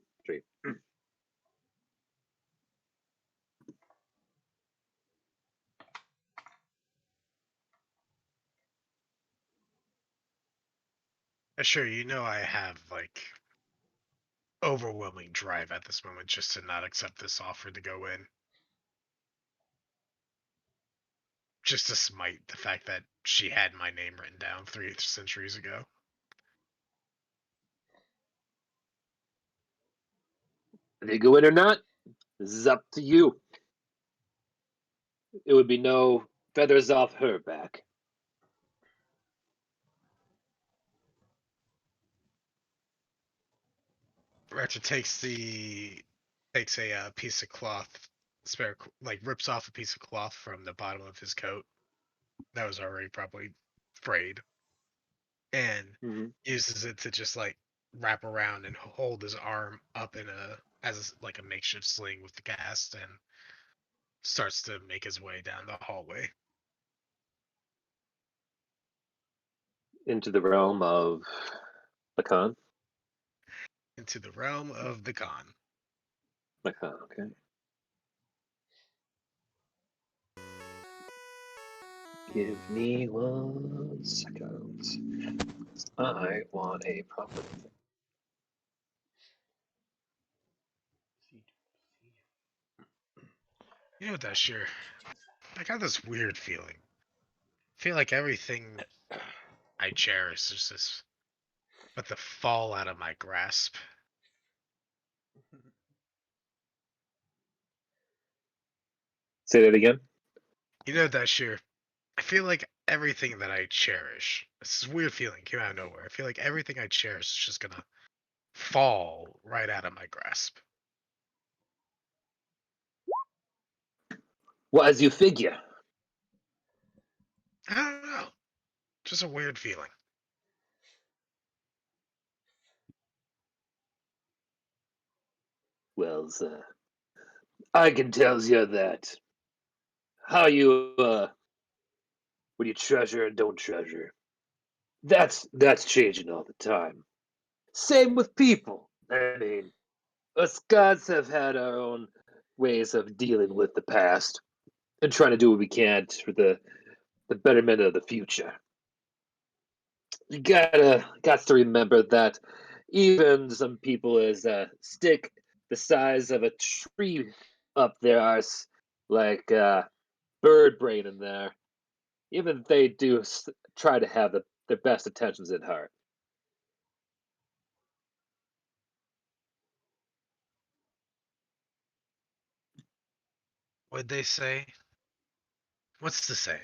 Sure, I have overwhelming drive at this moment just to not accept this offer to go in. Just to smite the fact that she had my name written down 3 centuries ago. If they go in or not, this is up to you. It would be no feathers off her back. Ratchet takes a piece of cloth, rips off a piece of cloth from the bottom of his coat that was already probably frayed, and uses it to just like wrap around and hold his arm up as a makeshift sling with the cast, and starts to make his way down the hallway Into the realm of the con. into the realm of the con. The con, okay. Give me 1 second. I want a proper. You know what, that sure. I got this weird feeling. I feel like everything I cherish is just but to fall out of my grasp. Say that again. You know that sure. I feel like everything that I cherish. This is a weird feeling came out of nowhere. I feel like everything I cherish is just gonna fall right out of my grasp. Well, as you figure. I don't know. Just a weird feeling. Well, sir, I can tell you that how you what you treasure and don't treasure. That's changing all the time. Same with people. I mean, us gods have had our own ways of dealing with the past and trying to do what we can for the betterment of the future. You got to remember that even some people as a stick the size of a tree up their arse, like bird brain in there, even they do try to have their best intentions at heart. What'd they say? What's the saying?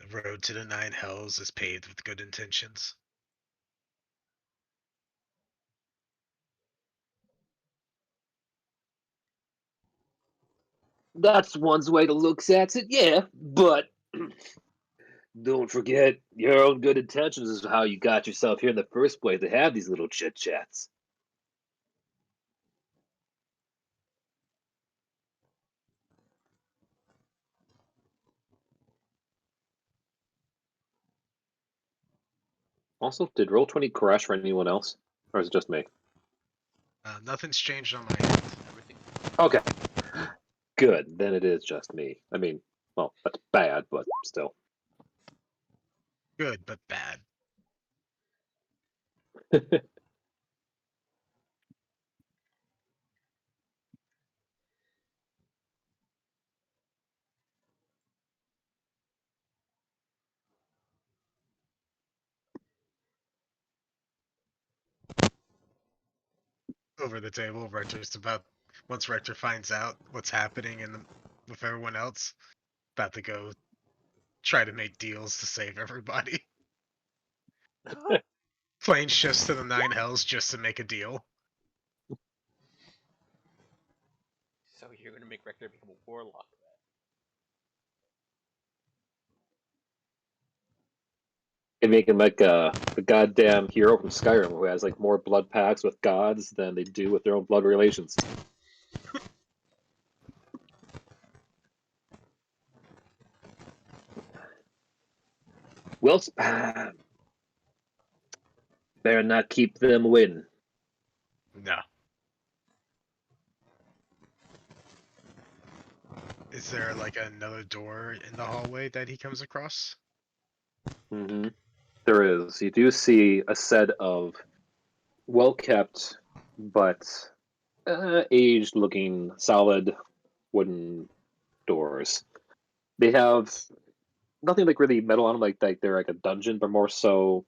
The road to the 9 hells is paved with good intentions. That's one's way to look at it, yeah, but don't forget your own good intentions is how you got yourself here in the first place to have these little chit chats. Also, did Roll20 crash for anyone else? Or is it just me? Nothing's changed on my end. Everything. Okay. Good. Then it is just me. I mean, well, that's bad, but still. Good, but bad. Over the table, once Rector finds out what's happening with everyone else, about to go try to make deals to save everybody. Plane shifts to the 9 hells just to make a deal. So you're gonna make Rector become a warlock. They make him like the goddamn hero from Skyrim who has like more blood pacts with gods than they do with their own blood relations. Well, better not keep them waiting. No. Is there like another door in the hallway that he comes across? Mm-hmm. There is. You do see a set of well-kept but aged-looking, solid wooden doors. They have nothing like really metal on them, like they're like a dungeon, but more so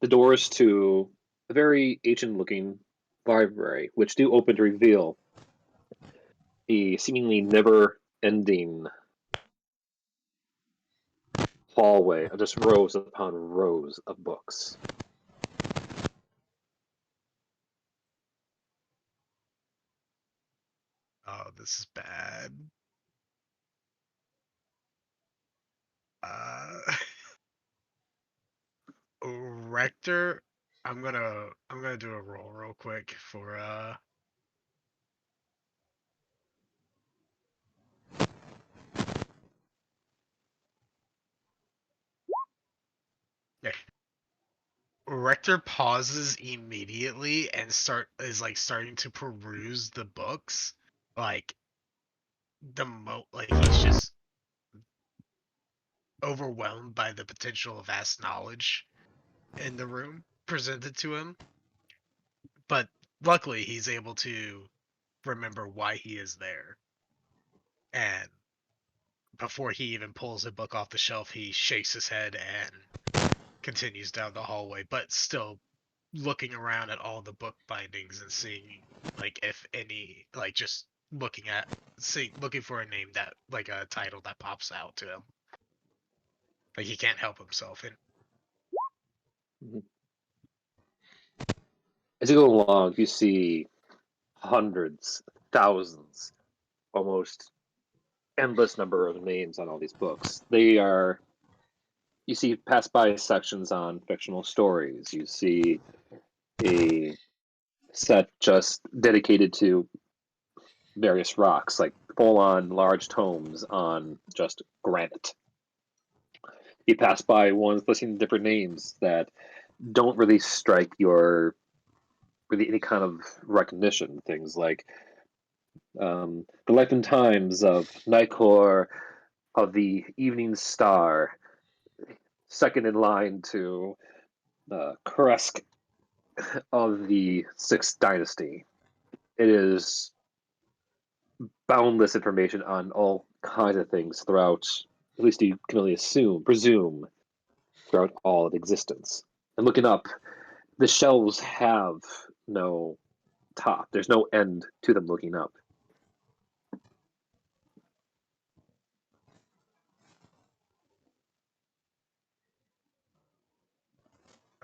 the doors to a very ancient-looking library, which do open to reveal a seemingly never-ending hallway of just rows upon rows of books. Oh, this is bad. Rector, I'm gonna do a roll real quick for yeah. Rector pauses immediately and starting to peruse the books, like he's just overwhelmed by the potential vast knowledge in the room presented to him. But luckily, he's able to remember why he is there. And before he even pulls a book off the shelf, he shakes his head and continues down the hallway, but still looking around at all the book bindings and seeing, like, if any, like, just looking for a name that, like, a title that pops out to him. Like, he can't help himself. And As you go along, you see hundreds, thousands, almost endless number of names on all these books. You see pass by sections on fictional stories. You see a set just dedicated to various rocks, like full on large tomes on just granite. You pass by ones listing different names that don't really strike your really any kind of recognition. Things like the life and times of Nicor of the Evening Star, second in line to Kresk of the Sixth Dynasty. It is boundless information on all kinds of things throughout, at least you can only presume, throughout all of existence. And looking up, the shelves have no top. There's no end to them looking up.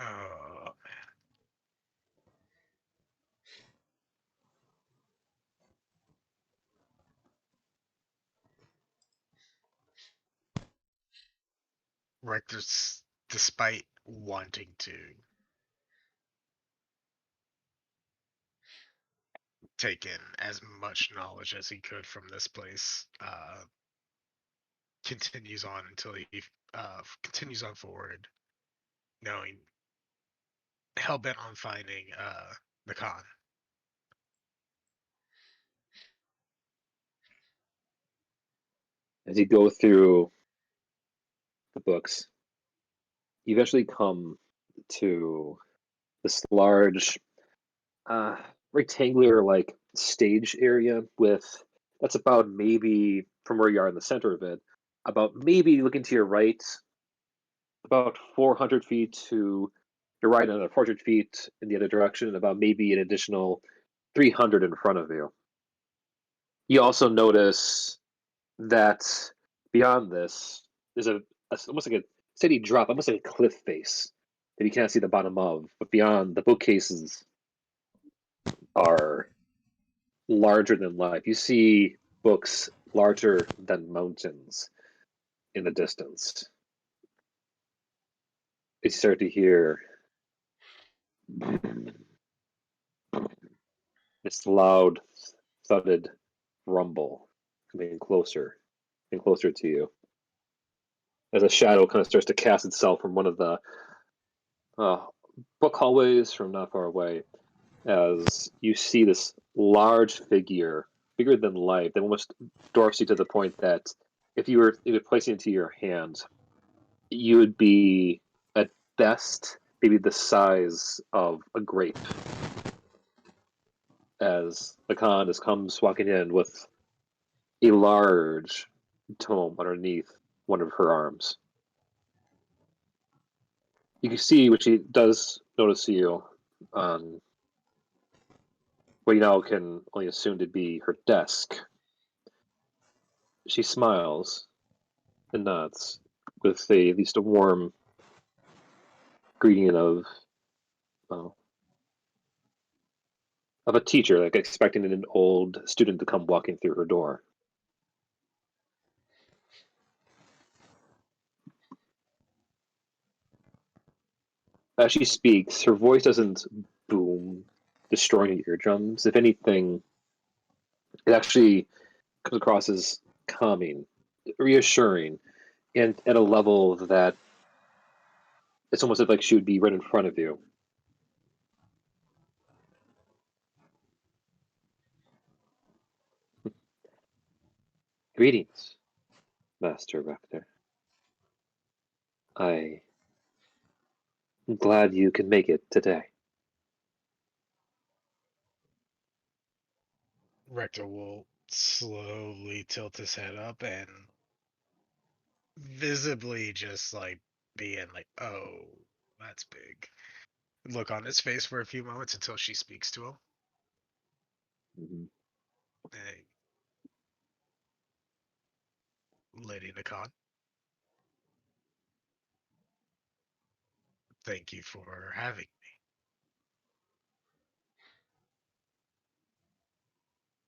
oh, Rector's, despite wanting to take in as much knowledge as he could from this place, continues on until he continues on forward, knowing hell bent on finding the con. As you go through the books, you eventually come to this large rectangular like stage area with that's about maybe from where you are in the center of it, about maybe looking to your right, about 400 feet to your right, another 400 feet in the other direction, and about maybe an additional 300 in front of you. You also notice that beyond this, there's almost like a steady drop, almost like a cliff face that you can't see the bottom of. But beyond, the bookcases are larger than life. You see books larger than mountains in the distance. You start to hear this loud, thudded rumble coming closer and closer to you as a shadow kind of starts to cast itself from one of the book hallways from not far away, as you see this large figure, bigger than life, that almost dwarfs you to the point that if you were placing it into your hand, you would be at best maybe the size of a grape. as the Khan comes walking in with a large tome underneath one of her arms. You can see when she does notice you on what you now can only assume to be her desk. She smiles and nods with at least a warm greeting well, of a teacher, like expecting an old student to come walking through her door. As she speaks, her voice doesn't boom, destroying your eardrums. If anything, it actually comes across as calming, reassuring, and at a level that it's almost like she would be right in front of you. Greetings, Master Rector. I'm glad you can make it today. Rector will slowly tilt his head up and visibly just like being like, oh, that's big. Look on his face for a few moments until she speaks to him. Mm-hmm. Hey, Lady Nakan, thank you for having me.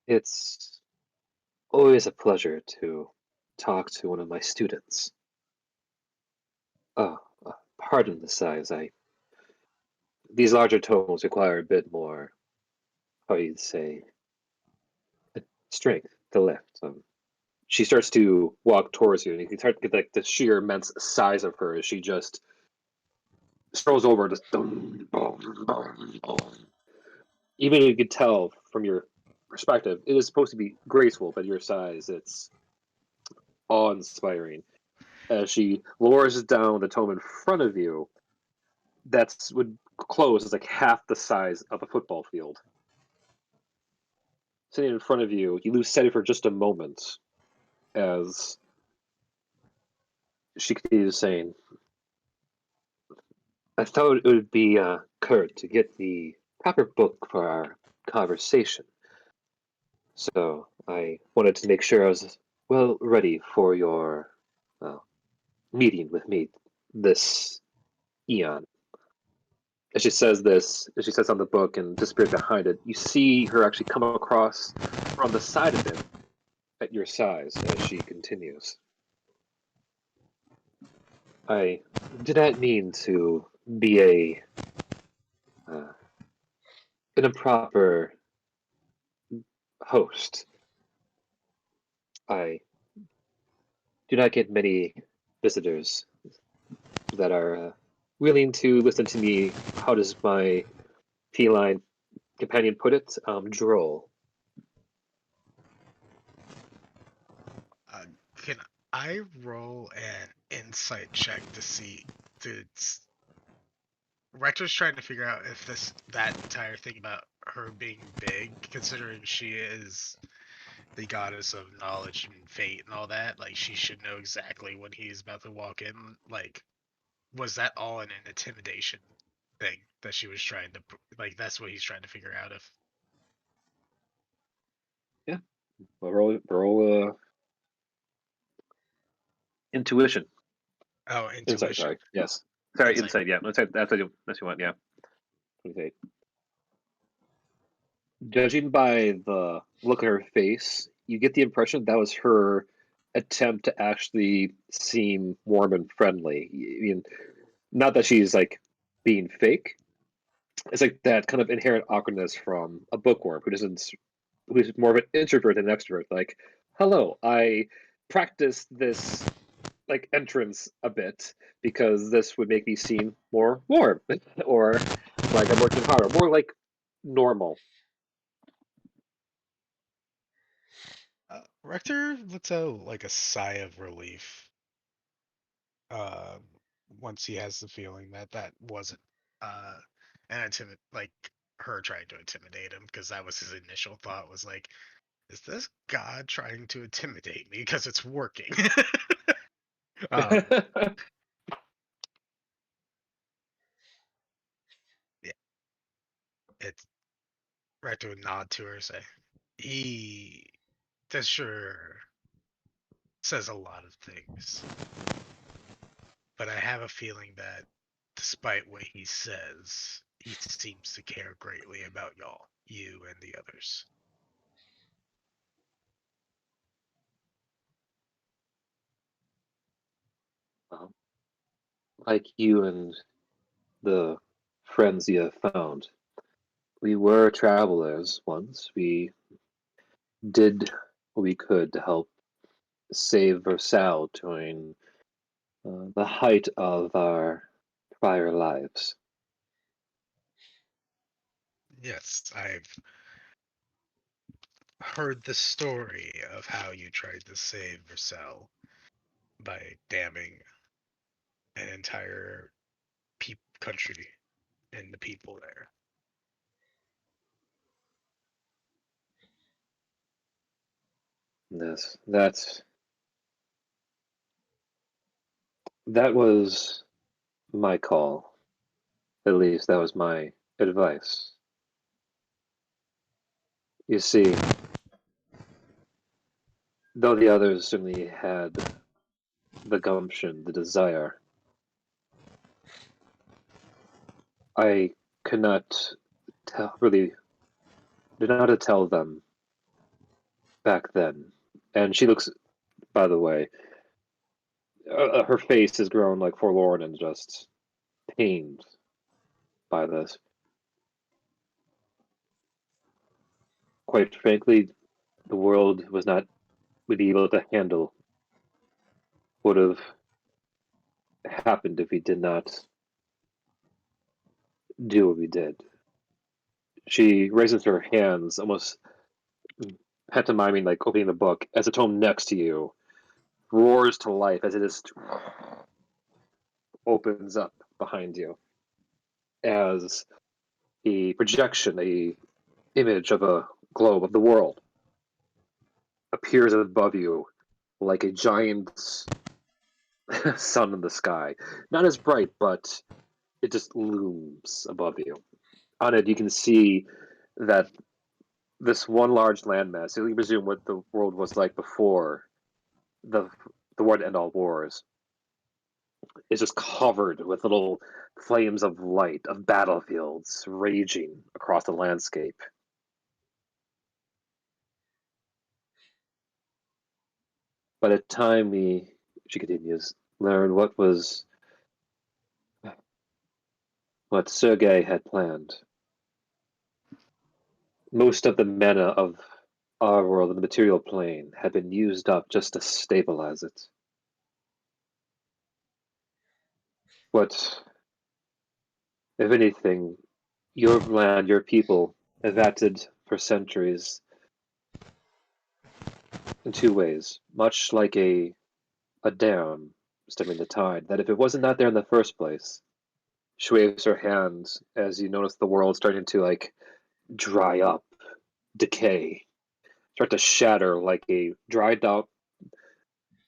It's always a pleasure to talk to one of my students. Oh, pardon the size. These larger tomes require a bit more, how you'd say, strength to lift. She starts to walk towards you, and you can start to get like the sheer immense size of her as she just strolls over, just boom, boom, boom, boom. Even if you could tell from your perspective, it is supposed to be graceful, but your size, it's awe-inspiring. As she lowers down the tome in front of you, that's would close is like half the size of a football field. Sitting in front of you, you lose sight of her just a moment as she continues saying, I thought it would be curt to get the proper book for our conversation. So I wanted to make sure I was well ready for your meeting with me this eon. As she says this, as she sets on the book and disappears behind it, you see her actually come across from the side of it at your size as she continues. I did not mean to be uh, an improper host. I do not get many visitors that are willing to listen to me. How does my feline companion put it? Droll. Uh, can I roll an insight check to see? Rector's trying to figure out if that entire thing about her being big, considering she is the goddess of knowledge and fate and all that, like she should know exactly when he's about to walk in. Like, was that all an intimidation thing that she was trying to like? That's what he's trying to figure out. If Yeah. Well, roll intuition. oh, Insight, intuition, sorry. Yes. Sorry, insight. insight, yeah. Insight, that's what you want, yeah. 28. Judging by the look on her face, you get the impression that was her attempt to actually seem warm and friendly. I mean, not that she's like being fake. It's like that kind of inherent awkwardness from a bookworm who's more of an introvert than an extrovert. Like, hello, I practiced this like entrance a bit because this would make me seem more warm or like I'm working harder, more like normal. Rector lets out like a sigh of relief. Um, once he has the feeling that wasn't uh an intimate like her trying to intimidate him, because that was his initial thought, was like, is this God trying to intimidate me? Because it's working. um, yeah, it's right to a nod to her, say, he does sure says a lot of things, but I have a feeling that despite what he says, he seems to care greatly about y'all, you and the others. Well, like you and the friends you have found, we were travelers once. We did what we could to help save Versailles during the height of our prior lives. Yes, I've heard the story of how you tried to save Versailles by damning an entire country and the people there. Yes, that was my call. At least that was my advice. You see, though the others certainly had the gumption, the desire, I could not really did not know how to tell them back then. And she looks, by the way, her face has grown like forlorn and just pained by this. Quite frankly, the world was not would be able to handle what would have happened if we did not do what we did. She raises her hands, almost pantomiming like opening the book, as the tome next to you roars to life as it just opens up behind you. As a projection, a image of a globe of the world appears above you like a giant sun in the sky. Not as bright, but it just looms above you. On it, you can see that this one large landmass, you presume what the world was like before the war to end all wars, is just covered with little flames of light, of battlefields raging across the landscape. By the time she continues, learn what Sergei had planned. Most of the mana of our world and the material plane had been used up just to stabilize it. What, if anything, your land, your people have acted for centuries in two ways, much like a dam stemming the tide, that if it wasn't not there in the first place, she waves her hands as you notice the world starting to like dry up, decay, start to shatter like a dried out,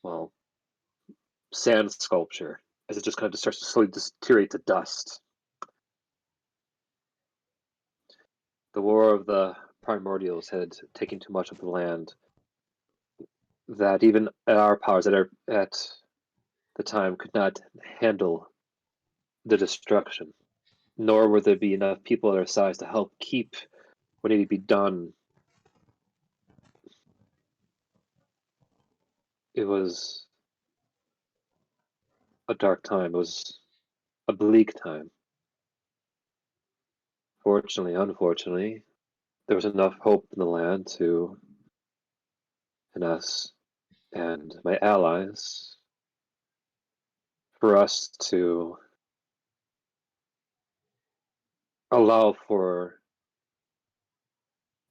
well, sand sculpture as it just kind of starts to slowly deteriorate to dust. The war of the primordials had taken too much of the land that even our powers that are at the time could not handle the destruction, nor would there be enough people at our size to help keep what needed to be done. It was a dark time. It was a bleak time. Fortunately, unfortunately, there was enough hope in the land to, in us and my allies, for us to allow for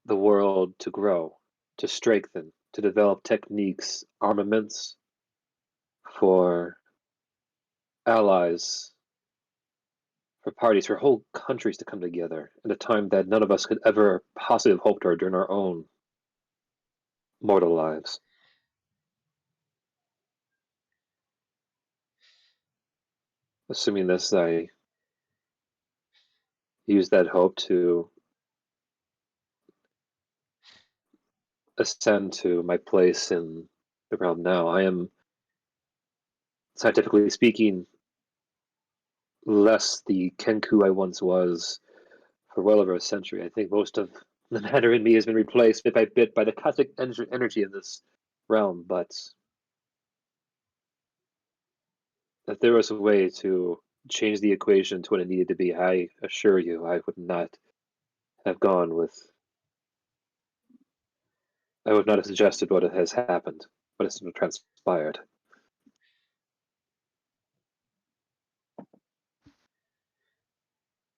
the world to grow, to strengthen, to develop techniques, armaments for allies, for parties, for whole countries to come together at a time that none of us could ever possibly have hoped for during our own mortal lives. Assuming this, I use that hope to ascend to my place in the realm now. I am, scientifically speaking, less the Kenku I once was for well over a century. I think most of the matter in me has been replaced bit by bit by the cosmic energy of this realm, but if there was a way to change the equation to what it needed to be, I assure you I would not have gone with. I would not have suggested what has happened, what has transpired.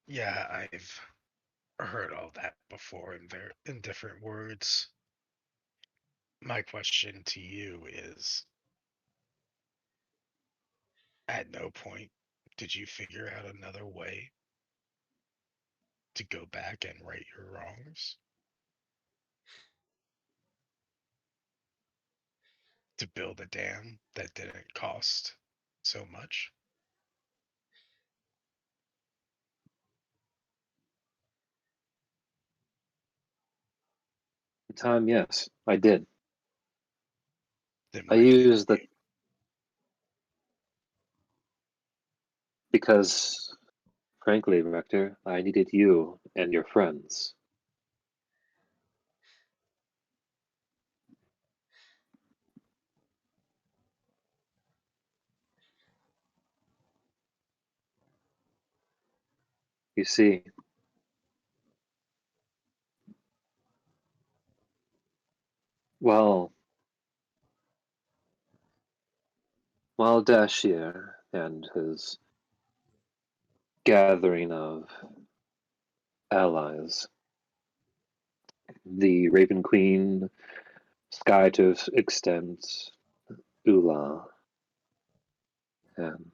Yeah, I've heard all that before in different words. My question to you is, at no point did you figure out another way to go back and right your wrongs? To build a dam that didn't cost so much? The time, yes, I did. Then I why didn't used the you? because, frankly, Rector, I needed you and your friends. You see, well, while Dashir and his gathering of allies, the Raven Queen, Sky to extent, Ula, and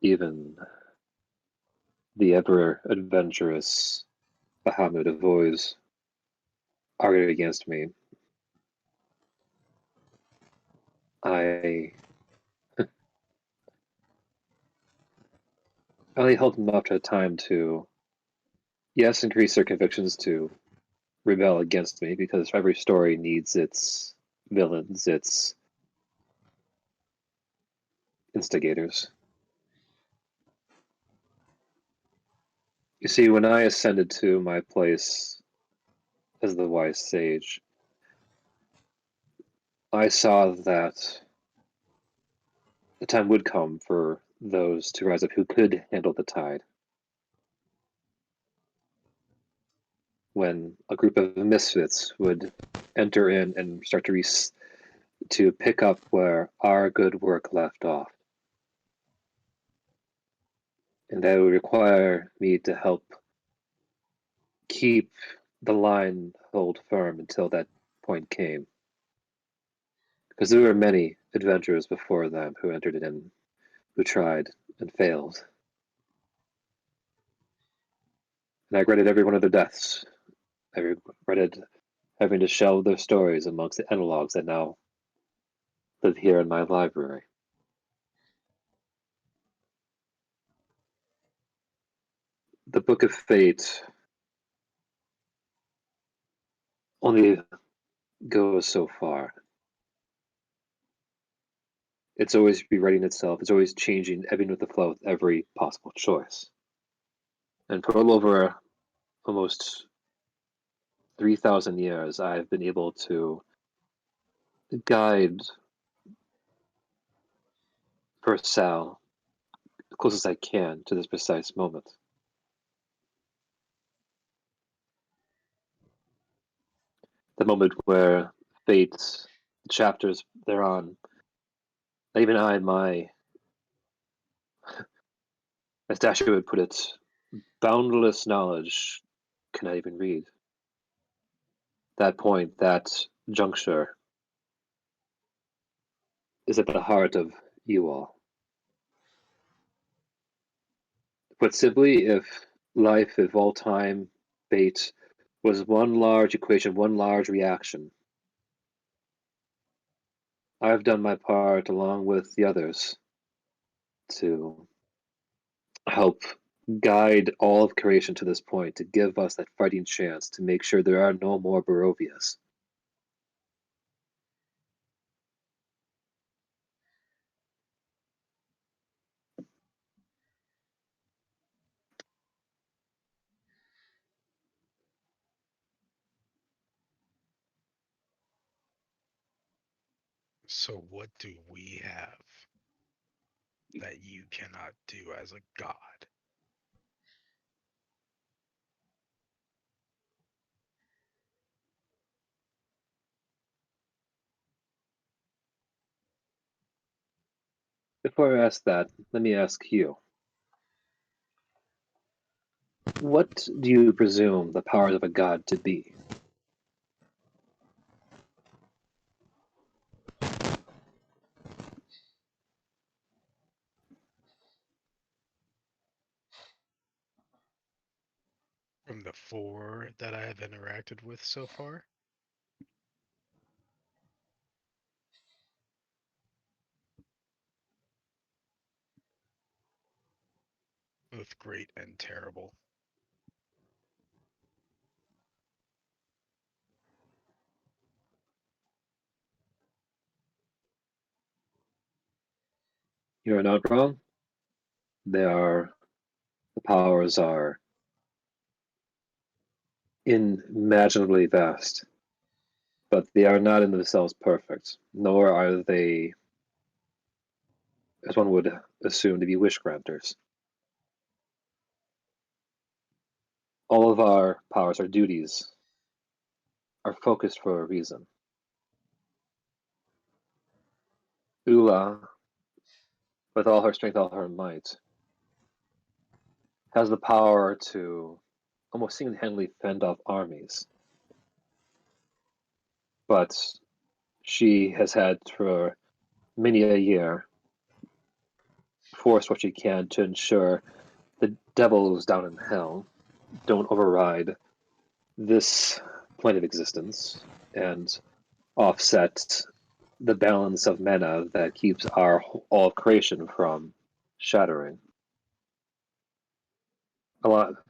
even the ever adventurous Bahamut of Voice argued against me. I only held them up to a time to, yes, increase their convictions to rebel against me, because every story needs its villains, its instigators. You see, when I ascended to my place as the wise sage, I saw that the time would come for those to rise up who could handle the tide. When a group of misfits would enter in and start to pick up where our good work left off. And that would require me to help keep the line hold firm until that point came. Because there were many adventurers before them who entered it in, who tried and failed. And I regretted every one of their deaths. I regretted having to shelve their stories amongst the analogs that now live here in my library. The Book of Fate only goes so far. It's always rewriting itself. It's always changing, ebbing with the flow with every possible choice. And for a little over almost 3,000 years, I've been able to guide First Sal as close as I can to this precise moment. The moment where fate, the chapters thereon, even I, as Dasher would put it, boundless knowledge cannot even read. That point, that juncture, is at the heart of you all. Put simply, if life, if all time, fate was one large equation, one large reaction, I've done my part along with the others to help guide all of creation to this point, to give us that fighting chance, to make sure there are no more Barovias. So what do we have that you cannot do as a god? Before I ask that, let me ask you. What do you presume the powers of a god to be? From the 4 that I have interacted with so far? Both great and terrible. You're not wrong. The powers are unimaginably vast, but they are not in themselves perfect, nor are they, as one would assume, to be wish granters. All of our powers, our duties, are focused for a reason. Ula, with all her strength, all her might, has the power to almost single-handedly fend off armies. But she has had for many a year forced what she can to ensure the devils down in hell don't override this plane of existence and offset the balance of mana that keeps all of creation from shattering.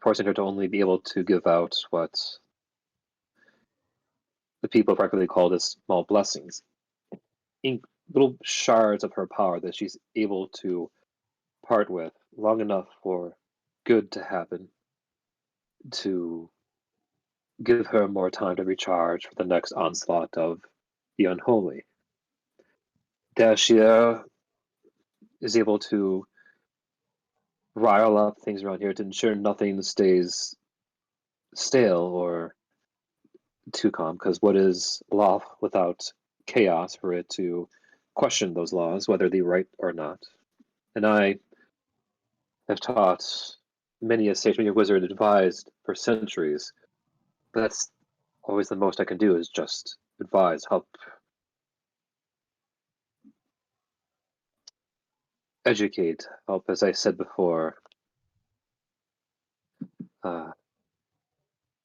Forcing her to only be able to give out what the people practically called as small blessings, in little shards of her power that she's able to part with long enough for good to happen, to give her more time to recharge for the next onslaught of the unholy. Dashia is able to rile up things around here to ensure nothing stays stale or too calm, because what is law without chaos for it to question those laws, whether they're right or not? And I have taught many a sage, many a wizard advised for centuries, but that's always the most I can do is just advise, help educate, help, as I said before. Uh,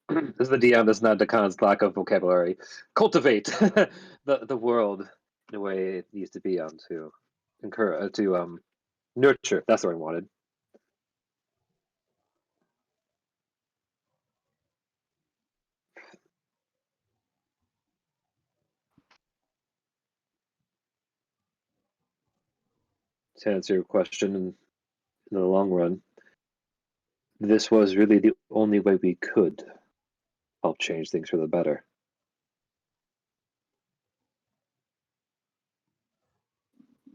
this is the DM, that's not Dekan's lack of vocabulary. Cultivate the world in a way it needs to be on to encourage, to nurture. That's what I wanted. To answer your question, in the long run, this was really the only way we could help change things for the better.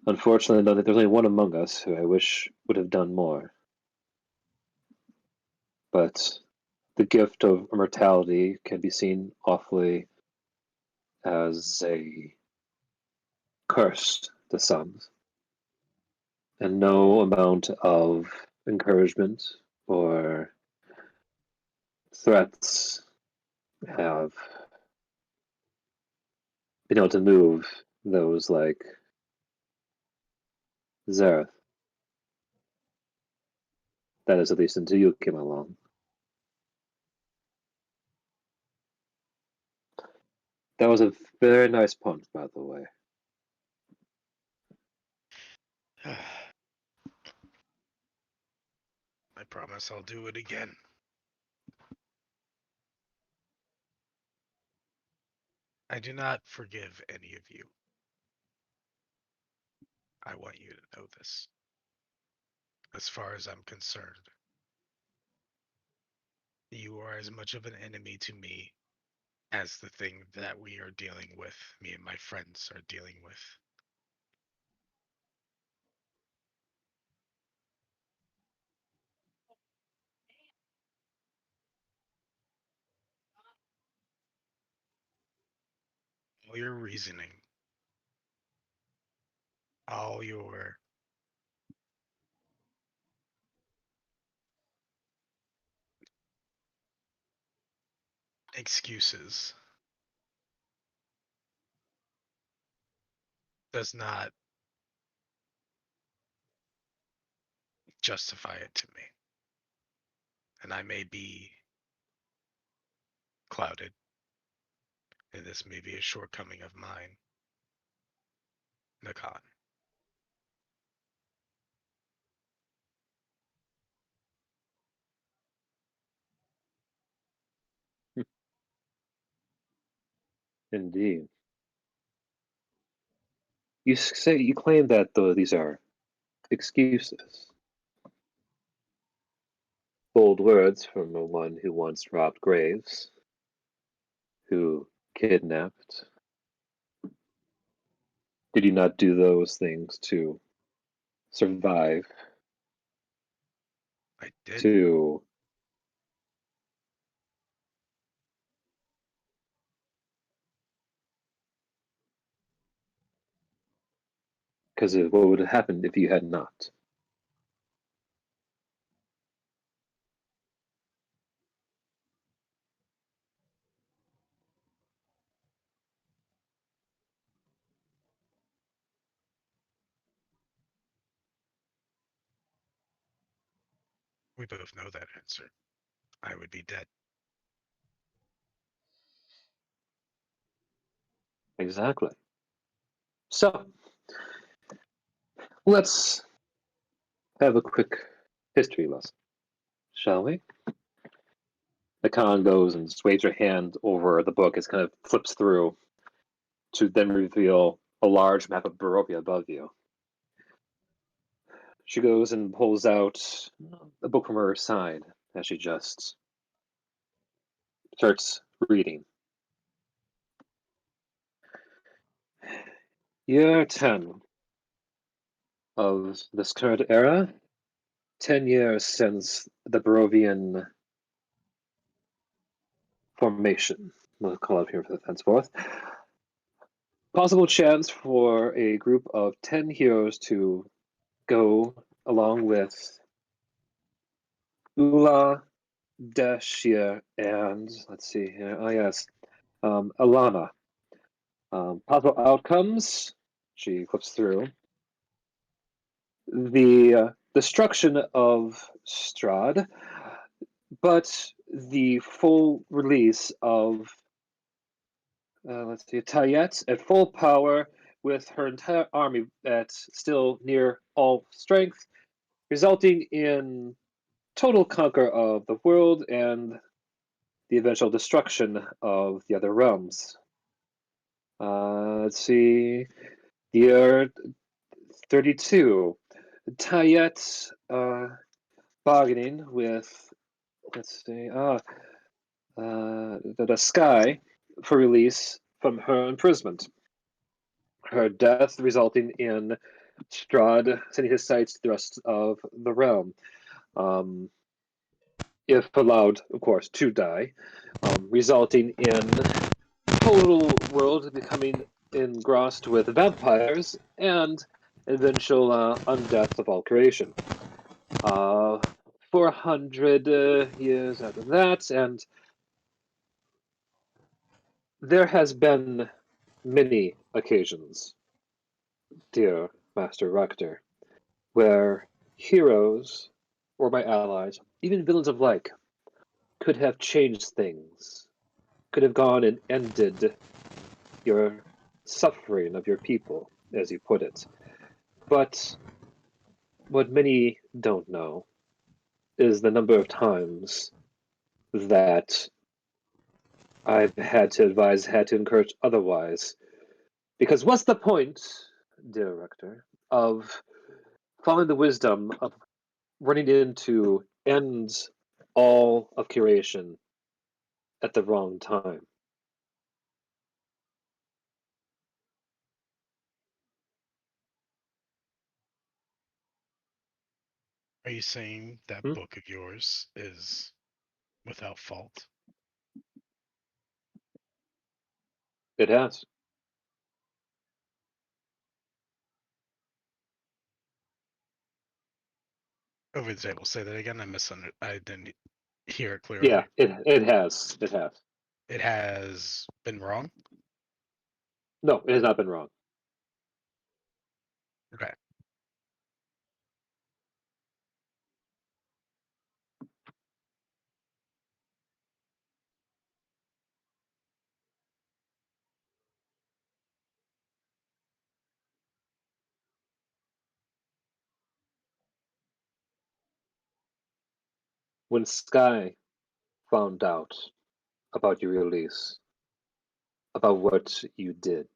Unfortunately, though, there's only one among us who I wish would have done more. But the gift of immortality can be seen awfully as a curse to some, and no amount of encouragement or threats have been able to move those like Zareth. That is, at least until you came along. That was a very nice punch, by the way. I promise I'll do it again. I do not forgive any of you. I want you to know this. As far as I'm concerned, you are as much of an enemy to me as the thing that we are dealing with, me and my friends are dealing with. All your reasoning, all your excuses does not justify it to me. And I may be clouded, and this may be a shortcoming of mine, Nakan. Indeed. You claim that though these are excuses. Bold words from the one who once robbed graves, who kidnapped. Did you not do those things to survive? I did. To because what would have happened if you had not? We both know that answer. I would be dead. Exactly. So let's have a quick history lesson, shall we? The con goes and sways her hand over the book as kind of flips through to then reveal a large map of Barovia above you. She goes and pulls out a book from her side as she just starts reading. Year 10 of this current era, 10 years since the Barovian formation. We'll call it here for henceforth. Possible chance for a group of 10 heroes to go along with Ula, Dashia, and let's see here. Oh, yes, Alana. Possible outcomes. She flips through. The destruction of Strahd, but the full release of let's see, Tayet at full power with her entire army at still near all strength, resulting in total conquer of the world and the eventual destruction of the other realms. Let's see, year 32. Tayet bargaining with, let's see, the Sky for release from her imprisonment. Her death resulting in Strahd sending his sights to the rest of the realm. If allowed, of course, to die, resulting in total world becoming engrossed with vampires and eventual undeath of all creation. 400 years after that, and there has been many occasions, dear Master Rector, where heroes or my allies, even villains of like, could have changed things, could have gone and ended your suffering of your people, as you put it. But what many don't know is the number of times that I've had to advise, had to encourage otherwise. Because what's the point, dear Rector, of following the wisdom of running into ends all of curation at the wrong time? Are you saying that Hmm? book of yours is without fault? It has. Over the table. Say that again. I didn't hear it Yeah, clearly. it has. It has. It has been wrong. No, it has not been wrong. Okay. When Sky found out about your release, about what you did,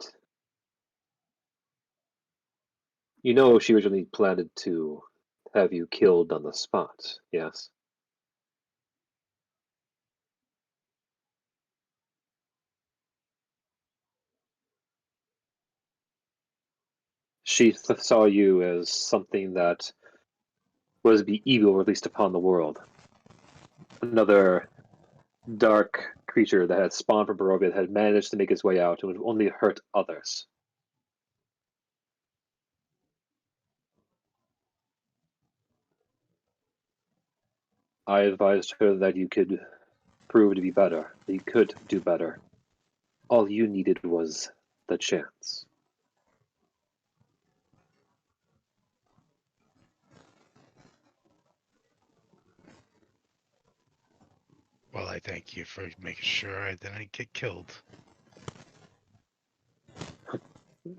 you know she originally planned to have you killed on the spot, yes? She saw you as something that was to be evil released upon the world. Another dark creature that had spawned from Barovia had managed to make its way out and would only hurt others. I advised her that you could prove to be better, that you could do better. All you needed was the chance. Well, I thank you for making sure I didn't get killed.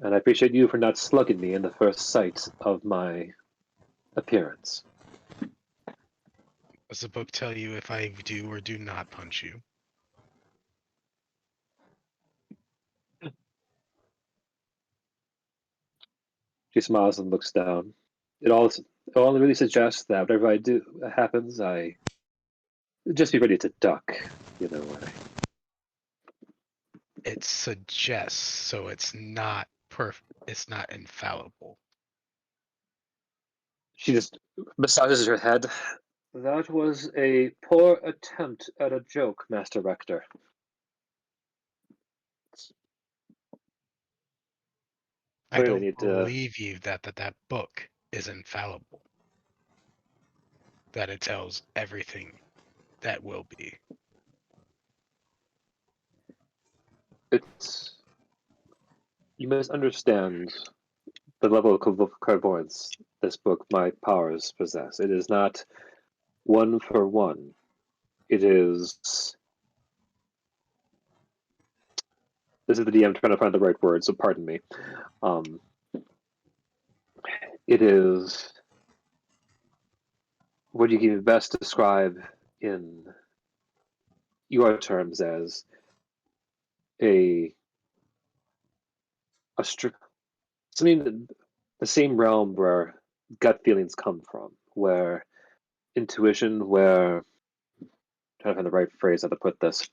And I appreciate you for not slugging me in the first sight of my appearance. Does the book tell you if I do or do not punch you? She smiles and looks down. It all really suggests that whatever I do happens, I just be ready to duck, either way. It suggests, so it's not it's not infallible. She just massages her head. That was a poor attempt at a joke, Master Rector. I I really don't need to. believe you that book is infallible. That it tells everything that will be. It's. You must understand the level of clairvoyance this book, my powers possess. It is not one for one. It is. This is the DM trying to find the right word, so pardon me. Um, it is what you can best describe in your terms as a a something the same realm where gut feelings come from, where intuition, where trying to find the right phrase how to put this.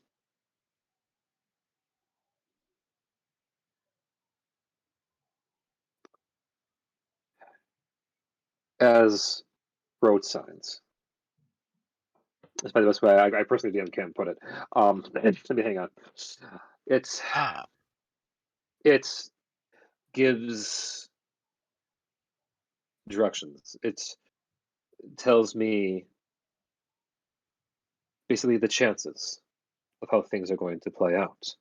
As road signs. That's probably the best way I personally can put it. Let me hang on. It's Ah, it's gives directions. It tells me basically the chances of how things are going to play out.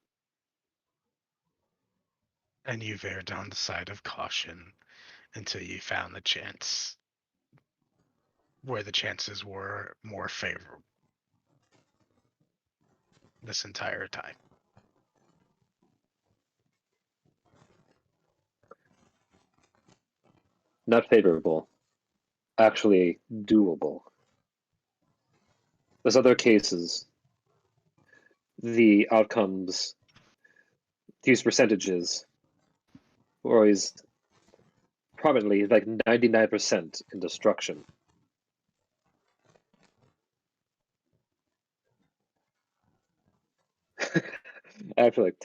and you've erred on the side of caution until you found the chance. where the chances were more favorable this entire time. Not favorable, actually doable. There's other cases, the outcomes, these percentages were always probably like 99% in destruction. I feel like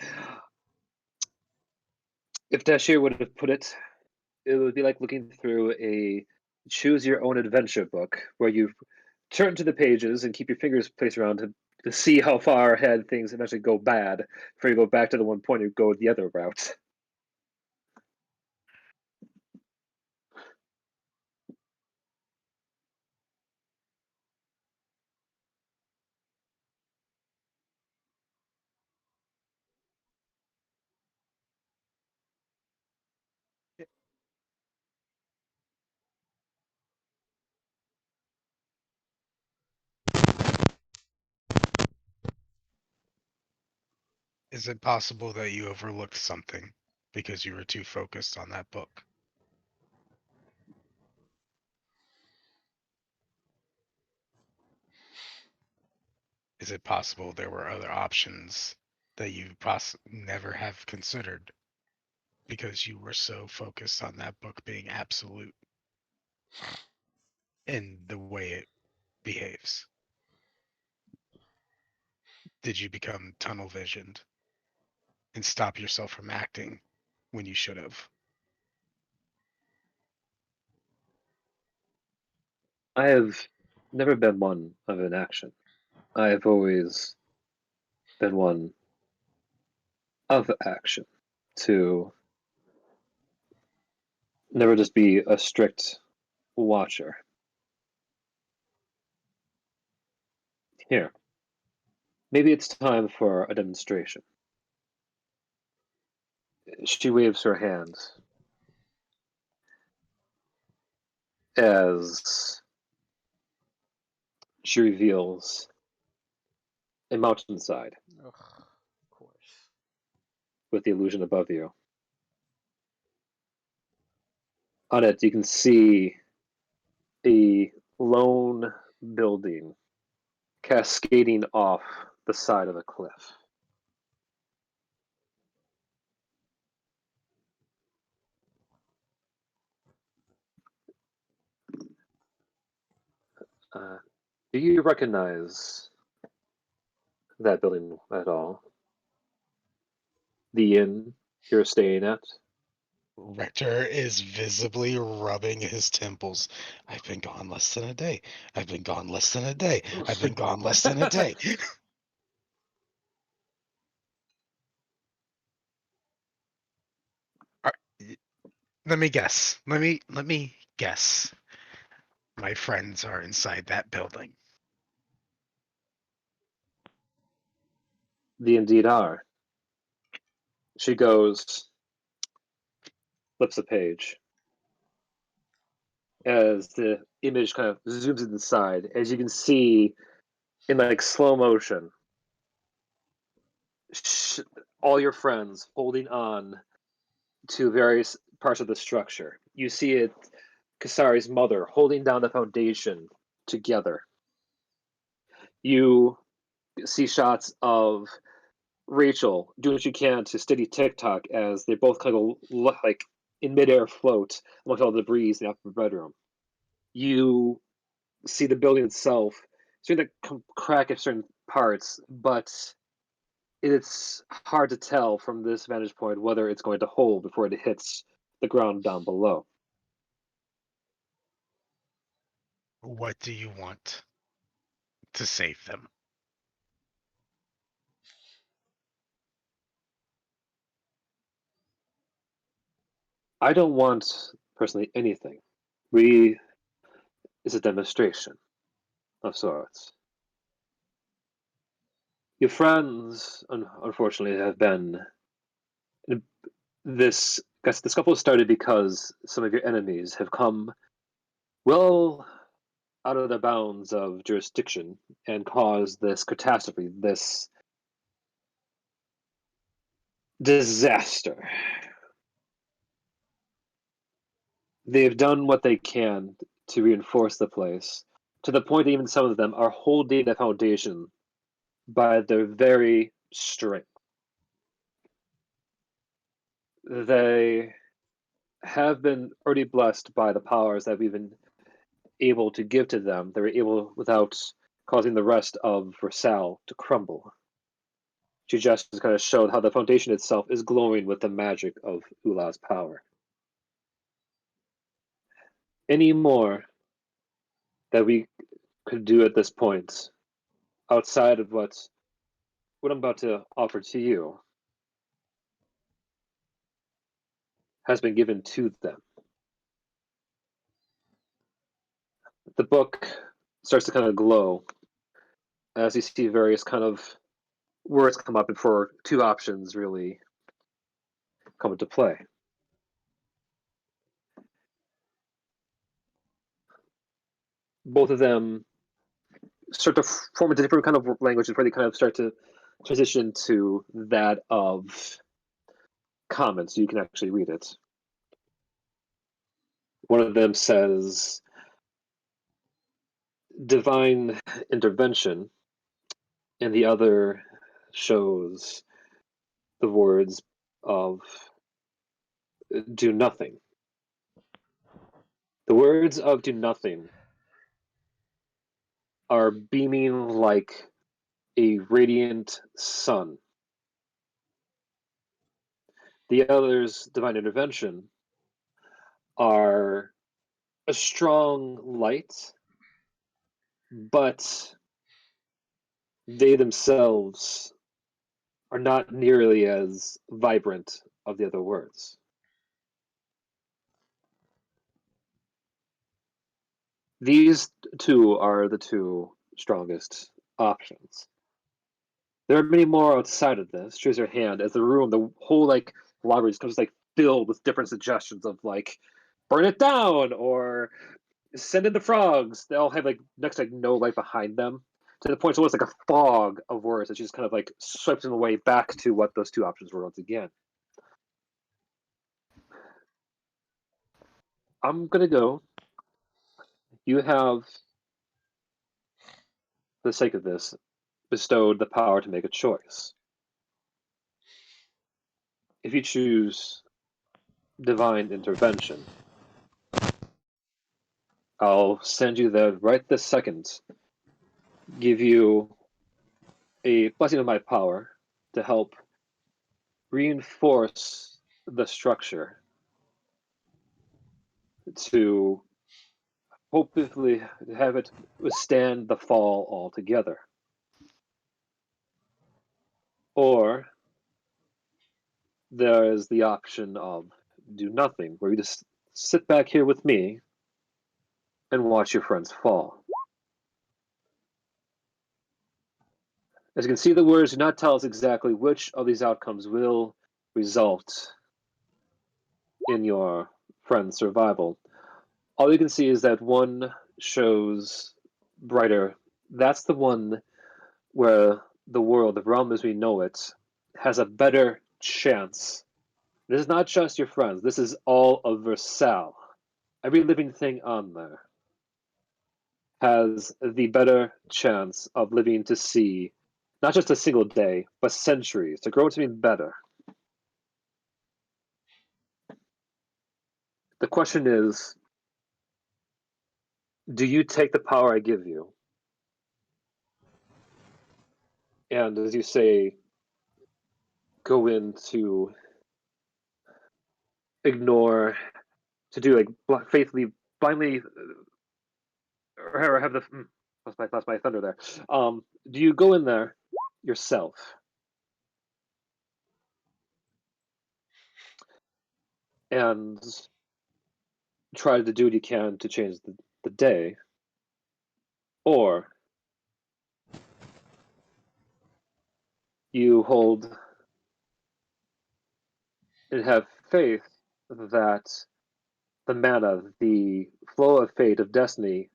if Dashier would have put it, it would be like looking through a choose your own adventure book where you turn to the pages and keep your fingers placed around to see how far ahead things eventually go bad before you go back to the one point and go the other route. Is it possible that you overlooked something because you were too focused on that book? Is it possible there were other options that you never have considered because you were so focused on that book being absolute in the way it behaves? Did you become tunnel visioned and stop yourself from acting when you should have? I have never been one of an action. I have always been one of action, to never just be a strict watcher. Here, maybe it's time for a demonstration. She waves her hand as she reveals a mountainside Ugh, of course. with the illusion above you. On it, you can see a lone building cascading off the side of a cliff. Do you recognize that building at all? The inn you're staying at? Rector is visibly rubbing his temples. I've been gone less than a day. I've been gone less than a day. I've been gone less than a day. Are- Let me guess. Let me guess. My friends are inside that building. The indeed are. She goes, flips a page. As the image kind of zooms inside, as you can see in like slow motion, all your friends holding on to various parts of the structure. You see it, Kasari's mother holding down the foundation together. You see shots of Rachel doing what she can to steady TikTok as they both kind of look like in midair float amongst all the debris in the upper bedroom. You see the building itself starting to crack at certain parts, but it's hard to tell from this vantage point whether it's going to hold before it hits the ground down below. What do you want to save them? I don't want personally anything. We is a demonstration of sorts. Your friends, unfortunately, have been this. Guess the scuffle started because some of your enemies have come well out of the bounds of jurisdiction and cause this catastrophe, this disaster. They've done what they can to reinforce the place, to the point that even some of them are holding the foundation by their very strength. They have been already blessed by the powers that we've been able to give to them. They were able without causing the rest of Versailles to crumble. She just kind of showed how the foundation itself is glowing with the magic of Ula's power. Any more that we could do at this point, outside of what I'm about to offer to you, has been given to them. The book starts to kind of glow as you see various kind of words come up before two options really come into play. Both of them start to form into different kind of languages where they kind of start to transition to that of common, so you can actually read it. One of them says divine intervention, and the other shows the words of do nothing. The words of do nothing are beaming like a radiant sun. The others, divine intervention, are a strong light, but they themselves are not nearly as vibrant of the other words. These two are the two strongest options. There are many more outside of this. She raises her hand as the room, the whole like library just comes like filled with different suggestions of like burn it down or send in the frogs. They all have like next to like no light behind them. To the point it's almost like a fog of words that she just kind of like swipes them away back to what those two options were once again. I'm gonna go. You have, for the sake of this, bestowed the power to make a choice. If you choose divine intervention, I'll send you there right this second, give you a blessing of my power to help reinforce the structure to hopefully have it withstand the fall altogether. Or there is the option of do nothing, where you just sit back here with me and watch your friends fall. As you can see, the words do not tell us exactly which of these outcomes will result in your friend's survival. All you can see is that one shows brighter. That's the one where the world, the realm as we know it, has a better chance. This is not just your friends, this is all of Versailles. Every living thing on there has the better chance of living to see not just a single day, but centuries, to grow into something better. The question is, do you take the power I give you? And as you say, go in to ignore, to do like faithfully, blindly, or have the lost my thunder there. Do you go in there yourself and try to do what you can to change the day, or you hold and have faith that the mana, the flow of fate, of destiny,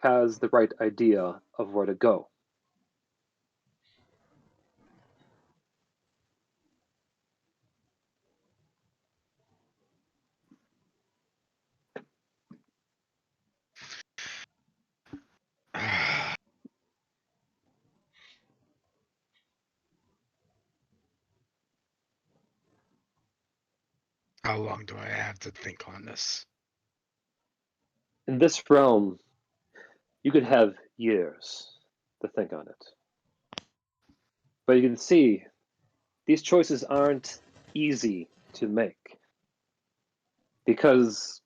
has the right idea of where to go. How long do I have to think on this? In this realm, you could have years to think on it. But you can see these choices aren't easy to make because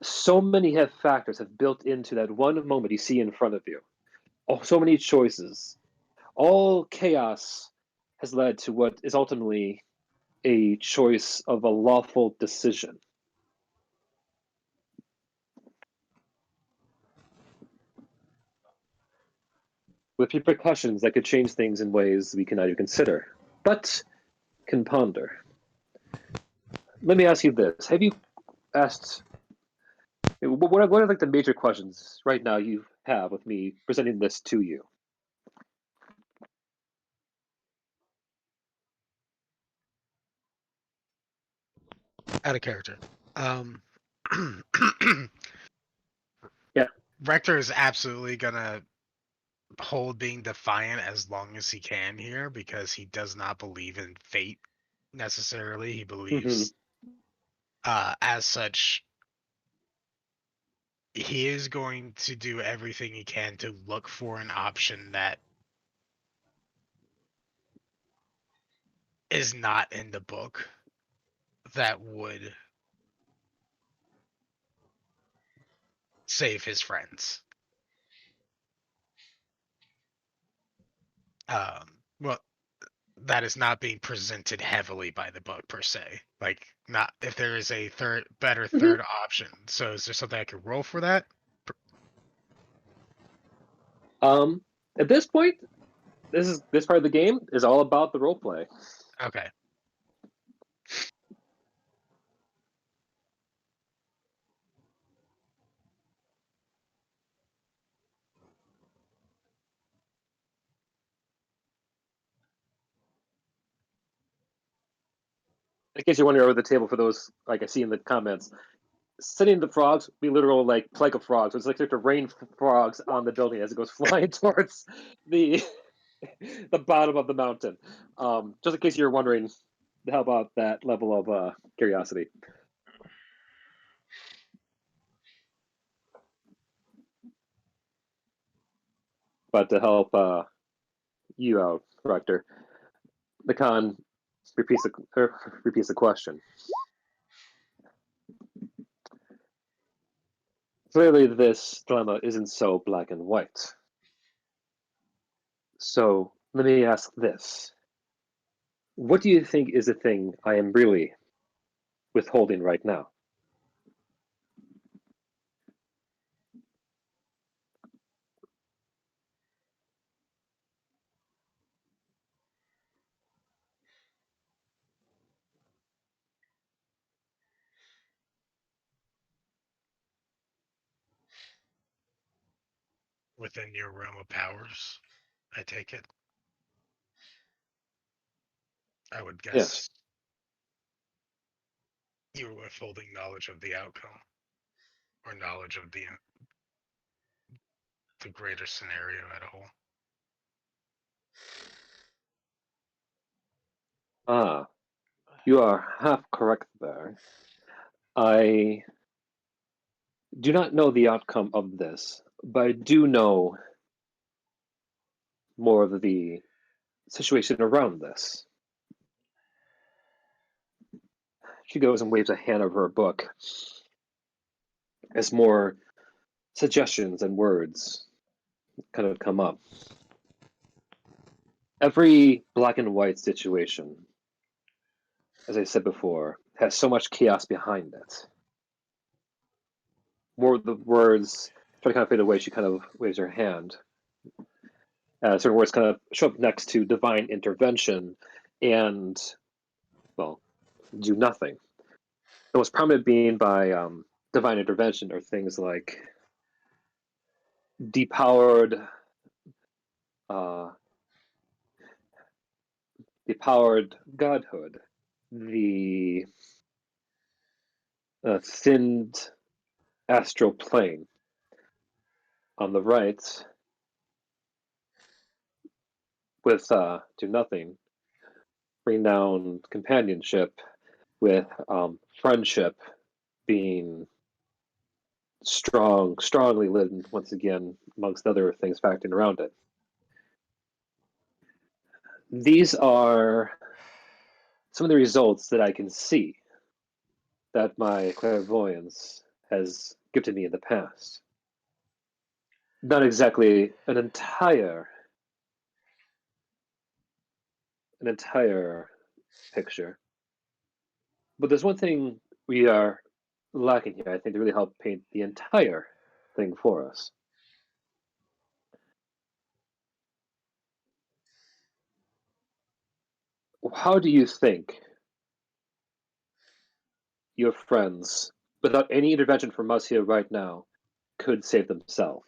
so many factors have built into that one moment you see in front of you. Oh, so many choices. All chaos has led to what is ultimately a choice of a lawful decision. With repercussions that could change things in ways we cannot even consider, but can ponder. Let me ask you this. Have you asked, what are like the major questions right now you have with me presenting this to you? Out of character. Yeah. Rector is absolutely gonna hold being defiant as long as he can here because he does not believe in fate necessarily. He believes, as such, he is going to do everything he can to look for an option that is not in the book that would save his friends. Well, that is not being presented heavily by the book per se. Like, not if there is a better third option. So, is there something I could roll for that? At this point, this part of the game is all about the role play. Okay. In case you're wondering over the table, for those like I see in the comments, sitting the frogs be literal like plague of frogs. It's like there's a rain frogs on the building as it goes flying towards the the bottom of the mountain. Just in case you're wondering, how about that level of curiosity? But to help you out, Rector, the con repeats the question. Clearly, this dilemma isn't so black and white. So let me ask this. What do you think is the thing I am really withholding right now? Within your realm of powers, I take it. I would guess Yes. you were withholding knowledge of the outcome or knowledge of the greater scenario at a whole. Ah, you are half correct there. I do not know the outcome of this, but I do know more of the situation around this. She goes and waves a hand over her book as more suggestions and words kind of come up. Every black and white situation, as I said before, has so much chaos behind it. More of the words try to kind of fade away. She kind of waves her hand. Certain words kind of show up next to divine intervention and, well, do nothing. The most prominent being by divine intervention are things like depowered, uh, depowered godhood, the thinned astral plane. On the right, with do nothing, renowned companionship, with friendship being strongly lived once again, amongst other things factoring around it. These are some of the results that I can see that my clairvoyance has gifted me in the past. Not exactly an entire picture, but there's one thing we are lacking here, I think, to really help paint the entire thing for us. How do you think your friends, without any intervention from us here right now, could save themselves?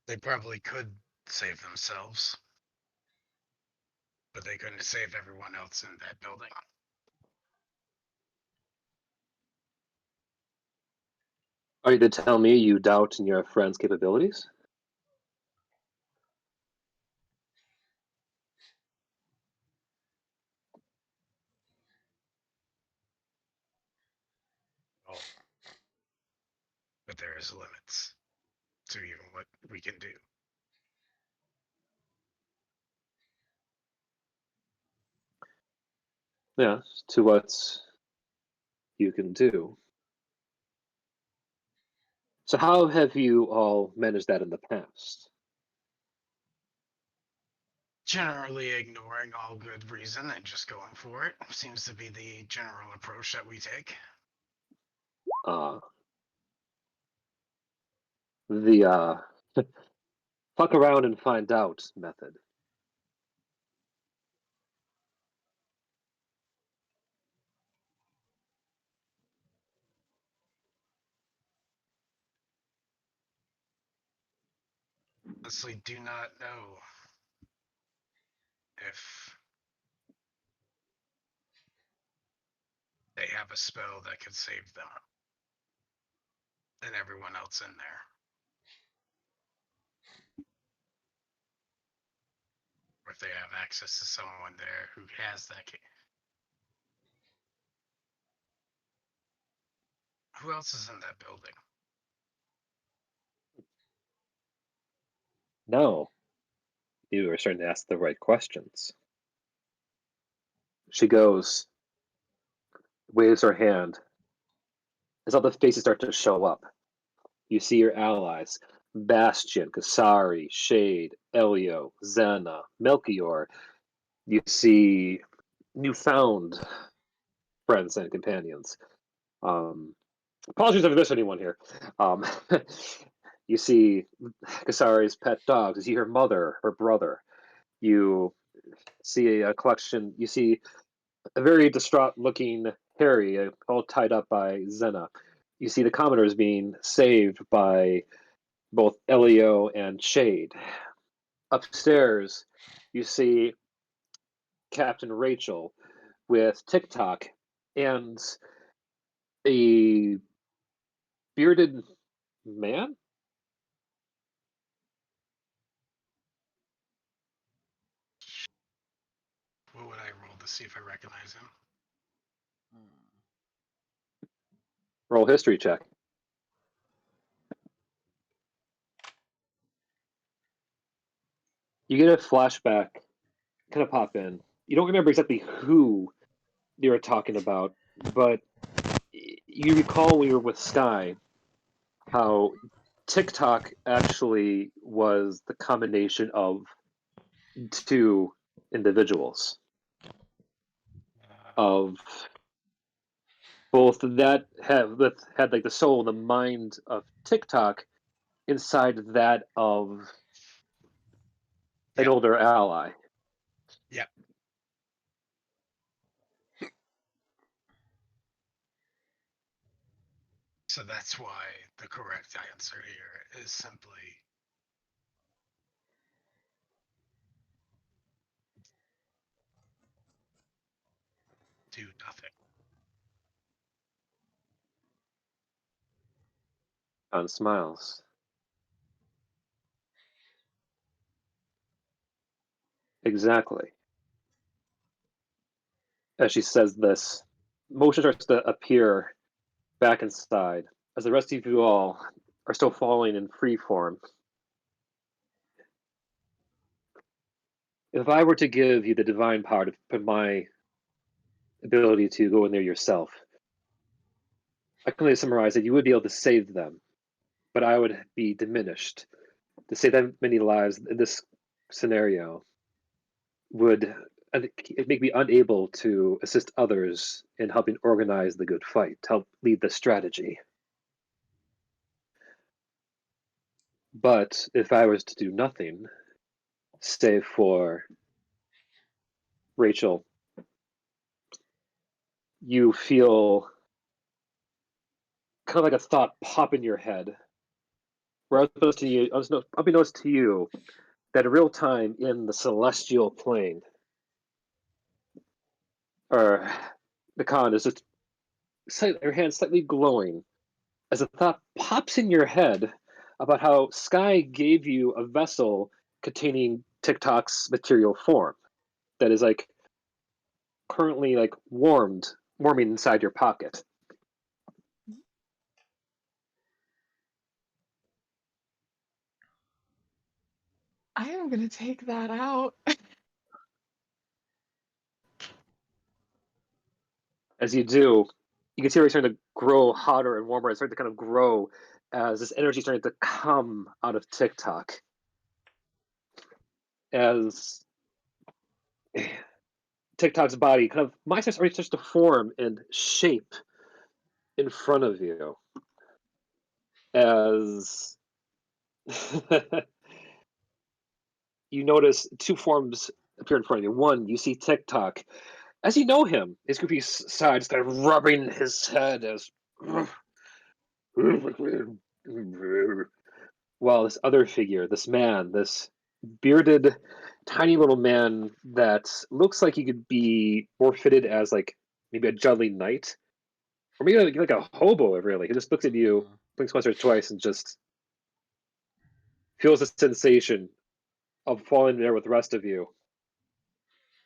They probably could save themselves, but they couldn't save everyone else in that building. Are you to tell me you doubt in your friend's capabilities? Oh, but there is limits to even what we can do. Yes, to what you can do. So how have you all managed that in the past? Generally ignoring all good reason and just going for it seems to be the general approach that we take. The fuck around and find out method. Honestly, do not know if they have a spell that could save them and everyone else in there. Or if they have access to someone there who has that. Who else is in that building? No, you are starting to ask the right questions. She goes, waves her hand, as all the faces start to show up. You see your allies, Bastion, Kasari, Shade, Elio, Xena, Melchior. You see newfound friends and companions. Apologies if I miss anyone here. Um, you see Kasari's pet dogs. You see her mother, her brother. You see a collection. You see a very distraught-looking Harry, all tied up by Xena. You see the commoners being saved by both Elio and Shade. Upstairs, you see Captain Rachel with TikTok and a bearded man. What would I roll to see if I recognize him? Roll history check. You get a flashback, kind of pop in. You don't remember exactly who you were talking about, but you recall when you were with Sky how TikTok actually was the combination of two individuals, of both that had like the soul and the mind of TikTok inside that of an Yep. older ally. Yep. So that's why the correct answer here is simply do nothing. Khan smiles. Exactly. As she says this, motion starts to appear back inside, as the rest of you all are still falling in free form. If I were to give you the divine power to put my ability to go in there yourself, I can only summarize that you would be able to save them, but I would be diminished. To save that many lives in this scenario would make me unable to assist others in helping organize the good fight, to help lead the strategy. But if I was to do nothing, save for Rachel, you feel kind of like a thought pop in your head. Where unbeknownst to you, that in real time in the celestial plane, or the con is just her hand slightly glowing as a thought pops in your head about how Sky gave you a vessel containing TikTok's material form that is like currently like warming inside your pocket. I am gonna take that out. As you do, you can see her starting to grow hotter and warmer. It's starting to kind of grow as this energy starting to come out of TikTok. As TikTok's body kind of mindset already starts to form and shape in front of you. As you notice two forms appear in front of you. One, you see TikTok. As you know him, his goofy side is kind of rubbing his head as while this other figure, this man, this bearded, tiny little man that looks like he could be more fitted as like maybe a jolly knight, or maybe like a hobo. Really, he just looks at you, blinks once or twice, and just feels the sensation of falling there with the rest of you.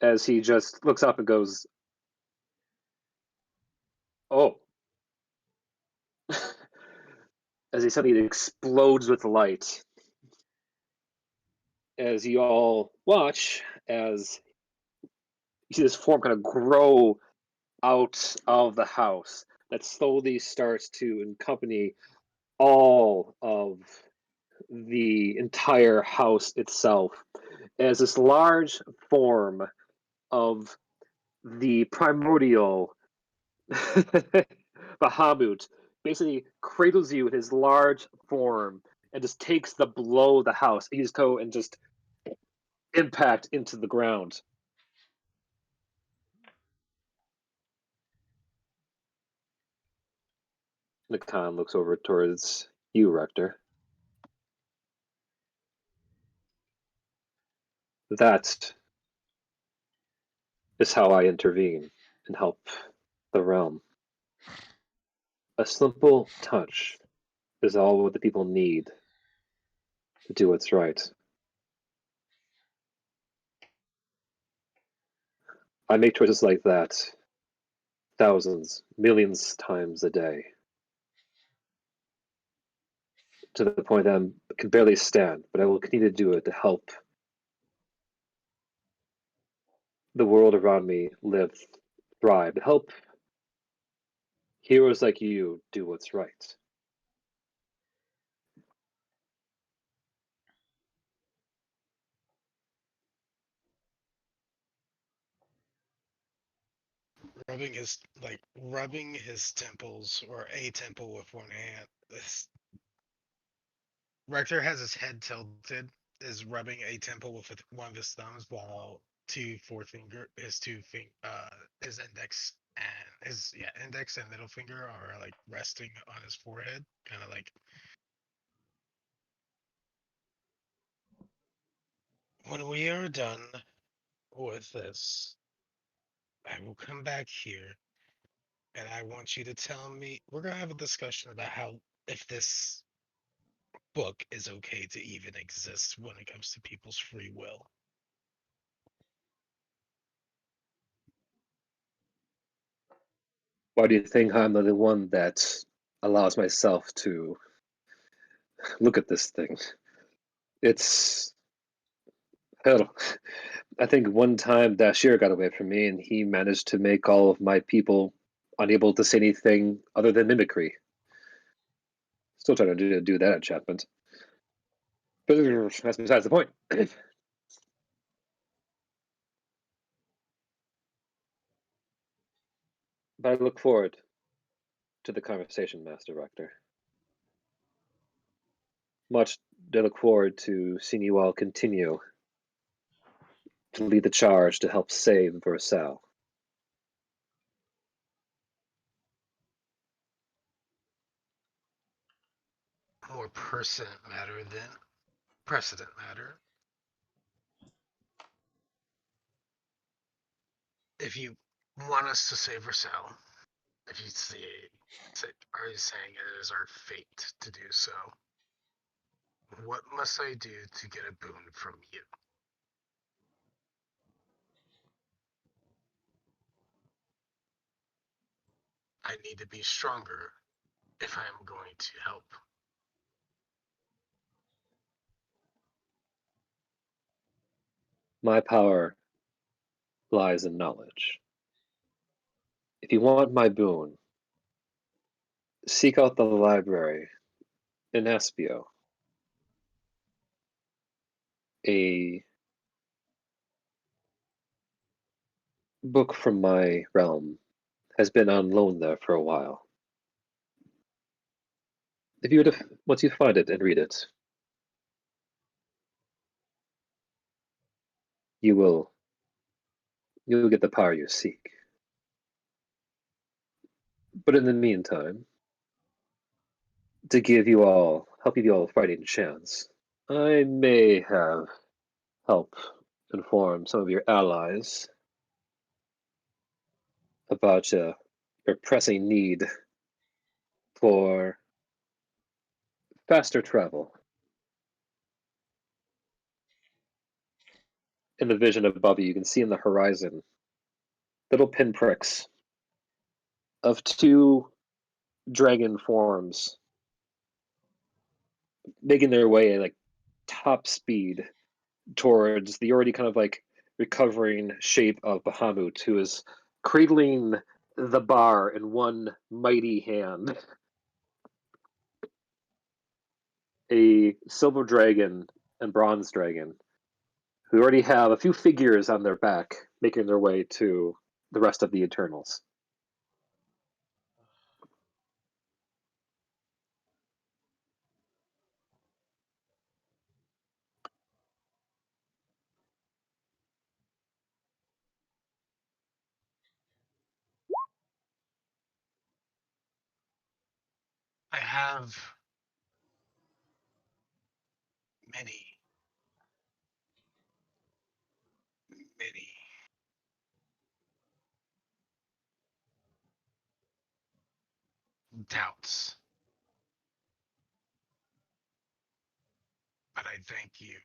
As he just looks up and goes, "Oh." As he suddenly explodes with light, as you all watch, as you see this form kind of grow out of the house that slowly starts to accompany all of the entire house itself, as this large form of the primordial Bahamut basically cradles you in his large form and just takes the blow of the house, his toe, and just impact into the ground. Nakan looks over towards you, Rector. That is how I intervene and help the realm. A simple touch is all what the people need to do what's right. I make choices like that thousands, millions times a day, to the point that I can barely stand, but I will continue to do it to help the world around me live, thrive, to help heroes like you do what's right. rubbing his temples or a temple with one hand. Rector has his head tilted, is rubbing a temple with one of his thumbs, while his index and index and middle finger are like resting on his forehead, kind of like. When we are done with this, I will come back here, and I want you to tell me. We're gonna have a discussion about how if this book is okay to even exist when it comes to people's free will. Why do you think I'm the one that allows myself to look at this thing? It's hell. I think one time Dashir got away from me, and he managed to make all of my people unable to say anything other than mimicry. Still trying to do that enchantment. But that's besides the point. But I look forward to the conversation, Master Rector. Much I look forward to seeing you all continue to lead the charge to help save Versailles. More percent matter than precedent matter. If you want us to save Versailles, if you are you saying it is our fate to do so? What must I do to get a boon from you? I need to be stronger if I am going to help. My power lies in knowledge. If you want my boon, seek out the library in Espio. A book from my realm has been on loan there for a while. If you would, once you find it and read it, you'll get the power you seek. But in the meantime, to help give you all a fighting chance, I may have help inform some of your allies about your pressing need for faster travel. In the vision above you, you can see in the horizon little pinpricks of two dragon forms making their way at like top speed towards the already kind of like recovering shape of Bahamut, who is cradling the bar in one mighty hand. A silver dragon and bronze dragon, who already have a few figures on their back, making their way to the rest of the Eternals. I have many, many doubts, but I thank you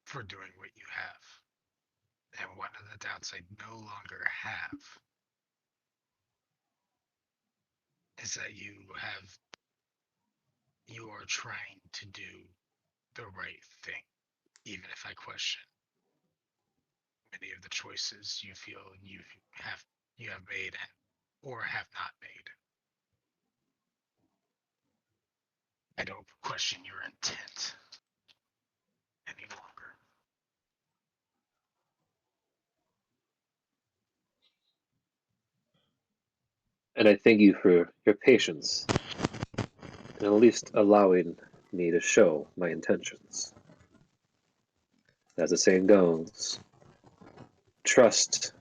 for doing what you have. And one of the doubts I no longer have is that you are trying to do the right thing, even if I question many of the choices you feel you have made or have not made. I don't question your intent any longer. And I thank you for your patience, and at least allowing me to show my intentions. As the saying goes, trust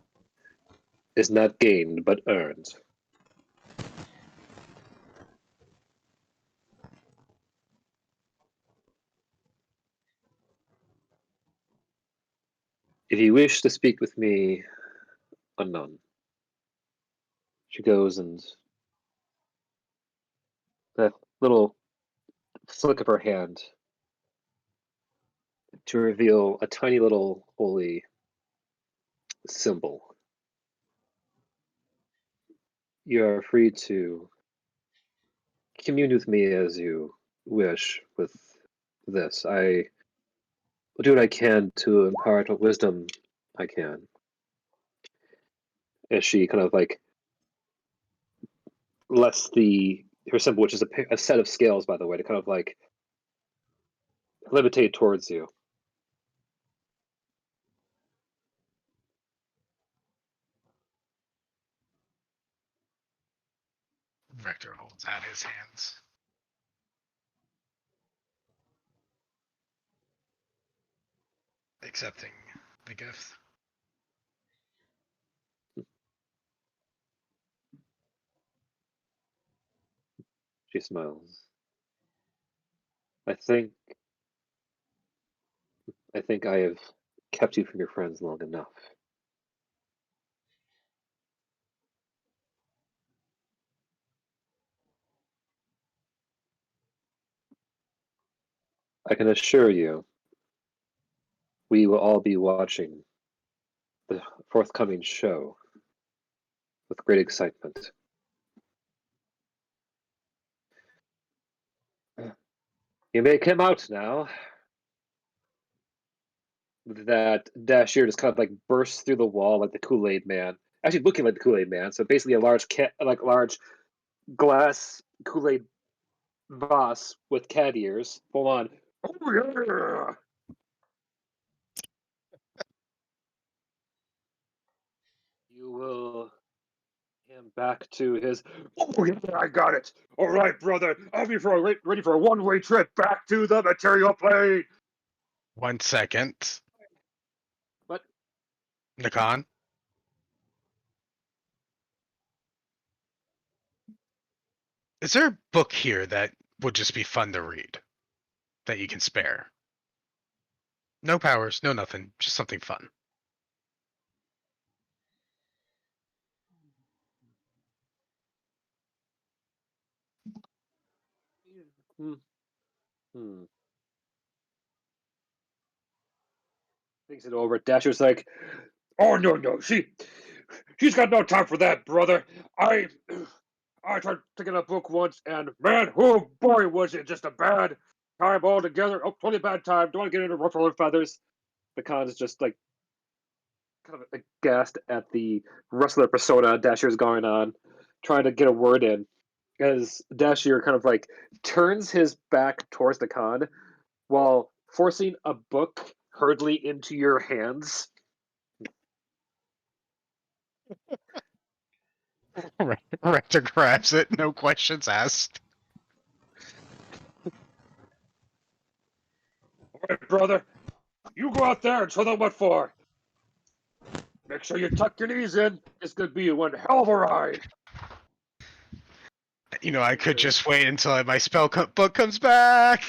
is not gained but earned. If you wish to speak with me, unknown. She goes and that little flick of her hand to reveal a tiny little holy symbol. You are free to commune with me as you wish with this. I will do what I can to impart what wisdom I can. As she kind of like lets her symbol, which is a set of scales, by the way, to kind of like levitate towards you. Vector holds out his hands. Accepting the gift. She smiles. I think I have kept you from your friends long enough. I can assure you, we will all be watching the forthcoming show with great excitement. You may come out now. That Dashier just kind of like bursts through the wall like the Kool-Aid Man. Actually, looking like the Kool-Aid Man. So basically, a large large glass Kool-Aid vase with cat ears. Full on. Oh yeah! You will him back to his. Oh yeah, I got it. All right, brother. I'll be ready for a one-way trip back to the material plane. 1 second. What? Nakan? Is there a book here that would just be fun to read? That you can spare? No powers, no nothing. Just something fun. Hmm. Thinks it over. Dasher's like, oh no, she's got no time for that, brother. I tried picking up a book once, and man, oh boy, was it just a bad time altogether. Oh, totally bad time. Don't want to get into ruffle and feathers. The con is just like kind of aghast at the wrestler persona Dashier's going on, trying to get a word in. As Dashier kind of like turns his back towards the con while forcing a book hurriedly into your hands. Rector grabs it, no questions asked. All right, brother, you go out there and show them what for. Make sure you tuck your knees in. It's gonna be one hell of a ride. You know, I could just wait until my spell book comes back.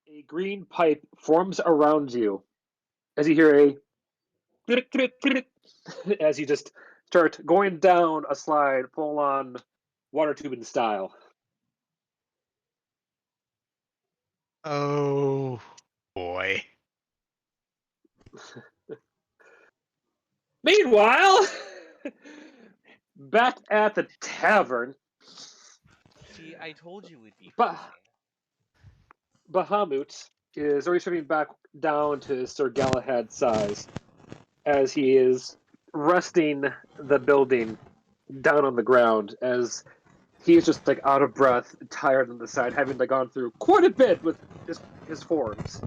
A green pipe forms around you as you hear a as you just start going down a slide full on water tubing style. Oh boy. Meanwhile, back at the tavern, See, I told you it'd be Bah- fine. Bahamut is already stripping back down to Sir Galahad's size as he is resting the building down on the ground as he is just like out of breath, tired on the side, having like gone through quite a bit with his forms.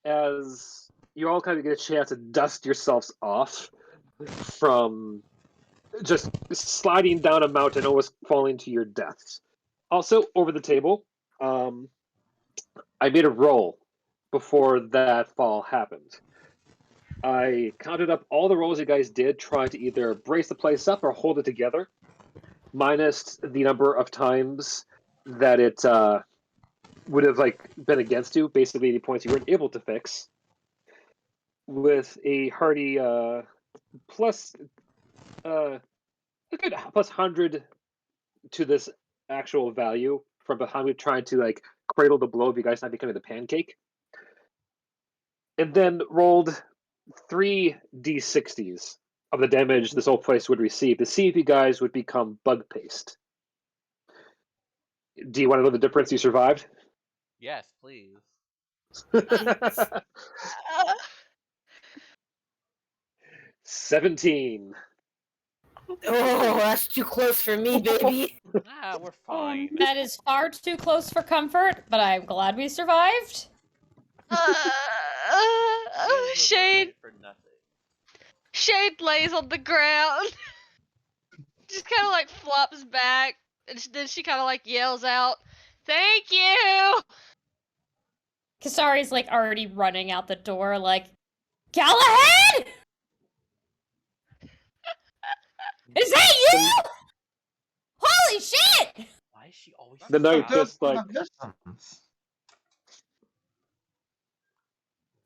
As you all kind of get a chance to dust yourselves off from just sliding down a mountain, almost falling to your deaths. Also, over the table, I made a roll before that fall happened. I counted up all the rolls you guys did, trying to either brace the place up or hold it together, minus the number of times that it would have been against you, basically any points you weren't able to fix, with a hearty plus a good plus 100 to this actual value from behind me, trying to cradle the blow of you guys not becoming the pancake, and then rolled 3d60s of the damage this whole place would receive to see if you guys would become bug paste. Do you want to know the difference you survived? Yes, please. 17. Oh, that's too close for me, baby. Ah, we're fine. That is far too close for comfort, but I'm glad we survived. Shade For nothing. Shade lays on the ground. Just kind of flops back, and then she kind of yells out, "Thank you!" Kasari's already running out the door, Galahad! Is that you? Holy shit! Why is she always The knight so just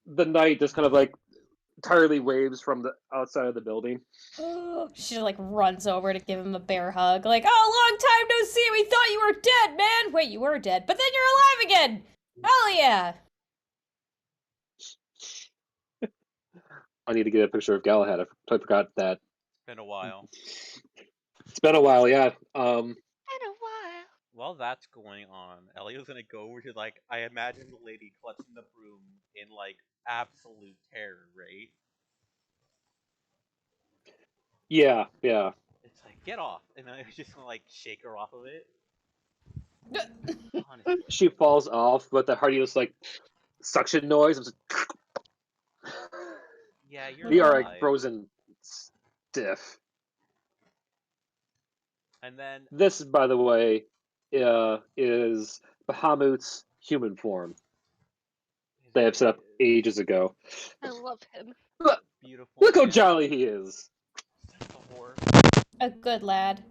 the knight just kind of entirely waves from the outside of the building. She runs over to give him a bear hug, oh, long time no see, we thought you were dead, man! Wait, you were dead, but then you're alive again! Hell yeah! I need to get a picture of Galahad. I forgot that. It's been a while. It's been a while, yeah. In a while. While that's going on, Elio's gonna go over to I imagine the lady clutching the broom in absolute terror, right? Yeah. It's get off, and I was just gonna shake her off of it. Honestly. She falls off, but the heartiest suction noise was Yeah, you're we are alive. frozen stiff. And then This, by the way, is Bahamut's human form. They have set up ages ago. I love him. beautiful. Look how man. jolly he is. Such a whore. A good lad.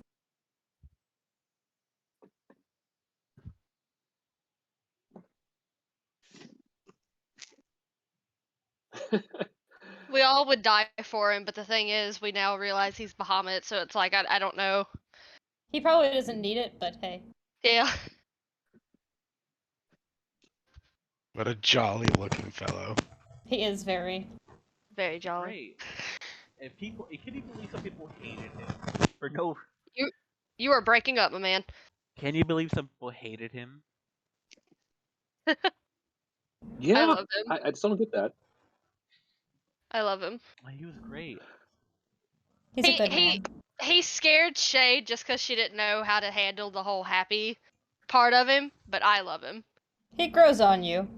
We all would die for him, but the thing is, we now realize he's Bahamut, so it's I don't know. He probably doesn't need it, but hey. Yeah. What a jolly looking fellow. He is very. Very jolly. Great. And people, can you believe some people hated him for no? You are breaking up, my man. Can you believe some people hated him? Yeah, I love him. I just don't get that. I love him. He was great. He's a good man. He scared Shade just because she didn't know how to handle the whole happy part of him, but I love him. He grows on you.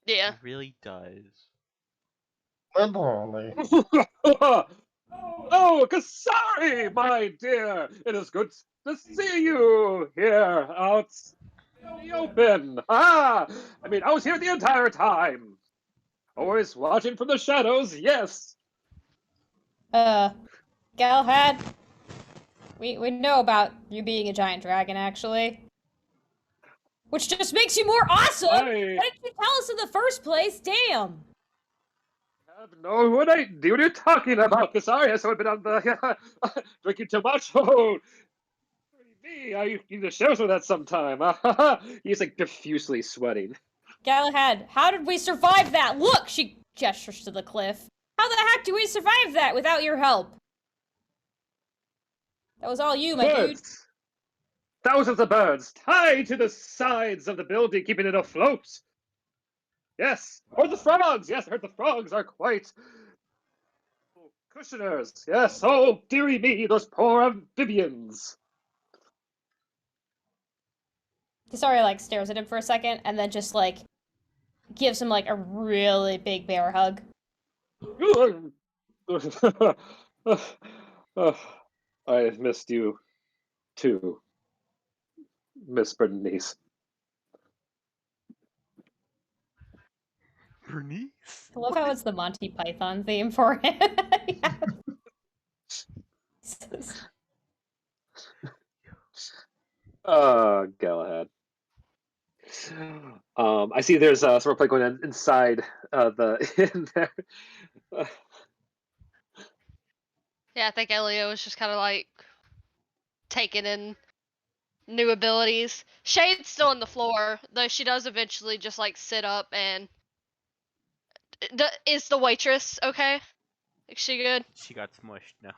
Yeah. He really does. Literally. Oh, Kasari, my dear, it is good to see you here out in the open. I was here the entire time. Always watching from the shadows, yes. Galahad, we know about you being a giant dragon, actually. Which just makes you more awesome! Why didn't you tell us in the first place? Damn! I have no idea what you're talking about, Kasari. So I've been on the drinking too much. Oh, me, I need to share some of that sometime. He's diffusely sweating. Galahad, how did we survive that? Look! She gestures to the cliff. How the heck do we survive that without your help? That was all you, my dude. Birds. Thousands of birds tied to the sides of the building, keeping it afloat. Yes, or the frogs. Yes, I heard the frogs are quite cushioners. Yes, oh dearie me, those poor amphibians. Kasari stares at him for a second and then just gives him a really big bear hug. I missed you too, Miss Bernice. Bernice? I love how it's the Monty Python theme for it. Yeah. Galahad. I see there's some replay going on inside the in there. Yeah, I think Elio was just kind of like taking in new abilities. Shade's still on the floor, though she does eventually just like sit up and. Is the waitress okay? Is she good? She got smushed. No.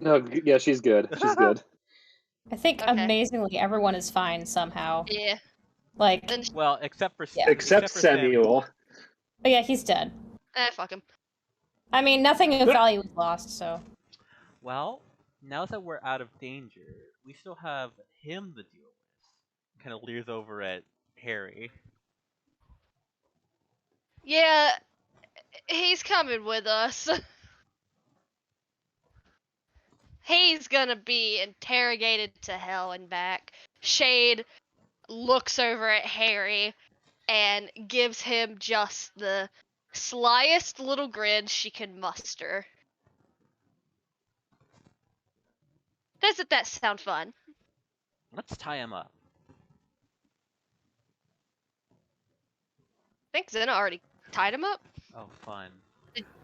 No, yeah, she's good. She's good. I think Okay. amazingly everyone is fine somehow. Yeah. Like, Then Well, except for Yeah. Except for Samuel. but yeah, he's dead. fuck him. I mean, nothing of value was lost, so. Well, now that we're out of danger, we still have him to deal with. Kind of leers over at Harry. Yeah, he's coming with us. He's gonna be interrogated to hell and back. Shade looks over at Harry and gives him just the slyest little grin she can muster. Doesn't that sound fun? Let's tie him up. I think Zena already tied him up. Oh, fun.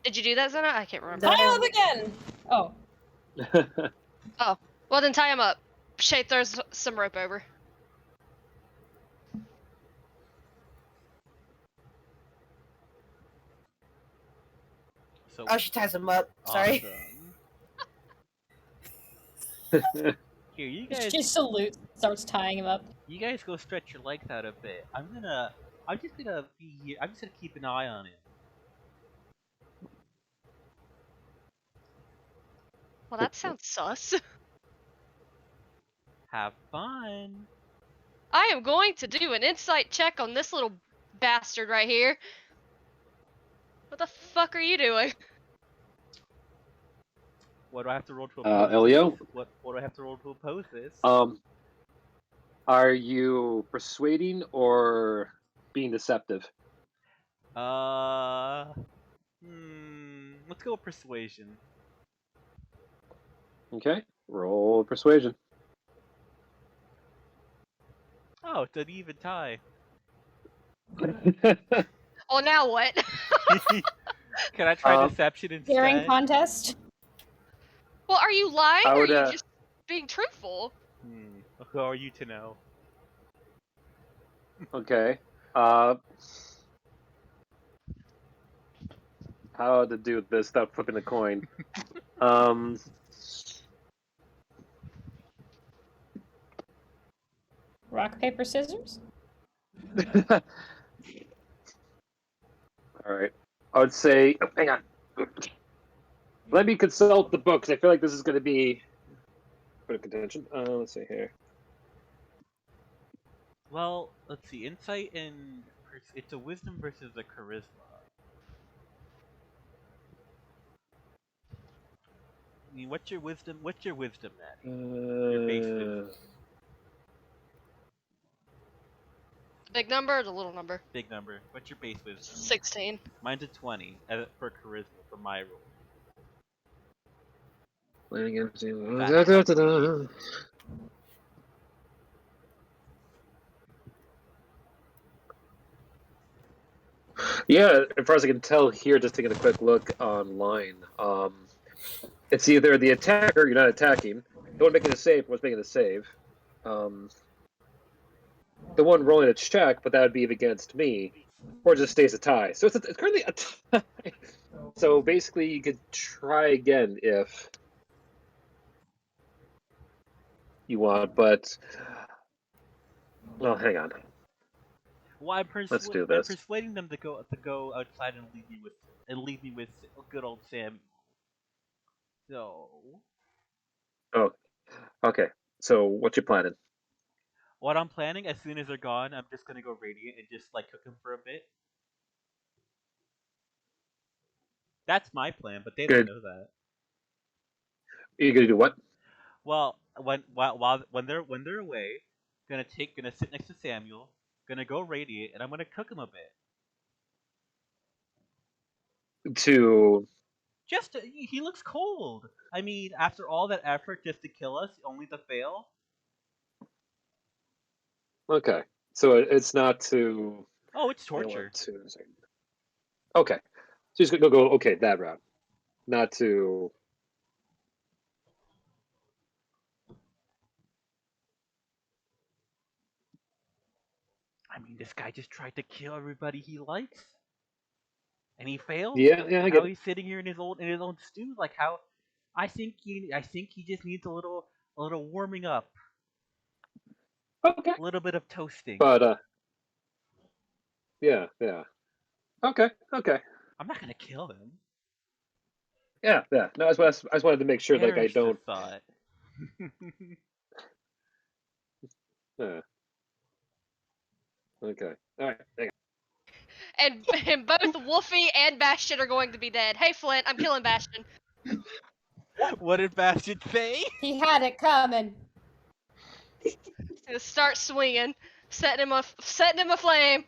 Did you do that, Zena? I can't remember. No. Tie up again! Oh. Well, then tie him up. Shade throws some rope over. So Oh, she ties him up. Sorry. awesome. Here, you guys. She salutes, starts tying him up. You guys go stretch your legs out a bit. I'm just gonna be here. I'm just gonna keep an eye on him. Well, that sounds sus. Have fun. I am going to do an insight check on this little bastard right here. What the fuck are you doing? What do I have to roll to oppose Elio? this? What do I have to roll to oppose this? Are you persuading or being deceptive? Let's go with persuasion. Okay, roll persuasion. Oh, it's an even tie. Well, now what? Can I try Um, deception instead? Daring contest? Well, are you lying I or are would, you just being truthful? Who are you to know? Okay. How to do this without flipping a coin? Rock, paper, scissors? All right. I would say. Oh, hang on. Let me consult the book because I feel like this is going to be a bit of contention. Let's see here. Well, let's see. Insight and it's a wisdom versus a charisma. I mean, what's your wisdom? What's your wisdom, Maddie? Your base wisdom. Big number or the little number? Big number. What's your base wisdom? 16. Mine's a 20 for charisma for my roll. Yeah, as far as I can tell here, just taking a quick look online, it's either the attacker, you're not attacking, the one making a save, one's making a save, the one rolling a check, but that would be against me, or it just stays a tie. So it's currently a tie. So basically, you could try again if you want, but well, hang on. Well, Let's do this. I'm persuading them to go outside and leave me with good old Sam. So, Oh, okay. So what you planning? what I'm planning, as soon as they're gone, I'm just gonna go radiant and just like cook them for a bit. That's my plan, but they Good. don't know that. you gonna do what? Well, when they're away, gonna sit next to Samuel, gonna go radiate, and I'm gonna cook him a bit. To Just he looks cold. I mean, after all that effort just to kill us, only to fail. okay, so it's not to. Oh, it's I don't torture. want to. Okay, so he's gonna go. Okay, that route, not to. I mean, this guy just tried to kill everybody he likes, and he failed. Yeah, I Now get it. he's sitting here in his own stew. Like how? I think he just needs a little warming up, Okay, a little bit of toasting. but yeah. Okay. I'm not gonna kill him. Yeah. No, I just wanted to make sure, like, I Perish the don't. thought. Uh, okay. All right. Hang on. And both Wolfie and Bastion are going to be dead. Hey, Flint, I'm killing Bastion. What did Bastion say? He had it coming. He's gonna start swinging, setting him aflame.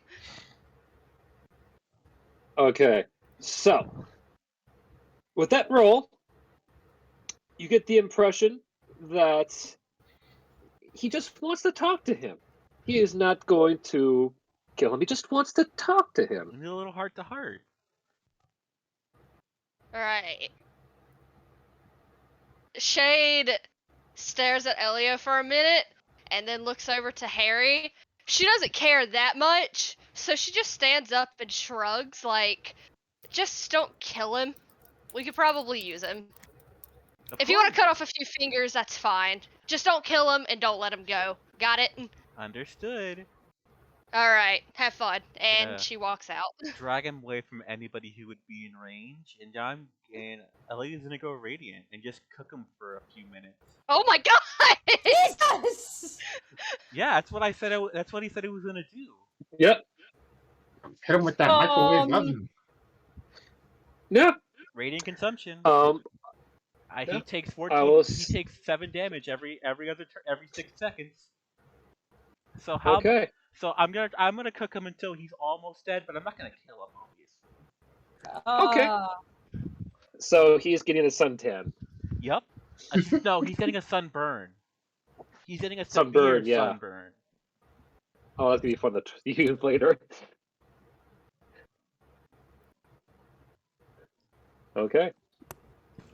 Okay. So with that roll, you get the impression that he just wants to talk to him. He is not going to kill him. He just wants to talk to him. A little heart to heart. Alright. Shade stares at Elia for a minute and then looks over to Harry. She doesn't care that much, so she just stands up and shrugs, like, just don't kill him. We could probably use him. If you want to cut off a few fingers, that's fine. Just don't kill him and don't let him go. Got it? Understood. Alright, have fun. And Yeah. she walks out. Drag him away from anybody who would be in range, and Ellie's gonna go radiant and just cook him for a few minutes. Oh my god! Jesus! Yeah, that's what I said. That's what he said he was gonna do. Yep. Hit him with that microwave oven. Yeah. Radiant consumption. Yeah. He takes 14. I will He takes 7 damage every 6 seconds. So how? Okay. So I'm gonna cook him until he's almost dead, but I'm not gonna kill him, Okay. obviously. So he's getting a suntan. Yep. No, he's getting a sunburn. He's getting a Sunburn, severe yeah. sunburn. Oh, that's gonna be fun to use later. Okay.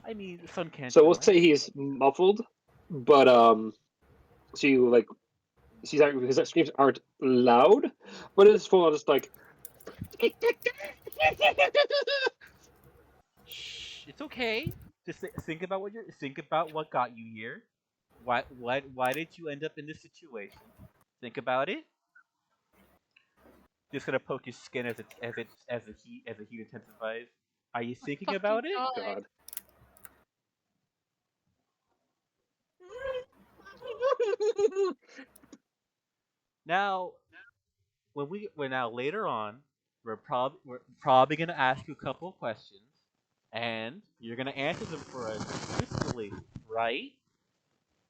I mean, the sun can't. So we'll say he's muffled, but so you like, she's not, because that screams aren't loud, but it's full on just like. Shh, it's okay. Just think about what got you here. Why did you end up in this situation? Think about it. Just gonna poke his skin as the heat intensifies. Are you thinking about it? God. Now, now later on, we're probably gonna ask you a couple of questions, and you're gonna answer them for us truthfully, right?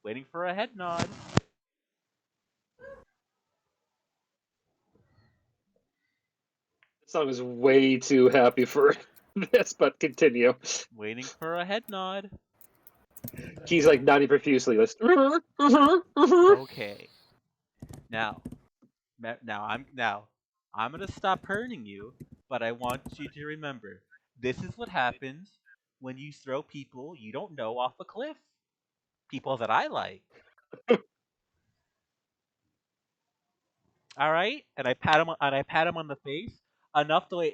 Waiting for a head nod. This song is way too happy for this, but continue. Waiting for a head nod. He's like nodding profusely. Okay. Now I'm gonna stop hurting you, but I want you to remember this is what happens when you throw people you don't know off a cliff. People that I like. All right, and I pat him on the face enough to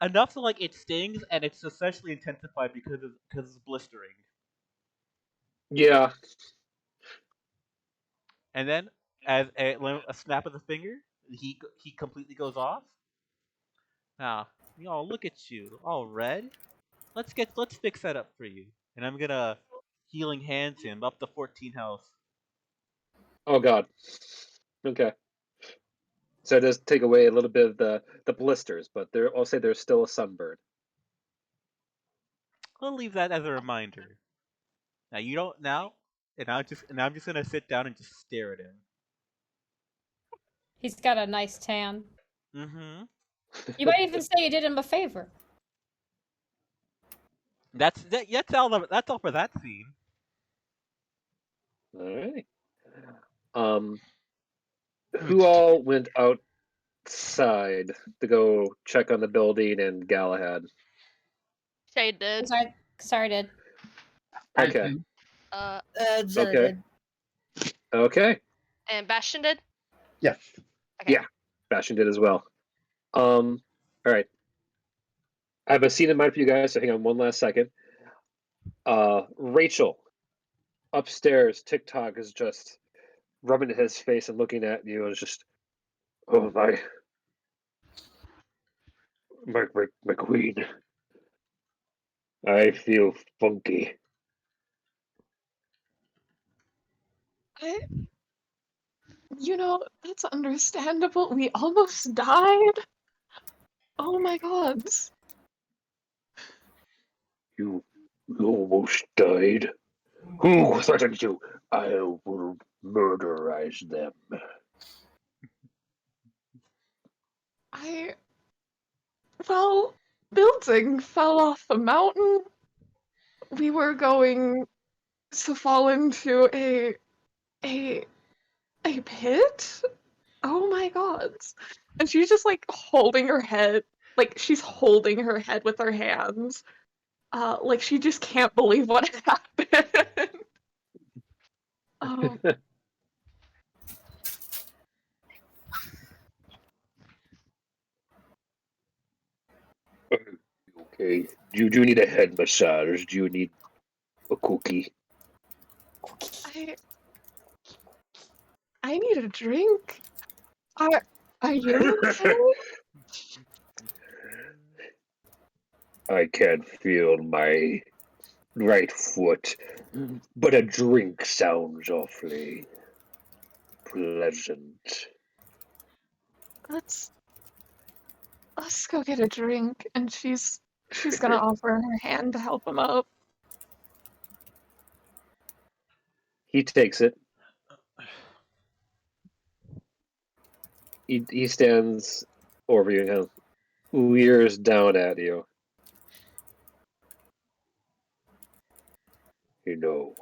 enough to like it stings, and it's essentially intensified because it's blistering. Yeah. And then, as a snap of the finger, he completely goes off. Now, look at you, all red. Let's fix that up for you. And I'm gonna healing hands him up to 14 health. Oh God. Okay. So it does take away a little bit of the blisters, but I'll say there's still a sunburn. I'll leave that as a reminder. Now you don't now, and I'm just gonna sit down and just stare at him. He's got a nice tan. Mm-hmm. You might even say you did him a favor. That's all. That's all for that scene. All right. Who all went outside to go check on the building and Galahad? Shade did. Sorry, did. Okay. Zena Okay. did. Okay. And Bastion did. Yes. Okay. Yeah. Bastion did as well. All right. I have a scene in mind for you guys, so hang on one last second. Rachel, upstairs, TikTok is just rubbing his face and looking at you and just, oh my queen. I feel funky. That's understandable. We almost died. Oh my god. You almost died. Who threatened you? I will murderize them. Well, building fell off a mountain. We were going to fall into a pit. Oh my god. And she's just like holding her head, like she's holding her head with her hands. Like she just can't believe what happened. um, Okay. Do you need a head massage? Do you need a cookie? I need a drink. Are you okay? I can't feel my right foot, but a drink sounds awfully pleasant. Let's go get a drink, and she's gonna offer her hand to help him up. He takes it. He stands over you and kind of leers down at you. You know,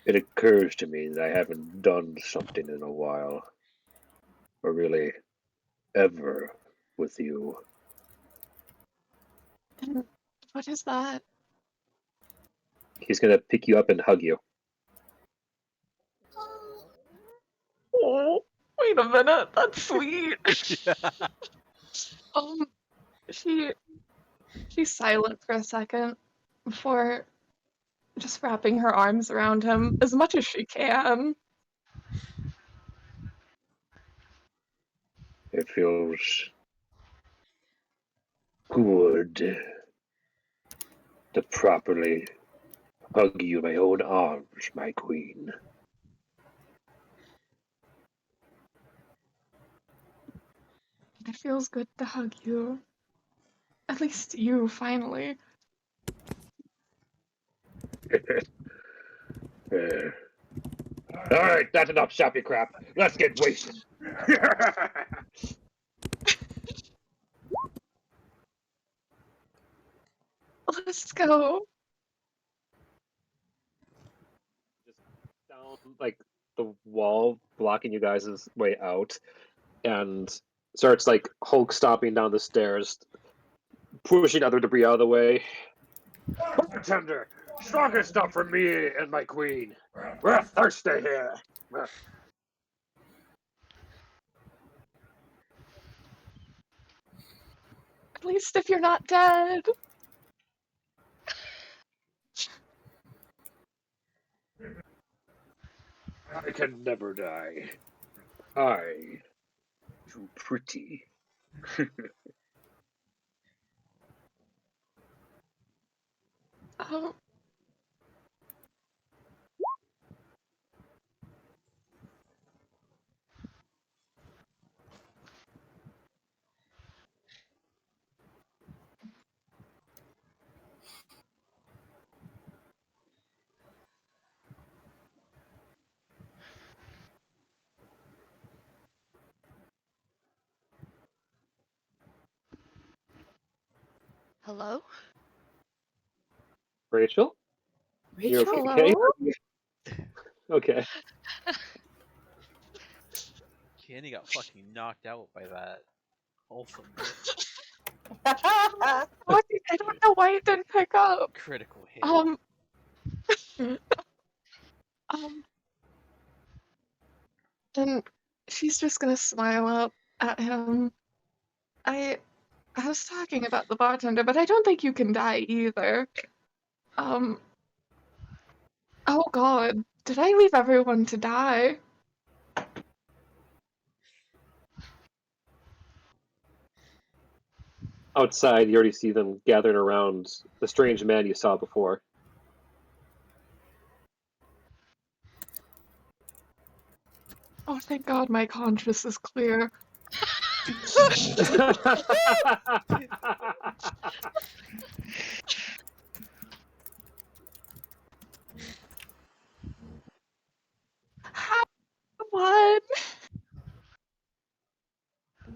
it occurs to me that I haven't done something in a while. Or really, ever with you. And what is that? He's gonna pick you up and hug you. Oh, wait a minute, that's sweet. Um, she's silent for a second before just wrapping her arms around him as much as she can. It feels good to properly hug you in my own arms, my queen. It feels good to hug you. At least you, finally. All right, that's enough shoppy crap. Let's get wasted. Let's go. Just down like the wall blocking you guys' way out, and starts like Hulk stomping down the stairs, pushing other debris out of the way. Bartender, stronger stuff for me and my queen. We're thirsty here. At least if you're not dead. I can never die. I too pretty. Um, Hello? Rachel? You're Rachel? okay? Hello? Okay. Candy got fucking knocked out by that wholesomeness. I don't know why it didn't pick up. Critical hit. Um, and she's just gonna smile up at him. I was talking about the bartender, but I don't think you can die either. Oh god, did I leave everyone to die? Outside, you already see them gathering around the strange man you saw before. Oh, thank god my conscience is clear. Hi, everyone!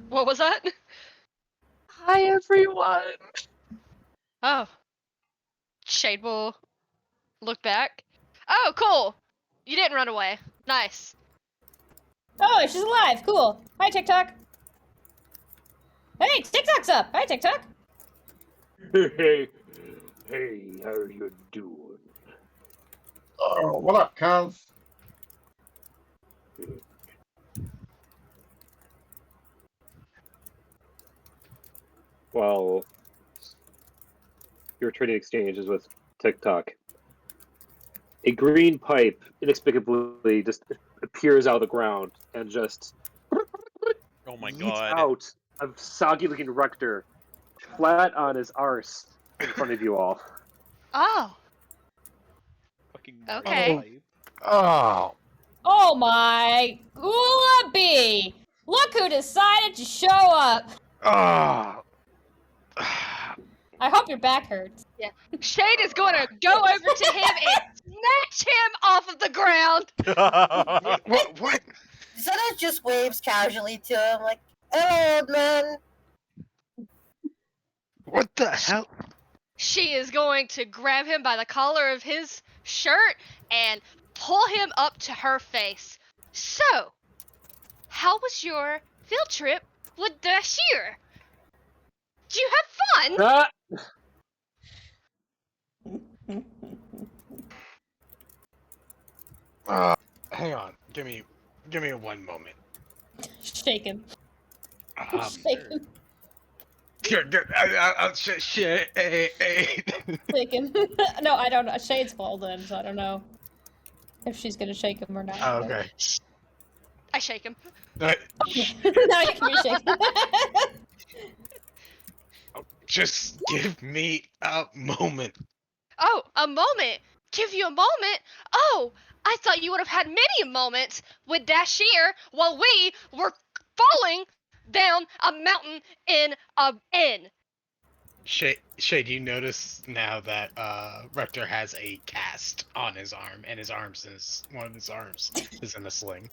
What was that? Hi, everyone! Oh. Shade will look back. Oh, cool. You didn't run away. Nice. Oh, she's alive. Cool. Hi, TikTok. Hey, TikTok's up. Hi, TikTok. Hey, how you doing? Oh, what up, cuz? Well, your trading exchanges with TikTok. A green pipe inexplicably just appears out of the ground and just Oh my yeets god. out a soggy-looking rector flat on his arse in front of you all. Oh. Fucking Okay. pipe. Oh, Oh my Gula Bee! Look who decided to show up. oh. I hope your back hurts. Shade is going to go over to him and snatch him off of the ground. What? Zena just waves casually to him, like, "Hello, old man." What the hell? She is going to grab him by the collar of his shirt and pull him up to her face. So, how was your field trip with Dashir? Did you have fun? Ah! Hang on. Give me 1 moment. Shake him. Um, Shake him. Shit. Shake him. No, I don't know. Shade's called in, so I don't know if she's gonna shake him or not. Oh, okay. I shake him. Now you can be shaken. Just give me a moment. Oh, a moment. Give you a moment? Oh, I thought you would have had many moments with Dashir while we were falling down a mountain in a inn. Shay, do you notice now that Rector has a cast on his arm, and one of his arms is in a sling?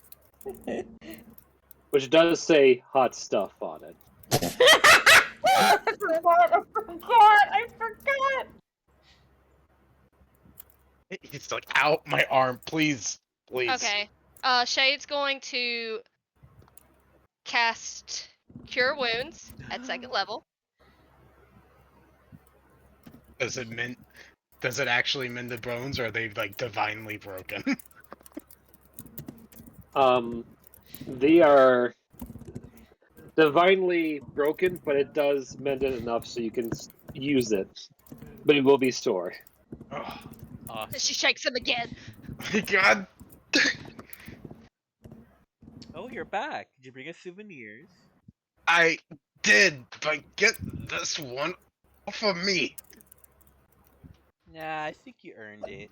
Which does say hot stuff on it. I forgot. It's like, ow, my arm, please. Okay. Shade's going to cast Cure Wounds at 2nd level. Does it actually mend the bones, or are they like divinely broken? They are divinely broken, but it does mend it enough so you can use it. But it will be sore. Oh Awesome. She shakes him again. my god. Oh, you're back. Did you bring us souvenirs? I did, but get this one off of me. Nah, I think you earned it.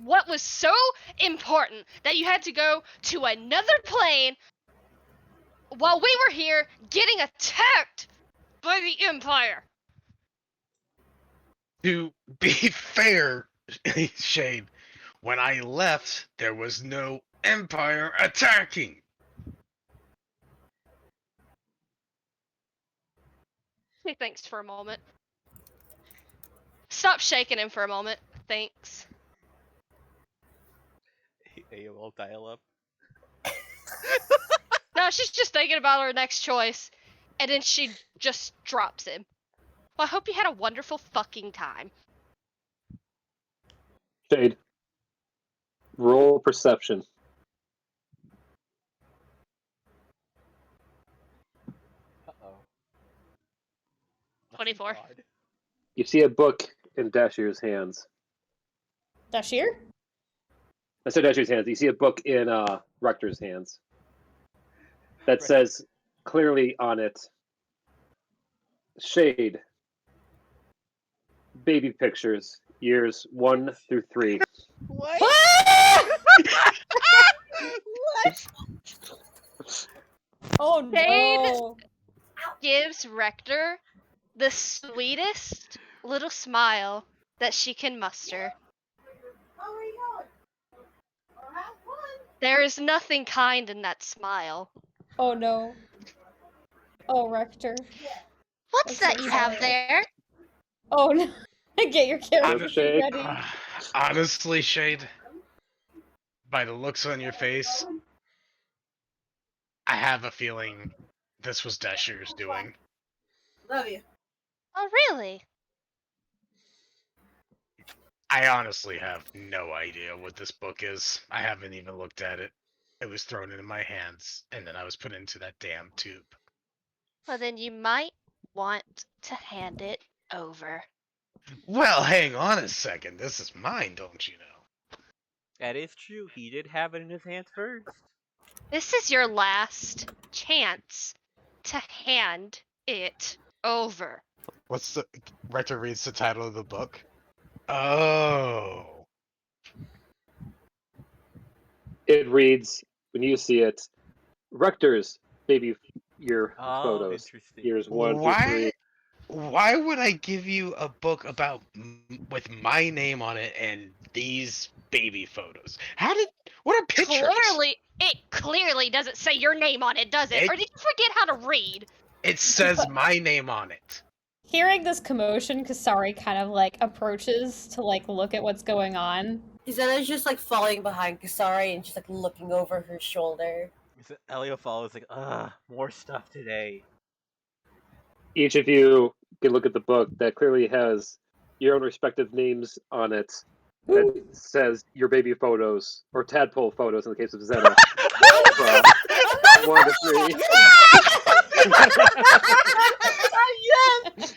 What was so important that you had to go to another plane while we were here getting attacked by the Empire? To be fair, Shade, when I left, there was no Empire attacking. He thinks for a moment. Stop shaking him for a moment. Thanks. AOL dial-up. No, she's just thinking about her next choice. And then she just drops him. Well, I hope you had a wonderful fucking time. Shade. Roll perception. Uh-oh. 24. God. You see a book in Dashir's hands. Dashir? I said Dashir's hands. You see a book in Rector's hands. That Right. says clearly on it, Shade. Baby pictures, years 1 through 3. What? What? Oh no! Gives Rector the sweetest little smile that she can muster. There is nothing kind in that smile. Oh no! Oh, Rector. What's I'm that so you have sorry. there? Oh no! Get your character Shade. ready. Honestly, Shade, by the looks on your face, I have a feeling this was Dashir's doing. Love you. Oh, really? I honestly have no idea what this book is. I haven't even looked at it. It was thrown into my hands, and then I was put into that damn tube. Well, then you might want to hand it over. Well, hang on a second. This is mine, don't you know? That is true. He did have it in his hands first. This is your last chance to hand it over. What's the... Rector reads the title of the book. Oh. It reads, when you see it, Rector's baby year Oh, photos, interesting. years 1 through 3. Why would I give you a book about with my name on it and these baby photos? What are pictures? It clearly doesn't say your name on it, does it? It- Or did you forget how to read? It says my name on it. Hearing this commotion, Kasari kind of like approaches to like look at what's going on. Izena's just like following behind Kasari and just like looking over her shoulder. Elio follows like, more stuff today. Each of you can look at the book that clearly has your own respective names on it. That says your baby photos, or tadpole photos in the case of Zeta. 1 to 3. Yes!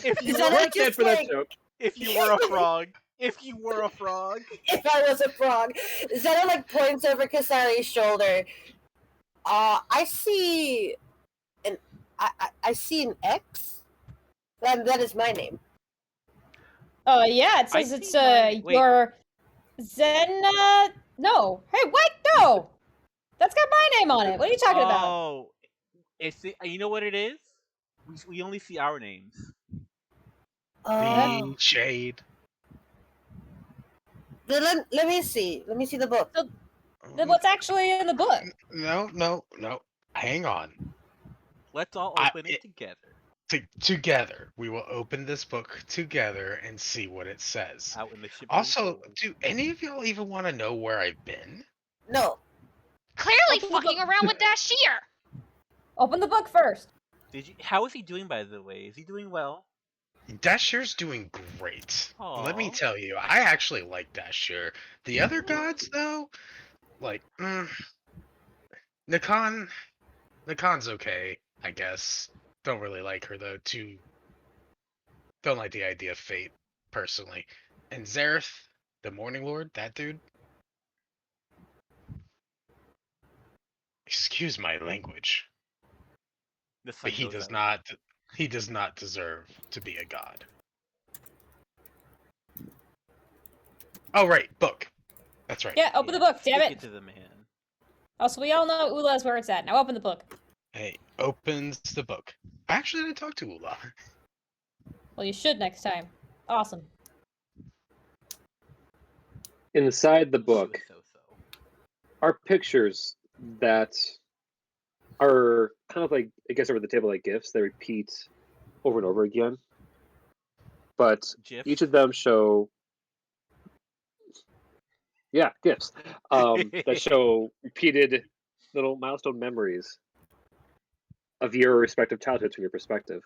If you Is were that Well said for that like- joke. if you were a frog. If you were a frog. If I was a frog, Zeta like points over Kasari's shoulder. I see I see an X. That is my name. Oh yeah, it I says it's see mine. Wait. your Zena. No, hey, wait, no, that's got my name on it. What are you talking about? Oh, you know what it is? We only see our names. Oh. The Shade. Let me see. Let me see the book. Then what's actually in the book? No. Hang on. Let's all I- open it together. Together, we will open this book together and see what it says. Out in the shipping Also, pool. do any of y'all even want to know where I've been? No. Clearly Open the fucking book. around with Dashir. Open the book first. How is he doing, by the way? Is he doing well? Dashir's doing great. Let me Aw. tell you, I actually like Dashir. The other gods, though, like, Nakon's okay, I guess. Don't really like her, though, don't like the idea of fate, personally. And Zareth, the Morning Lord, that dude. Excuse my language, The sun but he goes does out. not. He does not deserve to be a god. Oh right, book. That's right. Yeah, open the book. Damn Stick it. to the man. Oh, so we all know Ula's where it's at. Now open the book. Hey, opens the book. I actually didn't talk to Ula. Well, you should next time. Awesome. Inside the book So-so. are pictures that are kind of like, I guess, over the table like gifts. They repeat over and over again. But GIFs. each of them show, gifts that show repeated little milestone memories of your respective childhoods from your perspective.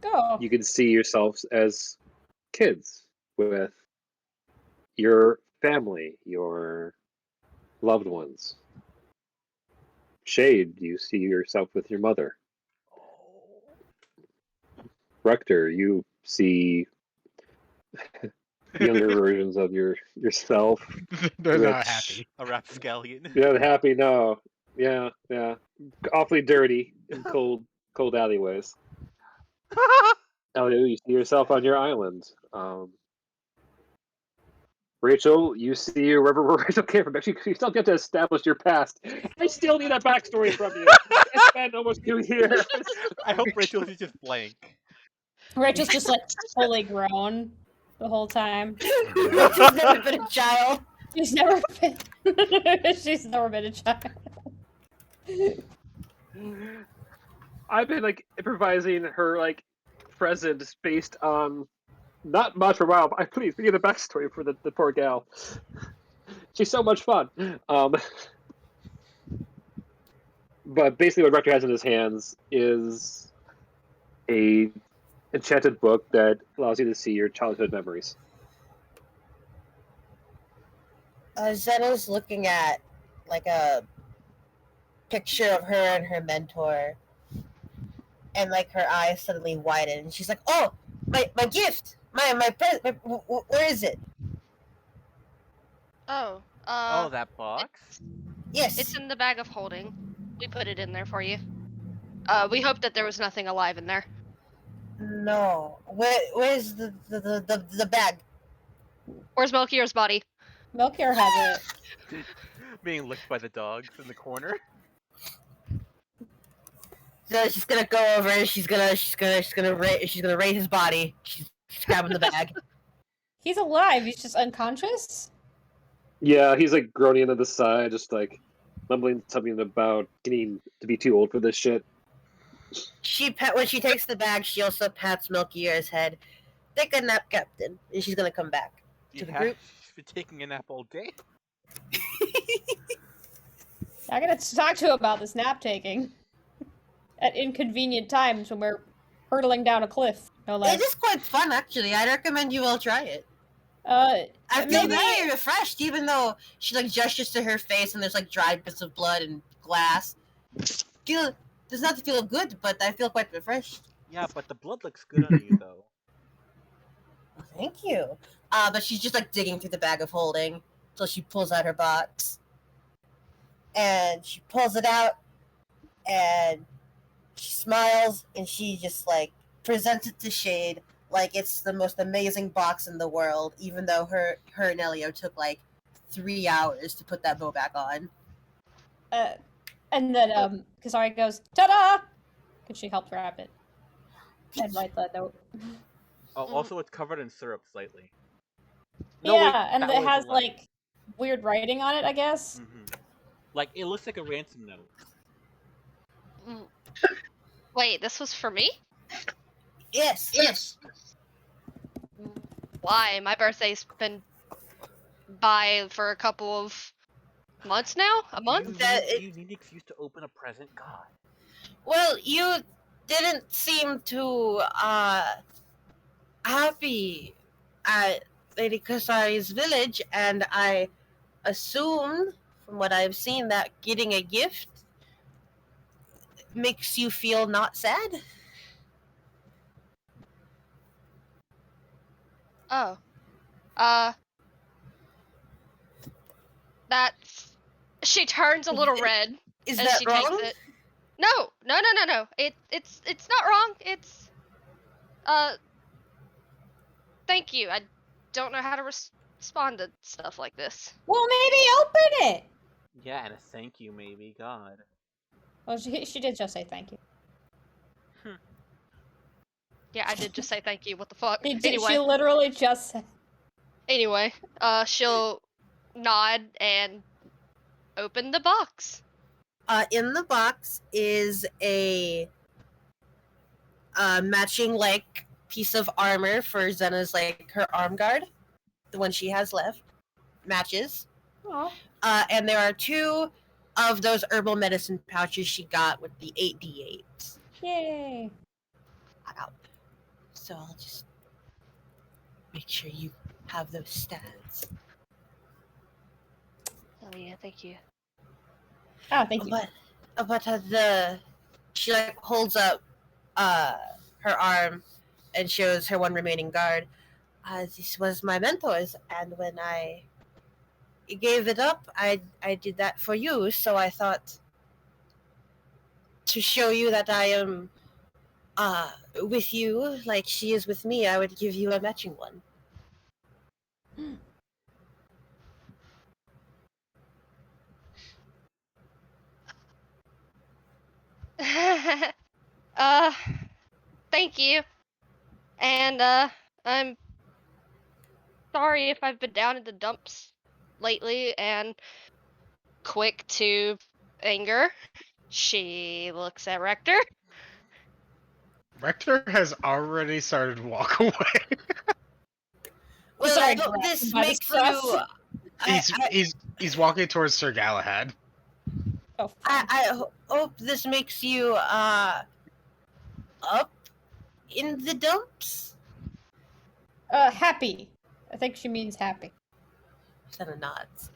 Oh. You can see yourselves as kids with your family, your loved ones. Shade, you see yourself with your mother. Rector, you see younger versions of yourself. They're not Rich. happy. A rapscallion. You're not happy, no. Yeah. Awfully dirty in cold alleyways. Elliot, you see yourself on your island. Rachel, you see wherever Rachel came from. Actually, you still get to establish your past. I still need a backstory from you. It's been almost 2 years. I hope Rachel's is just blank. Rachel's just like fully grown the whole time. Rachel's never been a child. She's never been. She's never been a child. I've been like improvising her like presence based on not much for a while. But please, we need a backstory for the poor gal. She's so much fun. But basically, what Rector has in his hands is a enchanted book that allows you to see your childhood memories. Zena's looking at like a picture of her and her mentor, and like her eyes suddenly widen, and she's like, "Oh, my gift, my present. Where is it? Oh, Oh, that box? Yes, it's in the bag of holding. We put it in there for you. We hoped that there was nothing alive in there. no. Where's the bag? Where's Melchior's body? Melchior has it. Being licked by the dogs in the corner. So she's gonna go over and she's gonna raise his body. She's grabbing the bag. He's alive. He's just unconscious. Yeah, he's like groaning into the side, just like mumbling something about getting to be too old for this shit. When she takes the bag, she also pats Melchior's head. Take a nap, Captain, and she's gonna come back to the group. She's been taking a nap all day. I gotta talk to him about this nap taking. At inconvenient times when we're hurtling down a cliff, no less. It is quite fun, actually. I'd recommend you all try it. I feel maybe- very refreshed, even though she like gestures to her face and there's like dried bits of blood and glass. Does not feel good, but I feel quite refreshed. Yeah, but the blood looks good on you, though. Thank you. But she's just like digging through the bag of holding until she pulls out her box. And she pulls it out and she smiles and she just like presents it to Shade like it's the most amazing box in the world, even though her and Elio took like 3 hours to put that bow back on. And then Kazari goes, "Ta-da!" Could she help wrap it? And write the note. Oh, also, it's covered in syrup slightly. Yeah, and that it was has the line. like weird writing on it, I guess. Like, it looks like a ransom note. Wait, this was for me? Yes. Why? My birthday's been by for a couple of months now? A month? You need an excuse to open a present? God. Well, you didn't seem too happy at Lady Kasari's village, and I assume, from what I've seen, that getting a gift makes you feel not sad. Oh. That's... She turns a little red Is as that she wrong? takes it. No. It's not wrong. It's... Thank you. I don't know how to respond to stuff like this. Well, maybe open it. Yeah, and a thank you, maybe. God. Well, she did just say thank you. Yeah, I did just say thank you. What the fuck? She literally just said. Anyway, she'll nod and open the box. In the box is a matching like piece of armor for Zena's like her arm guard, the one she has left, matches. Aw. And there are 2 of those herbal medicine pouches she got with the 8d8s. Yay. So I'll just make sure you have those stats. Oh yeah, thank you. Oh, thank you. But she like holds up her arm and shows her one remaining guard. This was my mentor's, and when I gave it up, I did that for you. So I thought to show you that I am with you, like she is with me, I would give you a matching one. Thank you. And I'm sorry if I've been down in the dumps lately and quick to anger. She looks at Rector. Rector has already started to walk away. Well, Sorry, I hope Greg, this by the makes stress. you. He's walking towards Sir Galahad. Oh, fine. I hope this makes you up in the dumps. Happy. I think she means happy. Senna nods.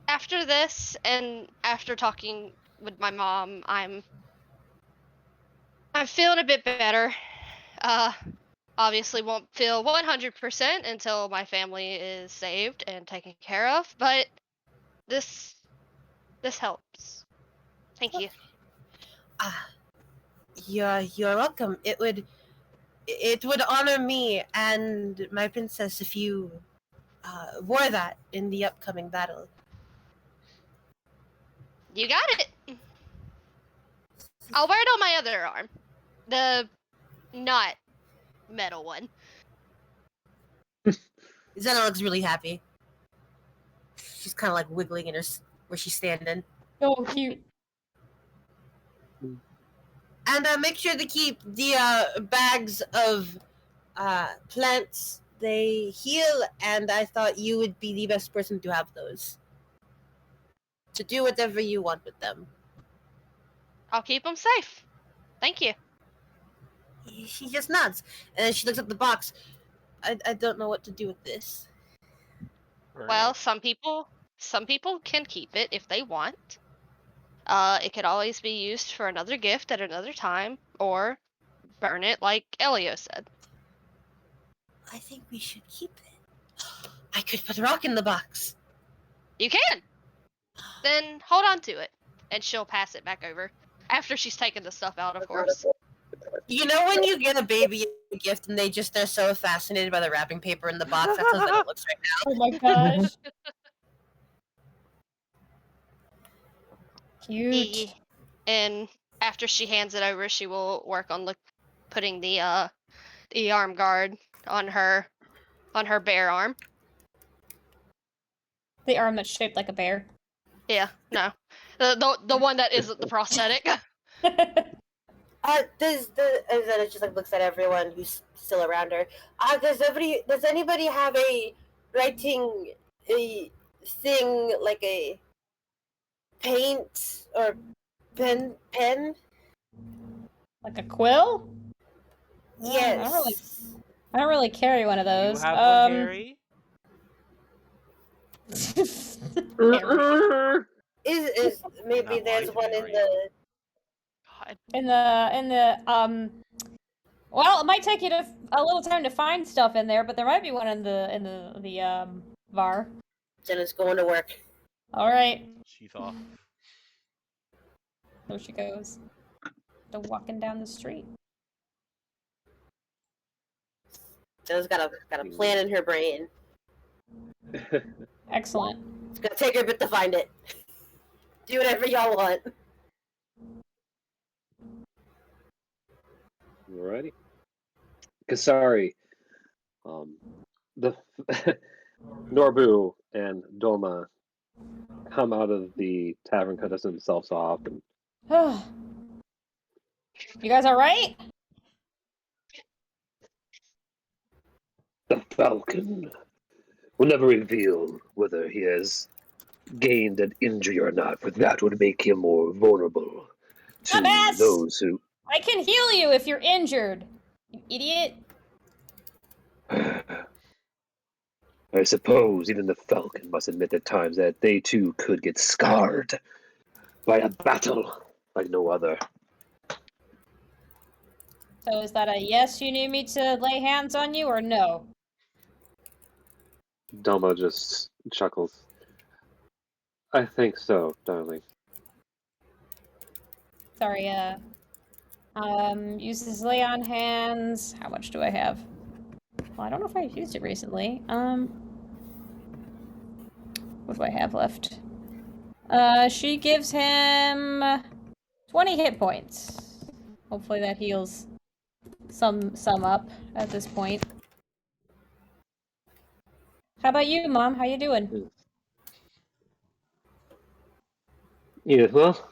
After this and after talking with my mom, I'm feeling a bit better. Obviously won't feel 100% until my family is saved and taken care of, but this helps. Thank you. You're welcome. It would honor me and my princess if you wore that in the upcoming battle. You got it. I'll wear it on my other arm. The not metal one. Zena looks really happy. She's kind of like wiggling in her where she's standing. Oh, cute. And make sure to keep the bags of plants. They heal, and I thought you would be the best person to have those. To do whatever you want with them. I'll keep them safe. Thank you. She just nods, and then she looks at the box. I don't know what to do with this. Well, some people can keep it if they want. It could always be used for another gift at another time, or burn it like Elio said. I think we should keep it. I could put a rock in the box. You can. Then hold on to it, and she'll pass it back over after she's taken the stuff out, of course. You know when you get a baby a gift and they're so fascinated by the wrapping paper in the box? That's how it looks right now. Oh my gosh. Cute. And after she hands it over, she will work on putting the arm guard on her bear arm. The arm that's shaped like a bear. Yeah, no, the one that isn't the prosthetic. And then it just like looks at everyone who's still around her. Does anybody have a writing a thing like a paint or pen? Like a quill? Yes. I don't really carry one of those. You have one, Harry? Harry. Is maybe Not there's like one in Harry. the God. In the well, it might take you a little time to find stuff in there, but there might be one in the VAR. Jenna's going to work. All right, She's off. there she goes. They're walking down the street. Jenna's got a plan in her brain. Excellent. It's gonna take her a bit to find it. Do whatever y'all want. Alrighty. Kasari, the Norbu and Doma come out of the tavern, cut themselves off, and You guys all right? The Falcon will never reveal whether he has gained an injury or not, for that would make him more vulnerable to Abbas! those who. I can heal you if you're injured. You idiot. I suppose even the Falcon must admit at times that they too could get scarred by a battle like no other. So is that a yes, you need me to lay hands on you, or no? Doma just chuckles. I think so, darling. Sorry, uses lay on hands. How much do I have? Well, I don't know if I've used it recently. What do I have left? She gives him 20 hit points. Hopefully that heals some up at this point. How about you, Mom? How you doing? Yeah, well,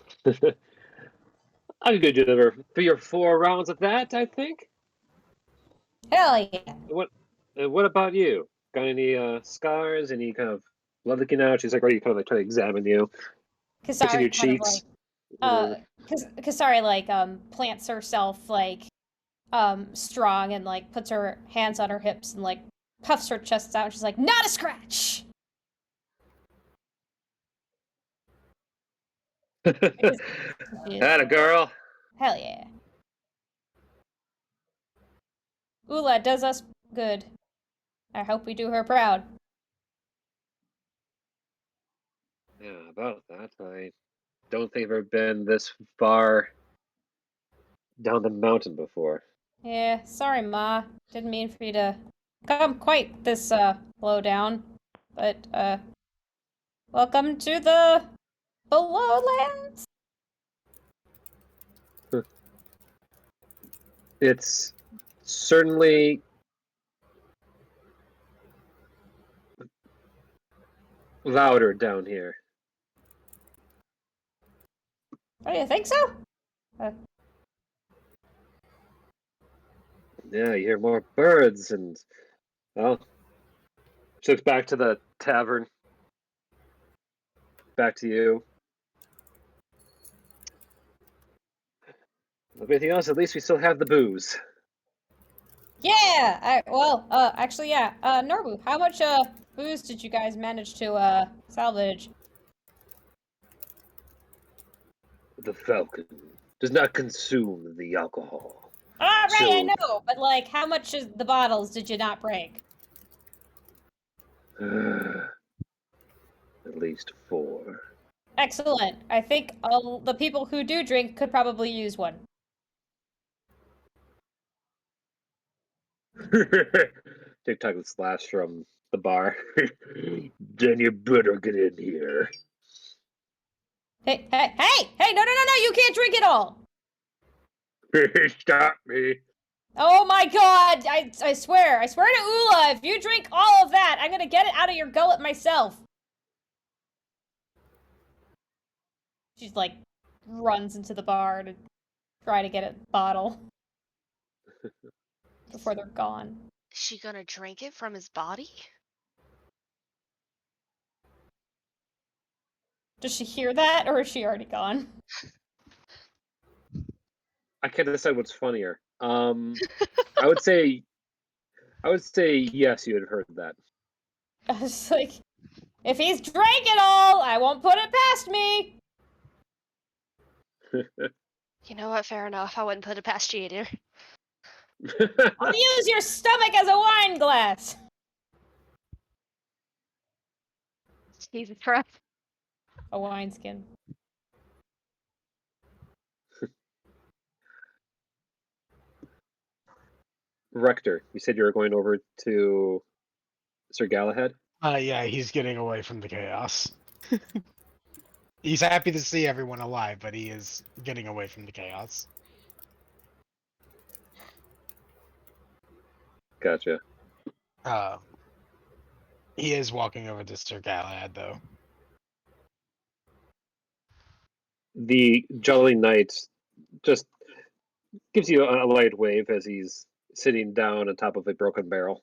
I'm gonna do another 3 or 4 rounds of that, I think. Hell yeah. What about you? Got any scars? Any kind of blood leaking out? She's like ready to kind of like try to examine you. Fixing your Kasari kind of cheeks. like, Kasari like plants herself like strong and like puts her hands on her hips and like puffs her chest out. And she's like, not a scratch. Had a girl. Hell yeah. Ula does us good. I hope we do her proud. Yeah, about that. I don't think I've ever been this far down the mountain before. Yeah, sorry, Ma. Didn't mean for you to come quite this low down. But welcome to the Belowlands. It's certainly louder down here. Oh, you think so? Yeah, you hear more birds and, well, she looks back to the tavern. Back to you. If anything else, at least we still have the booze. Yeah. Actually, yeah. Norbu, how much booze did you guys manage to salvage? The Falcon does not consume the alcohol. Ah, right, So- I know. But like, how much of the bottles did you not break? At least 4. Excellent. I think all the people who do drink could probably use one. TikTok would slash from the bar. Then you better get in here. Hey! No! You can't drink it all. Stop me. Oh my God! I swear to Ula, if you drink all of that, I'm gonna get it out of your gullet myself. She's like runs into the bar to try to get a bottle before they're gone. Is she gonna drink it from his body? Does she hear that, or is she already gone? I can't decide what's funnier. I would say yes, you had heard that. I was like, if he's drank it all, I won't put it past me. You know what? Fair enough. I wouldn't put it past you either. I'll use your stomach as a wine glass. Jesus Christ. A wineskin. Rector, you said you were going over to Sir Galahad? Yeah, he's getting away from the chaos. He's happy to see everyone alive, but he is getting away from the chaos. Gotcha. He is walking over to Sir Galahad, though. The Jolly Knight just gives you a light wave as he's sitting down on top of a broken barrel.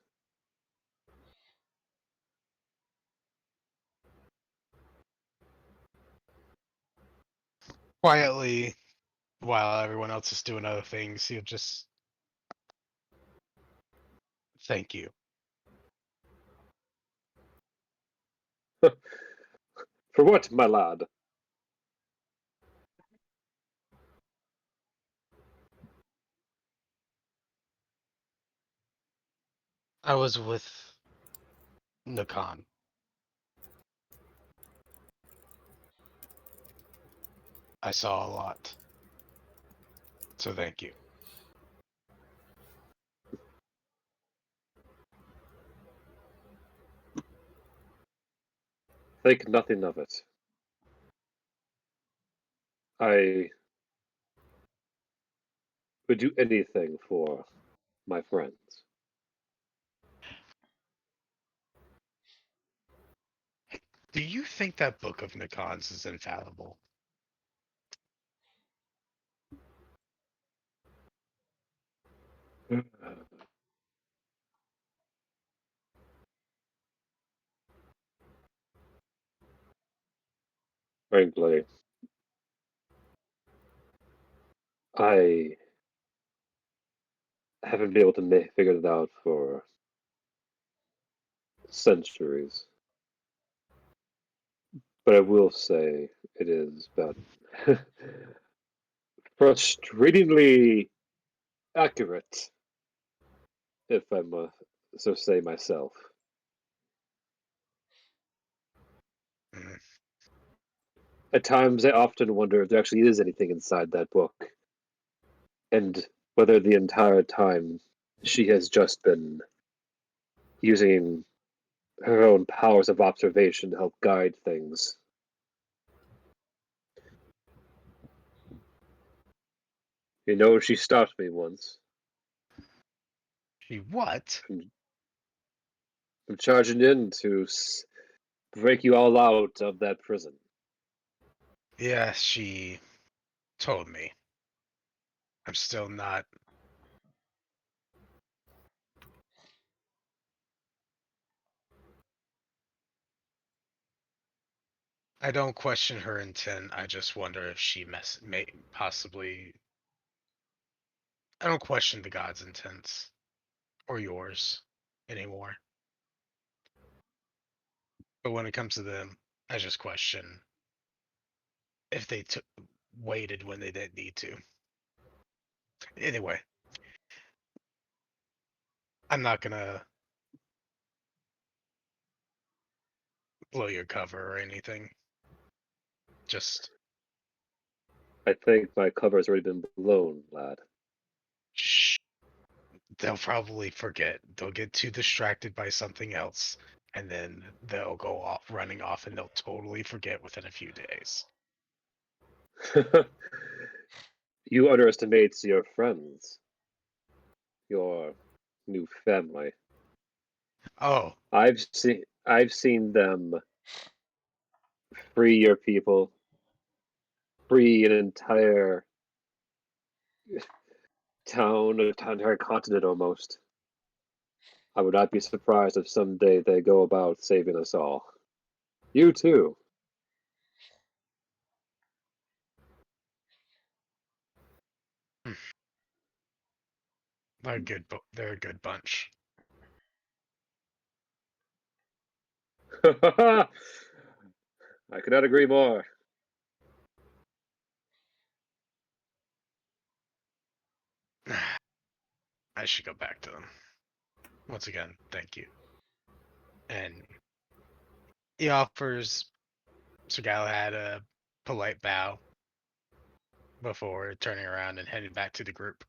Quietly, while everyone else is doing other things, he'll just thank you. For what, my lad? I was with Nakan. I saw a lot. So thank you. Think nothing of it. I would do anything for my friends. Do you think that book of Nakan's is infallible? Frankly, I haven't been able to figure it out for centuries. But I will say it is about frustratingly accurate, if I must so say myself. Mm. At times, I often wonder if there actually is anything inside that book, and whether the entire time she has just been using her own powers of observation to help guide things. You know, she stopped me once She what? from, from charging in to break you all out of that prison. Yeah, she told me. I'm still not. I don't question her intent. I just wonder if she may possibly. I don't question the god's intents or yours anymore. But when it comes to them, I just question if they waited when they didn't need to. Anyway, I'm not gonna blow your cover or anything. Just I think my cover's already been blown, lad. shh. They'll probably forget. They'll get too distracted by something else, and then they'll go off running off, and they'll totally forget within a few days. You underestimate your friends, your new family. Oh, I've seen them free your people, free an entire town, an entire continent almost. I would not be surprised if someday they go about saving us all. You too. they're a good. They're a good bunch. I could not agree more. I should go back to them. Once again, thank you. And he offers Sir Galahad a polite bow before turning around and heading back to the group.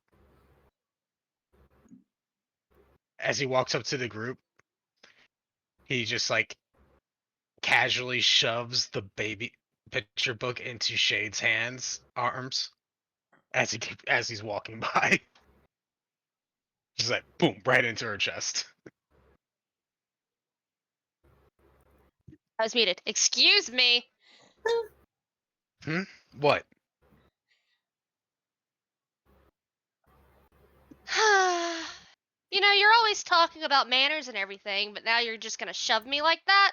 As he walks up to the group, he just like casually shoves the baby picture book into Shade's arms as he's walking by. Just like boom, right into her chest. I was muted. Excuse me. Hmm? What? You know, you're always talking about manners and everything, but now you're just gonna shove me like that?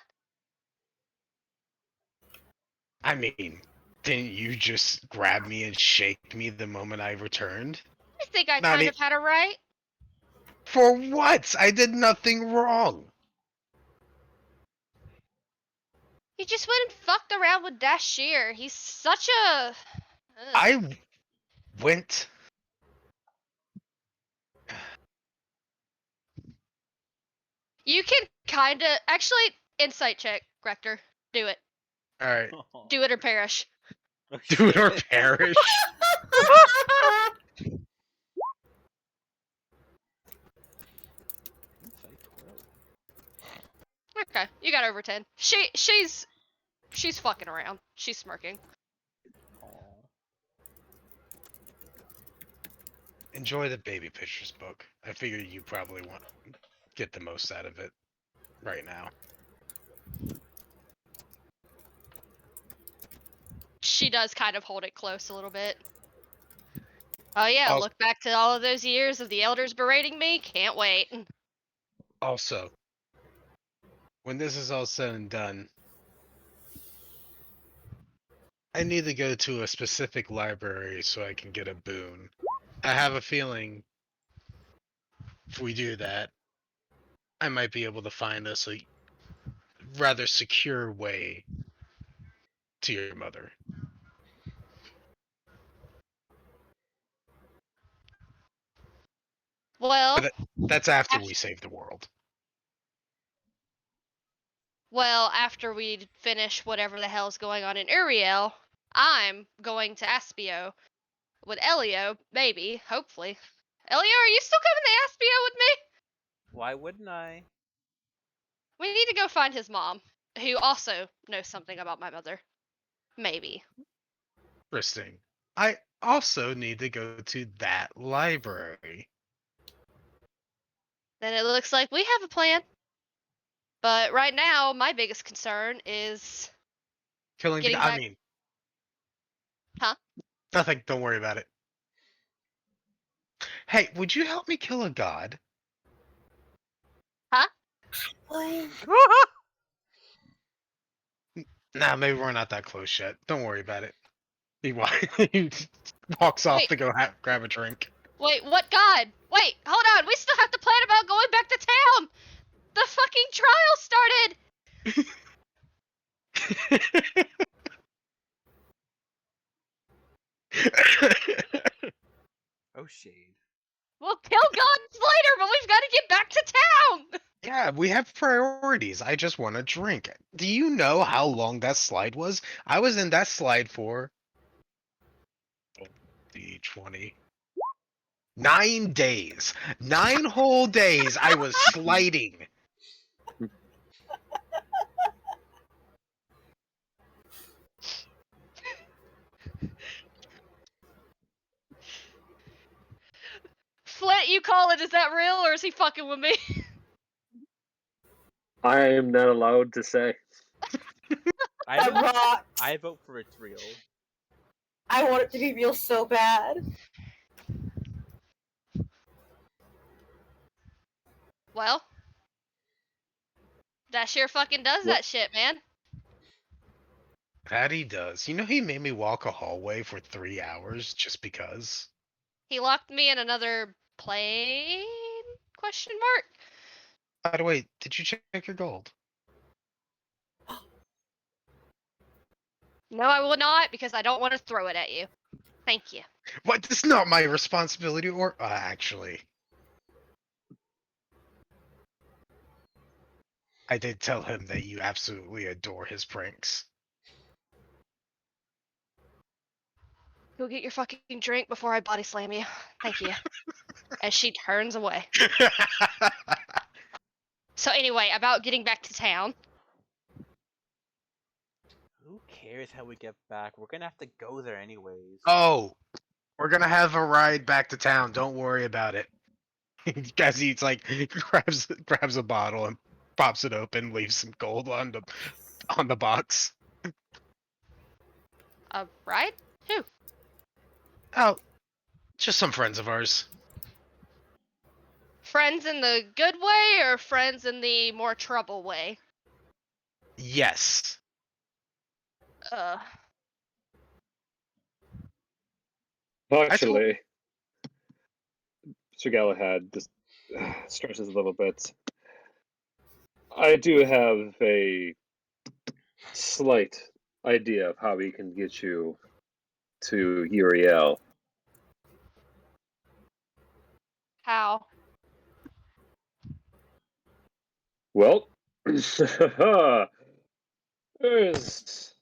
I mean, didn't you just grab me and shake me the moment I returned? I think I Not kind e- of had a right. For what? I did nothing wrong. He just went and fucked around with Dashir. He's such a. Ugh. I went. You can kinda. Actually, insight check, Rector. Do it. All right, Do it or perish. Oh, do it or shit. perish. Insight 12. Okay, you got over 10. She's fucking around. She's smirking. Aw. Enjoy the baby pictures book. I figure you probably want get the most out of it right now. She does kind of hold it close a little bit. Oh yeah, Al- look back to all of those years of the elders berating me. Can't wait. Also, when this is all said and done, I need to go to a specific library so I can get a boon. I have a feeling if we do that, I might be able to find us a rather secure way to your mother. Well, But that's after we save the world. after we finish whatever the hell's going on in Uriel, I'm going to Aspio with Elio, maybe, hopefully. Elio, are you still coming to Aspio with me? Why wouldn't I? We need to go find his mom, who also knows something about my mother. Maybe. Interesting. I also need to go to that library. Then it looks like we have a plan. But right now, my biggest concern is Killing getting I back. mean, Huh? nothing. Don't worry about it. Hey, would you help me kill a god? What? Nah, maybe we're not that close yet. Don't worry about it. He walks off Wait. to go grab a drink. Wait, what god? Wait, hold on. We still have to plan about going back to town. The fucking trial started. Oh, shade. We'll kill gods later, but we've got to get back to town. Yeah, we have priorities. I just want a drink. Do you know how long that slide was? I was in that slide for the 20. 9 days. 9 whole days I was sliding. Flint, you call it. Is that real, or is he fucking with me? I am not allowed to say. I That vote, rocks. I vote for it's real. I want it to be real so bad. Well, that sure fucking does What? that shit, man. That he does. You know he made me walk a hallway for 3 hours just because? He locked me in another plane? Question mark. By the way, did you check your gold? No, I will not, because I don't want to throw it at you. Thank you. What? It's not my responsibility or actually. I did tell him that you absolutely adore his pranks. Go get your fucking drink before I body slam you. Thank you. As she turns away. So anyway, about getting back to town. Who cares how we get back? We're gonna have to go there anyways. Oh, we're gonna have a ride back to town. Don't worry about it. As he's like grabs a bottle and pops it open, leaves some gold on the box. Right? Who? Oh, just some friends of ours. Friends in the good way or friends in the more trouble way? Yes. Uh, Actually, Sir Galahad just stretches a little bit. I do have a slight idea of how we can get you to Uyrale. how? Well, there's.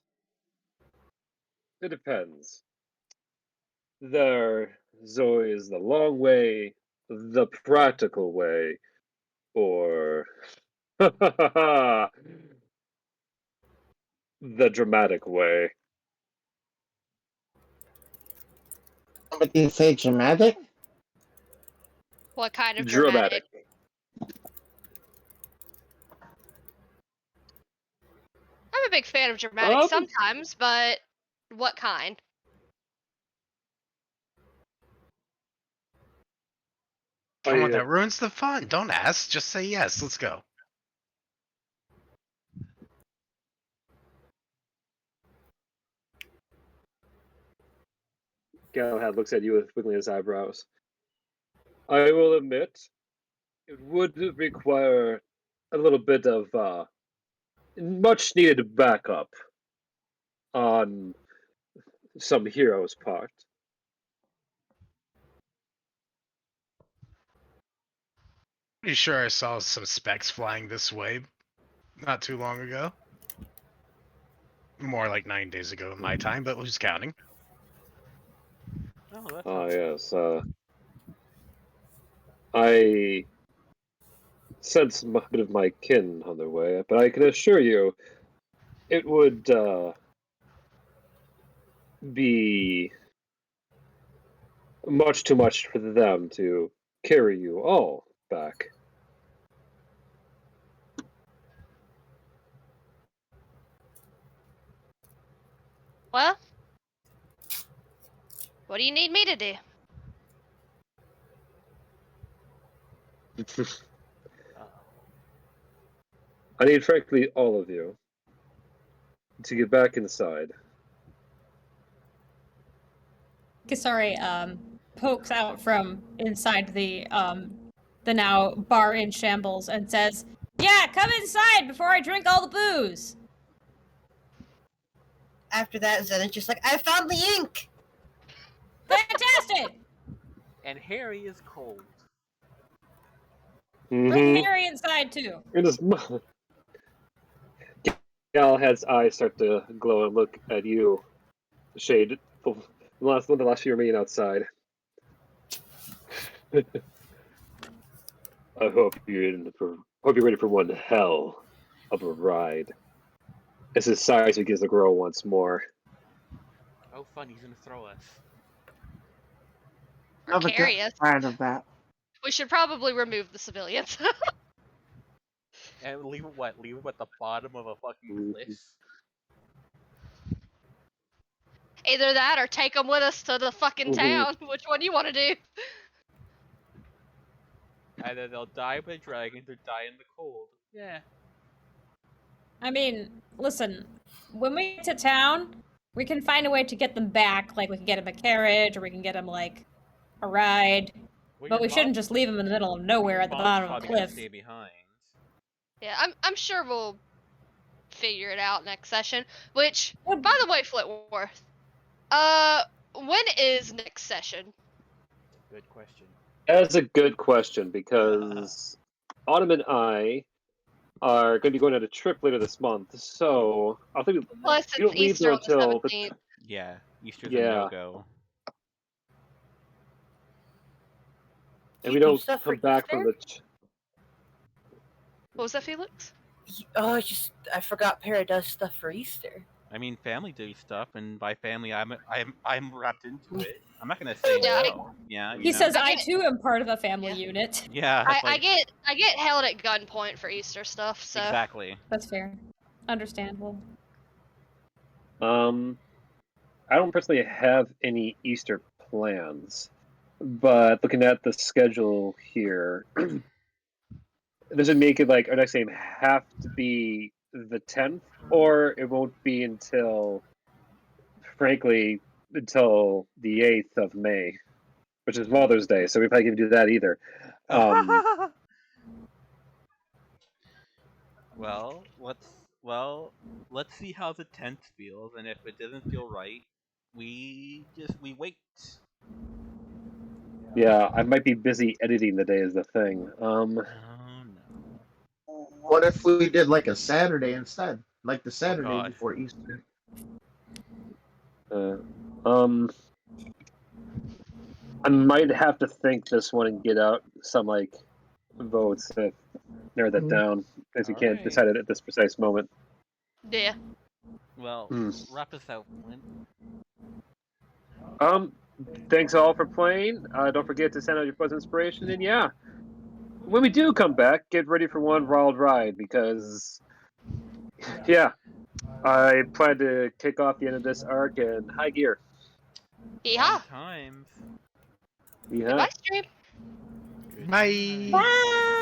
It depends. There's always the long way, the practical way, or the dramatic way. But you say dramatic? What kind of Dramatic. dramatic? I'm a big fan of dramatic Um, sometimes, but what kind? Come on, I, that ruins the fun. Don't ask. Just say yes. Let's go. Galahad looks at you with wiggling his eyebrows. I will admit, it would require a little bit of much needed backup on some hero's part. Pretty sure I saw some specks flying this way not too long ago. More like 9 days ago in my time, but who's counting? Oh, that Ah, sounds yes. I sense a bit of my kin on their way, but I can assure you it would be much too much for them to carry you all back. Well, what do you need me to do? Uh-oh. I need, frankly, all of you to get back inside. Kisari pokes out from inside the now bar in shambles and says, "Yeah, come inside before I drink all the booze." After that, Zena's just like, I found the ink! Fantastic! And Harry is cold. Bring Mm-hmm. Harry inside too. It is. Galahad's eyes start to glow and look at you, Shade. The last few remain outside. I hope you're ready for one hell of a ride. As his size begins to grow once more. Oh, fun, he's gonna throw us. Or Never get carry us. tired of that. We should probably remove the civilians. And leave it what? Leave it at the bottom of a fucking cliff? Either that or take them with us to the fucking town. Which one do you want to do? Either they'll die by dragons or die in the cold. Yeah. I mean, listen, when we get to town, we can find a way to get them back. Like, we can get them a carriage, or we can get them, like, a ride. Well, But your we shouldn't mom- just leave them in the middle of nowhere your at the mom's bottom of a probably gonna cliff. stay behind. Yeah, I'm sure we'll figure it out next session. Which, by the way, Flitworth, when is next session? Good question. That's a good question because Autumn and I are going to be going on a trip later this month, so I think Plus, we it's don't leave Easter there on the until 17th. Yeah, Easter's a Yeah. no-go. and You we do don't stuff for come back from Easter? the. What was that, Felix? Oh, I forgot Para does stuff for Easter. I mean, family do stuff, and by family, I'm wrapped into it. I'm not gonna say Yeah, no. Yeah, you He know? says, I I get- too am part of a family Yeah. unit. Yeah, I, it's like, I get held at gunpoint for Easter stuff, so exactly. That's fair. Understandable. Um, I don't personally have any Easter plans, but looking at the schedule here, does it make it like our next game have to be the 10th, or it won't be until, frankly, until the 8th of May, which is Mother's Day, so we probably can't do that either. Well, let's see how the 10th feels, and if it doesn't feel right, we wait. Yeah, I might be busy editing the day is the thing. Oh no. What if we did like a Saturday instead? Like the Oh Saturday god. before Easter. I might have to think this one and get out some like votes to narrow that down, because we can't Alright. decide it at this precise moment. Yeah. Well, wrap us out, Flint. Thanks all for playing. Don't forget to send out your buzz inspiration, and yeah, when we do come back, get ready for one wild ride, because yeah, I plan to kick off the end of this arc in high gear. Yeah. Fun times. Yeah. Goodbye, stream. Bye. Bye.